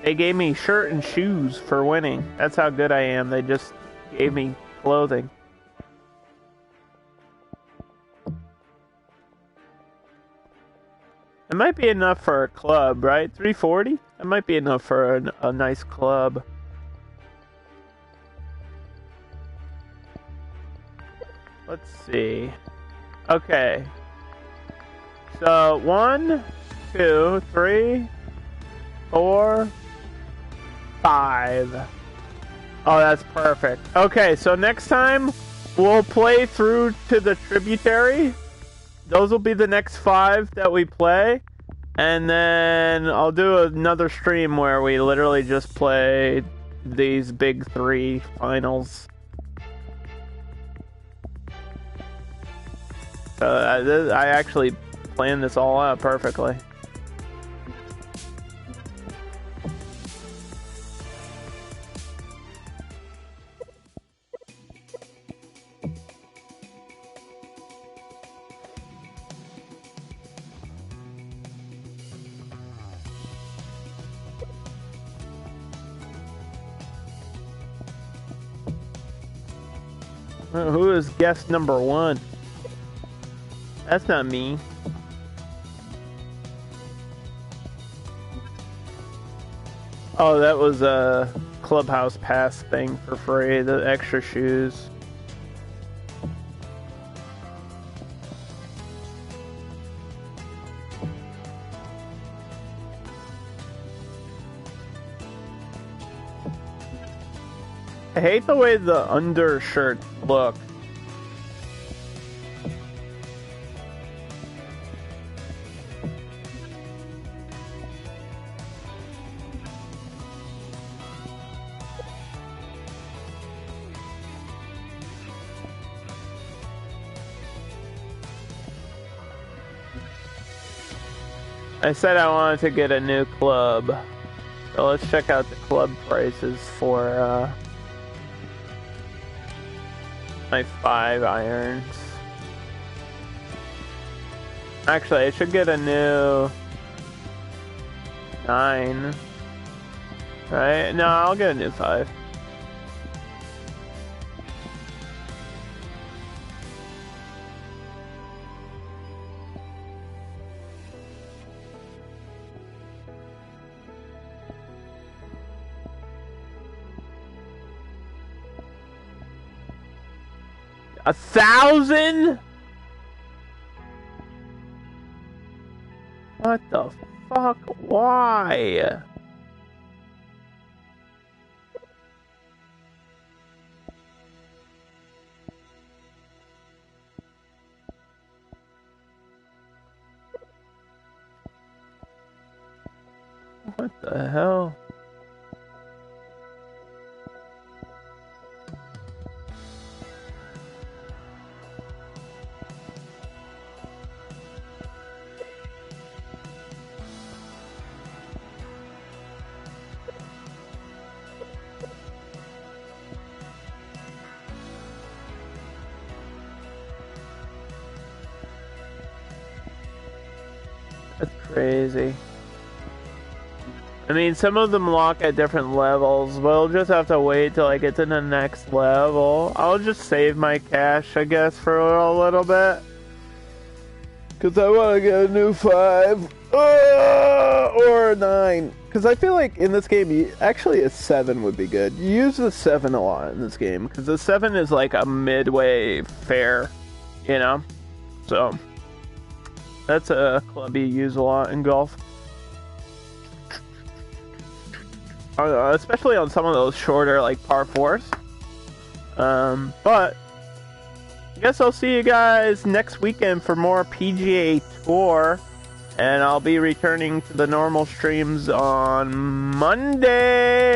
They gave me shirt and shoes for winning. That's how good I am. They just gave me clothing. It might be enough for a club, right? 340? It might be enough for a nice club. Let's see. Okay. So, 1, 2, 3, 4, 5. Oh, that's perfect. Okay, so next time we'll play through to the tributary. Those will be the next 5 that we play. And then I'll do another stream where we literally just play these big 3 finals I actually planned this all out perfectly. Who is guest number 1? That's not me. Oh, that was a Clubhouse Pass thing for free, the extra shoes. I hate the way the undershirts look. I said I wanted to get a new club. So let's check out the club prices for my 5 irons. Actually, I should get a new 9. Right? No, I'll get a new 5. $1,000? What the fuck? Why? What the hell? That's crazy. I mean, some of them lock at different levels. We'll just have to wait till I get to the next level. I'll just save my cash, I guess, for a little bit. Because I want to get a new 5. Or a 9. Because I feel like in this game, actually a 7 would be good. You use the 7 a lot in this game. Because the 7 is like a midway fare, you know? So, that's a club you use a lot in golf. Especially on some of those shorter, like, par 4s. But I guess I'll see you guys next weekend for more PGA Tour. And I'll be returning to the normal streams on Monday.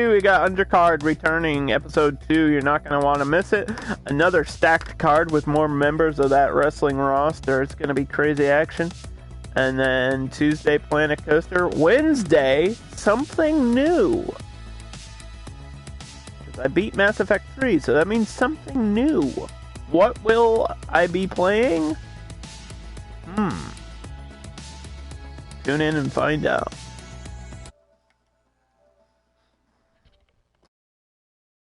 We got Undercard returning, episode 2. You're not going to want to miss it. Another stacked card with more members of that wrestling roster. It's going to be crazy action. And then Tuesday, Planet Coaster. Wednesday, something new. Because I beat Mass Effect 3, so that means something new. What will I be playing? Tune in and find out.